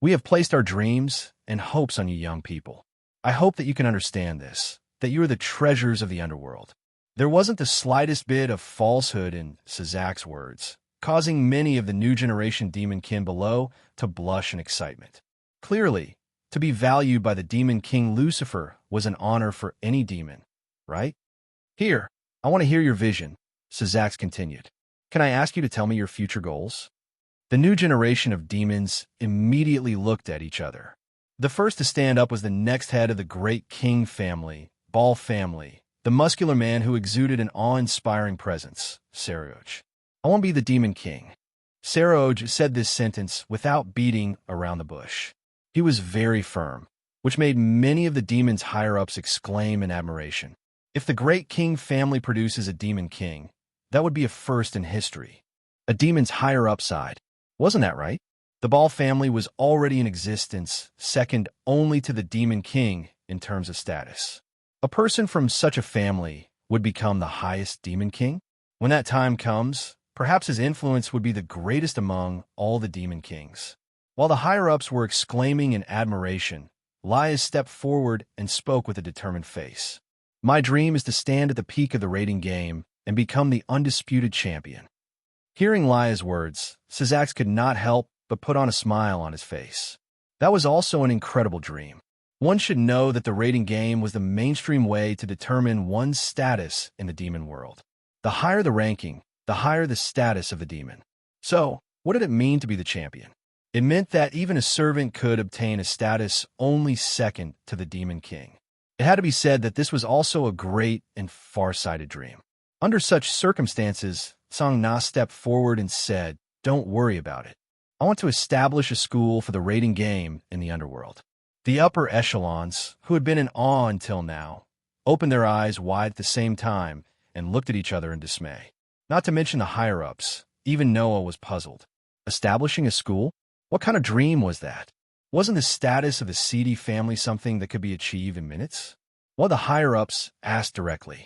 We have placed our dreams and hopes on you young people. I hope that you can understand this, that you are the treasures of the underworld. There wasn't the slightest bit of falsehood in Syzax's words, causing many of the new generation demon-kin below to blush in excitement. Clearly, to be valued by the Demon King Lucifer was an honor for any demon, right? Here, I want to hear your vision, Syzax continued. Can I ask you to tell me your future goals? The new generation of demons immediately looked at each other. The first to stand up was the next head of the great King family, Ball family, the muscular man who exuded an awe-inspiring presence, Saroj. I want to be the Demon King. Saroj said this sentence without beating around the bush. He was very firm, which made many of the demons' higher-ups exclaim in admiration. If the great King family produces a Demon King, that would be a first in history. A demon's higher-up side. Wasn't that right? The Ball family was already in existence, second only to the Demon King in terms of status. A person from such a family would become the highest Demon King? When that time comes, perhaps his influence would be the greatest among all the Demon Kings. While the higher-ups were exclaiming in admiration, Lias stepped forward and spoke with a determined face. My dream is to stand at the peak of the rating game and become the undisputed champion. Hearing Lias' words, Syzax could not help but put on a smile on his face. That was also an incredible dream. One should know that the rating game was the mainstream way to determine one's status in the demon world. The higher the ranking, the higher the status of the demon. So, what did it mean to be the champion? It meant that even a servant could obtain a status only second to the Demon King. It had to be said that this was also a great and far-sighted dream. Under such circumstances, Song Na stepped forward and said, "Don't worry about it. I want to establish a school for the rating game in the underworld." The upper echelons, who had been in awe until now, opened their eyes wide at the same time and looked at each other in dismay. Not to mention the higher-ups, even Noah was puzzled. Establishing a school? What kind of dream was that? Wasn't the status of the seedy family something that could be achieved in minutes? Well, the higher-ups asked directly.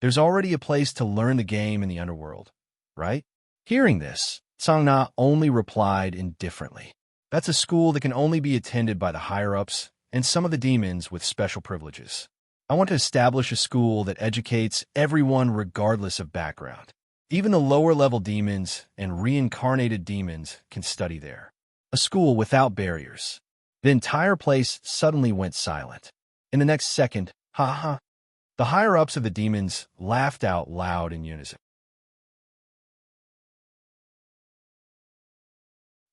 There's already a place to learn the game in the underworld, right? Hearing this, Song Na only replied indifferently. That's a school that can only be attended by the higher-ups and some of the demons with special privileges. I want to establish a school that educates everyone regardless of background. Even the lower-level demons and reincarnated demons can study there. A school without barriers. The entire place suddenly went silent. In the next second, ha. The higher-ups of the demons laughed out loud in unison.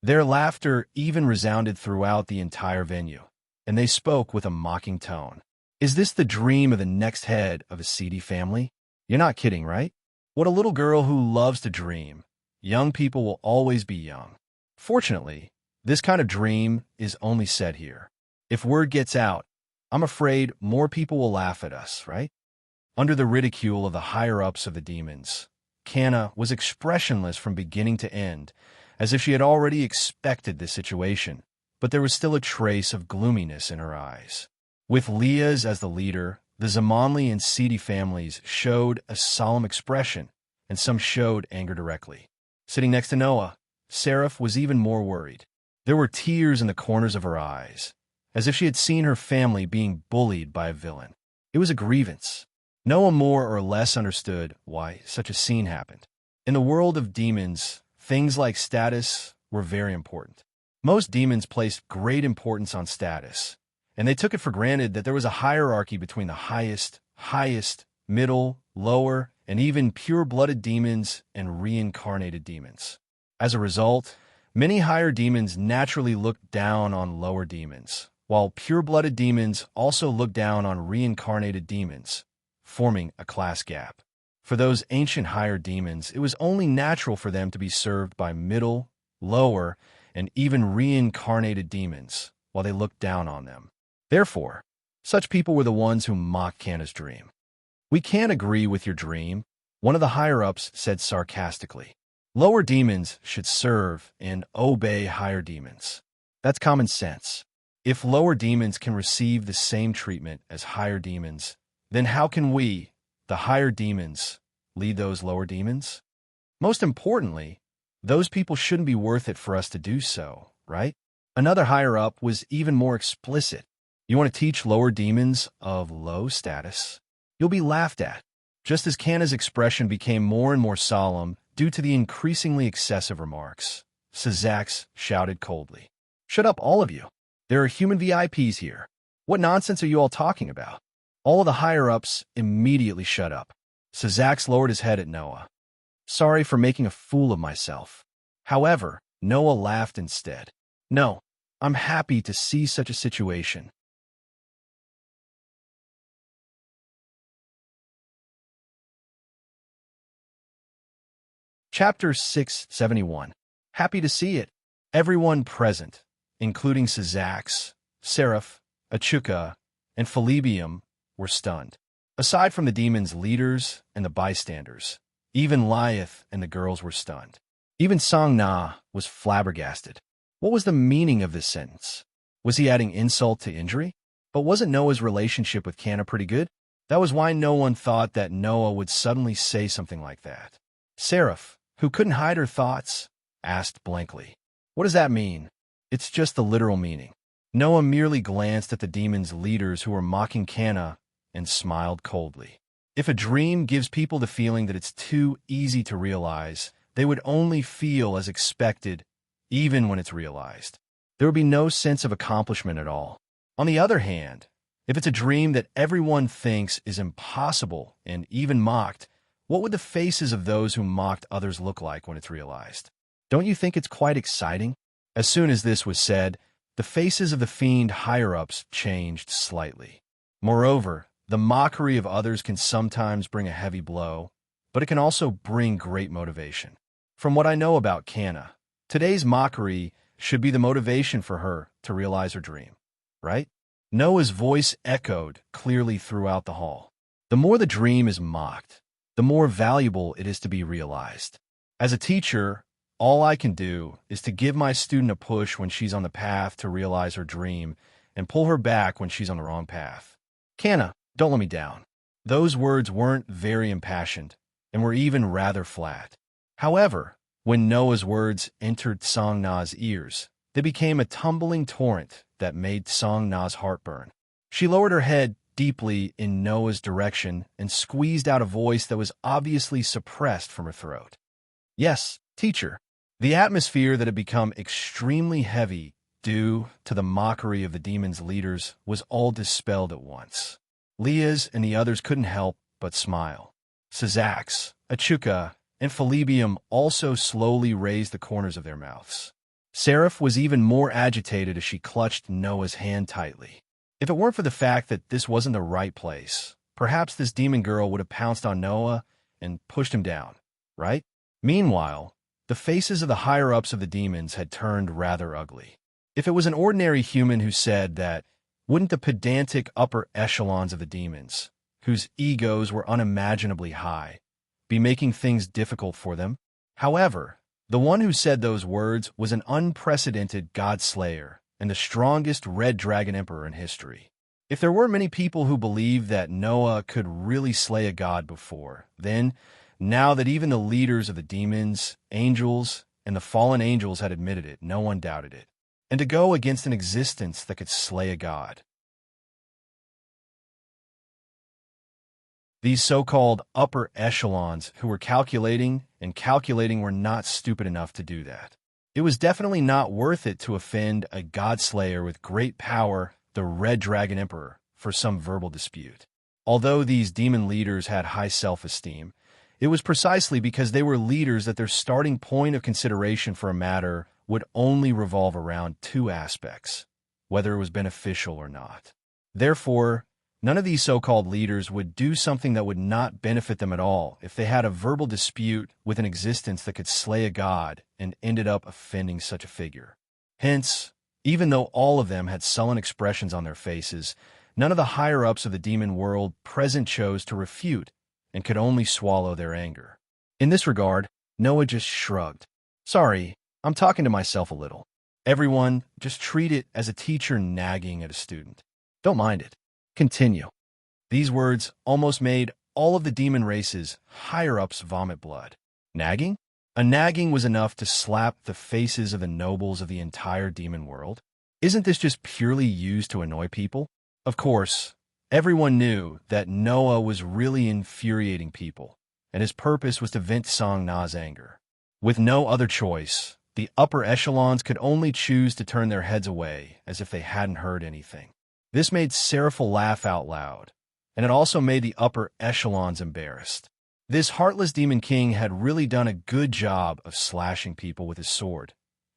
Their laughter even resounded throughout the entire venue, and they spoke with a mocking tone. Is this the dream of the next head of a seedy family? You're not kidding, right? What a little girl who loves to dream. Young people will always be young. Fortunately, this kind of dream is only said here. If word gets out, I'm afraid more people will laugh at us, right? Under the ridicule of the higher-ups of the demons, Kanna was expressionless from beginning to end, as if she had already expected this situation, but there was still a trace of gloominess in her eyes. With Lias as the leader, the Zamanli and seedy families showed a solemn expression, and some showed anger directly. Sitting next to Noah, Seraph was even more worried. There were tears in the corners of her eyes, as if she had seen her family being bullied by a villain. It was a grievance. Noah more or less understood why such a scene happened. In the world of demons, things like status were very important. Most demons placed great importance on status, and they took it for granted that there was a hierarchy between the highest, middle, lower, and even pure-blooded demons and reincarnated demons. As a result, many higher demons naturally looked down on lower demons, while pure-blooded demons also looked down on reincarnated demons, forming a class gap. For those ancient higher demons, it was only natural for them to be served by middle, lower, and even reincarnated demons while they looked down on them. Therefore, such people were the ones who mocked Kanna's dream. "We can't agree with your dream," one of the higher-ups said sarcastically. "Lower demons should serve and obey higher demons. That's common sense. If lower demons can receive the same treatment as higher demons, then how can we, the higher demons, lead those lower demons? Most importantly, those people shouldn't be worth it for us to do so, right?" Another higher-up was even more explicit. "You want to teach lower demons of low status? You'll be laughed at." Just as Kanna's expression became more and more solemn due to the increasingly excessive remarks, Sazax shouted coldly, "Shut up, all of you. There are human VIPs here. What nonsense are you all talking about?" All of the higher-ups immediately shut up. Sazax lowered his head at Noah. "Sorry for making a fool of myself." However, Noah laughed instead. "No, I'm happy to see such a situation. Chapter 671. Happy to see it. Everyone present, including Sazax, Seraph, Achuka, and Philibium, were stunned. Aside from the demon's leaders and the bystanders, even Lyeth and the girls were stunned. Even Song Na was flabbergasted. What was the meaning of this sentence? Was he adding insult to injury? But wasn't Noah's relationship with Kanna pretty good? That was why no one thought that Noah would suddenly say something like that. Seraph, who couldn't hide her thoughts, asked blankly, "What does that mean?" "It's just the literal meaning." Noah merely glanced at the demon's leaders who were mocking Kanna and smiled coldly. If a dream gives people the feeling that it's too easy to realize, they would only feel as expected, even when it's realized. There would be no sense of accomplishment at all. On the other hand, if it's a dream that everyone thinks is impossible and even mocked, what would the faces of those who mocked others look like when it's realized? Don't you think it's quite exciting? As soon as this was said, the faces of the fiend higher-ups changed slightly. Moreover, the mockery of others can sometimes bring a heavy blow, but it can also bring great motivation. From what I know about Kanna, today's mockery should be the motivation for her to realize her dream, right? Noah's voice echoed clearly throughout the hall. The more the dream is mocked, the more valuable it is to be realized. As a teacher, all I can do is to give my student a push when she's on the path to realize her dream and pull her back when she's on the wrong path. "Kanna, don't let me down." Those words weren't very impassioned and were even rather flat. However, when Noah's words entered Song Na's ears, they became a tumbling torrent that made Song Na's heart burn. She lowered her head deeply in Noah's direction and squeezed out a voice that was obviously suppressed from her throat. "Yes, teacher." The atmosphere that had become extremely heavy due to the mockery of the demon's leaders was all dispelled at once. Leah's and the others couldn't help but smile. Sazax, Achuka, and Philibium also slowly raised the corners of their mouths. Seraph was even more agitated as she clutched Noah's hand tightly. If it weren't for the fact that this wasn't the right place, perhaps this demon girl would have pounced on Noah and pushed him down, right? Meanwhile, the faces of the higher-ups of the demons had turned rather ugly. If it was an ordinary human who said that, wouldn't the pedantic upper echelons of the demons, whose egos were unimaginably high, be making things difficult for them? However, the one who said those words was an unprecedented god-slayer and the strongest red dragon emperor in history. If there were many people who believed that Noah could really slay a god before, then, now that even the leaders of the demons, angels, and the fallen angels had admitted it, no one doubted it. And to go against an existence that could slay a god. These so-called upper echelons who were calculating were not stupid enough to do that. It was definitely not worth it to offend a god-slayer with great power, the Red Dragon Emperor, for some verbal dispute. Although these demon leaders had high self-esteem, it was precisely because they were leaders that their starting point of consideration for a matter would only revolve around two aspects, whether it was beneficial or not. Therefore, none of these so-called leaders would do something that would not benefit them at all if they had a verbal dispute with an existence that could slay a god and ended up offending such a figure. Hence, even though all of them had sullen expressions on their faces, none of the higher-ups of the demon world present chose to refute and could only swallow their anger. In this regard, Noah just shrugged. Sorry, I'm talking to myself a little. Everyone, just treat it as a teacher nagging at a student. Don't mind it. Continue. These words almost made all of the demon race's higher-ups vomit blood. Nagging? A nagging was enough to slap the faces of the nobles of the entire demon world. Isn't this just purely used to annoy people? Of course, everyone knew that Noah was really infuriating people, and his purpose was to vent Song Na's anger. With no other choice, the upper echelons could only choose to turn their heads away as if they hadn't heard anything. This made Seraphil laugh out loud, and it also made the upper echelons embarrassed. This heartless demon king had really done a good job of slashing people with his sword.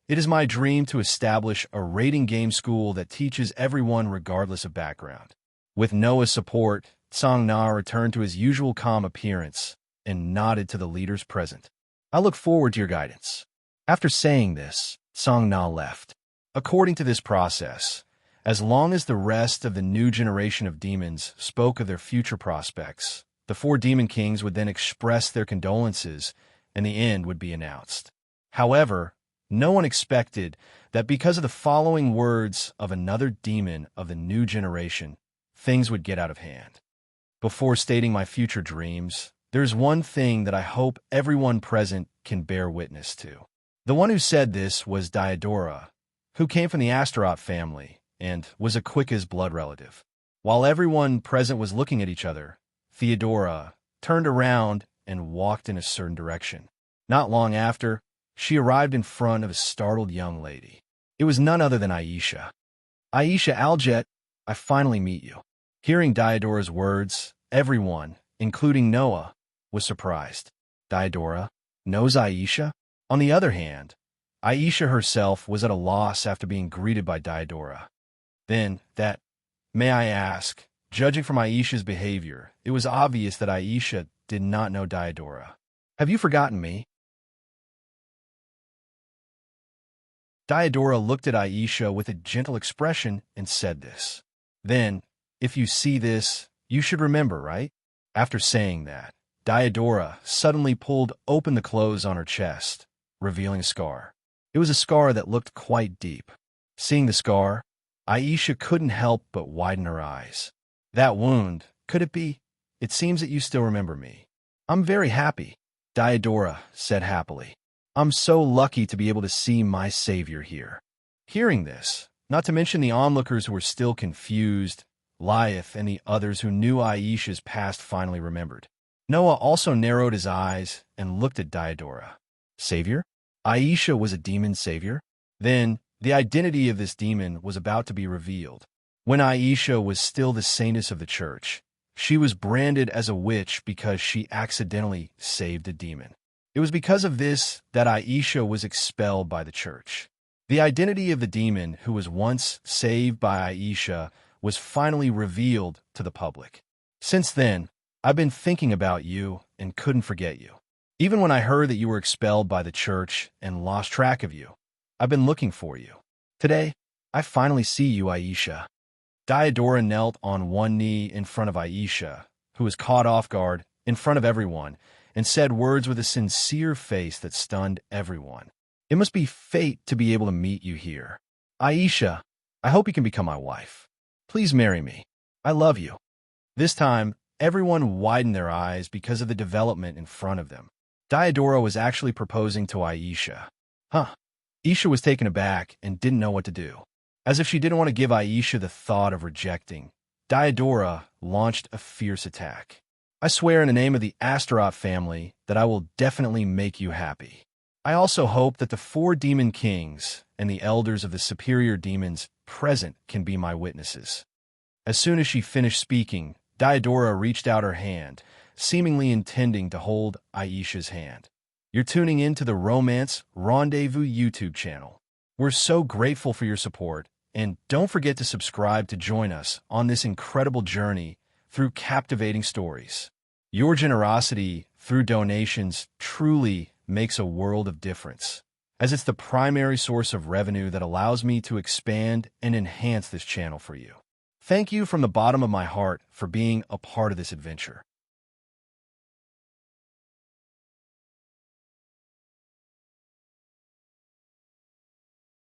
It is my dream to establish a rating game school that teaches everyone regardless of background. With Noah's support, Song Na returned to his usual calm appearance and nodded to the leaders present. I look forward to your guidance. After saying this, Song Na left. According to this process, as long as the rest of the new generation of demons spoke of their future prospects, the 4 demon kings would then express their condolences and the end would be announced. However, no one expected that because of the following words of another demon of the new generation, things would get out of hand. Before stating my future dreams, there's one thing that I hope everyone present can bear witness to. The one who said this was Diodora, who came from the Astaroth family and was a quick-as blood relative. While everyone present was looking at each other, Theodora turned around and walked in a certain direction. Not long after, she arrived in front of a startled young lady. It was none other than Aisha. Aisha Aljet, I finally meet you. Hearing Diodora's words, everyone, including Noah, was surprised. Diodora knows Aisha? On the other hand, Aisha herself was at a loss after being greeted by Diodora. Then, may I ask, judging from Aisha's behavior, it was obvious that Aisha did not know Diodora. Have you forgotten me? Diodora looked at Aisha with a gentle expression and said this. Then, if you see this, you should remember, right? After saying that, Diodora suddenly pulled open the clothes on her chest, revealing a scar. It was a scar that looked quite deep. Seeing the scar, Aisha couldn't help but widen her eyes. That wound, could it be? It seems that you still remember me. I'm very happy, Diodora said happily. I'm so lucky to be able to see my savior here. Hearing this, not to mention the onlookers who were still confused, Liath and the others who knew Aisha's past finally remembered. Noah also narrowed his eyes and looked at Diodora. Savior? Aisha was a demon savior? Then, the identity of this demon was about to be revealed. When Aisha was still the saintess of the church, she was branded as a witch because she accidentally saved a demon. It was because of this that Aisha was expelled by the church. The identity of the demon who was once saved by Aisha was finally revealed to the public. Since then, I've been thinking about you and couldn't forget you. Even when I heard that you were expelled by the church and lost track of you, I've been looking for you. Today, I finally see you, Aisha. Diodora knelt on one knee in front of Aisha, who was caught off guard in front of everyone, and said words with a sincere face that stunned everyone. It must be fate to be able to meet you here. Aisha, I hope you can become my wife. Please marry me. I love you. This time, everyone widened their eyes because of the development in front of them. Diodora was actually proposing to Aisha. Aisha was taken aback and didn't know what to do. As if she didn't want to give Aisha the thought of rejecting, Diodora launched a fierce attack. I swear in the name of the Astaroth family that I will definitely make you happy. I also hope that the 4 demon kings and the elders of the superior demons present can be my witnesses. As soon as she finished speaking, Diodora reached out her hand, seemingly intending to hold Aisha's hand. You're tuning in to the Romance Rendezvous YouTube channel. We're so grateful for your support, and don't forget to subscribe to join us on this incredible journey through captivating stories. Your generosity through donations truly makes a world of difference, as it's the primary source of revenue that allows me to expand and enhance this channel for you. Thank you from the bottom of my heart for being a part of this adventure.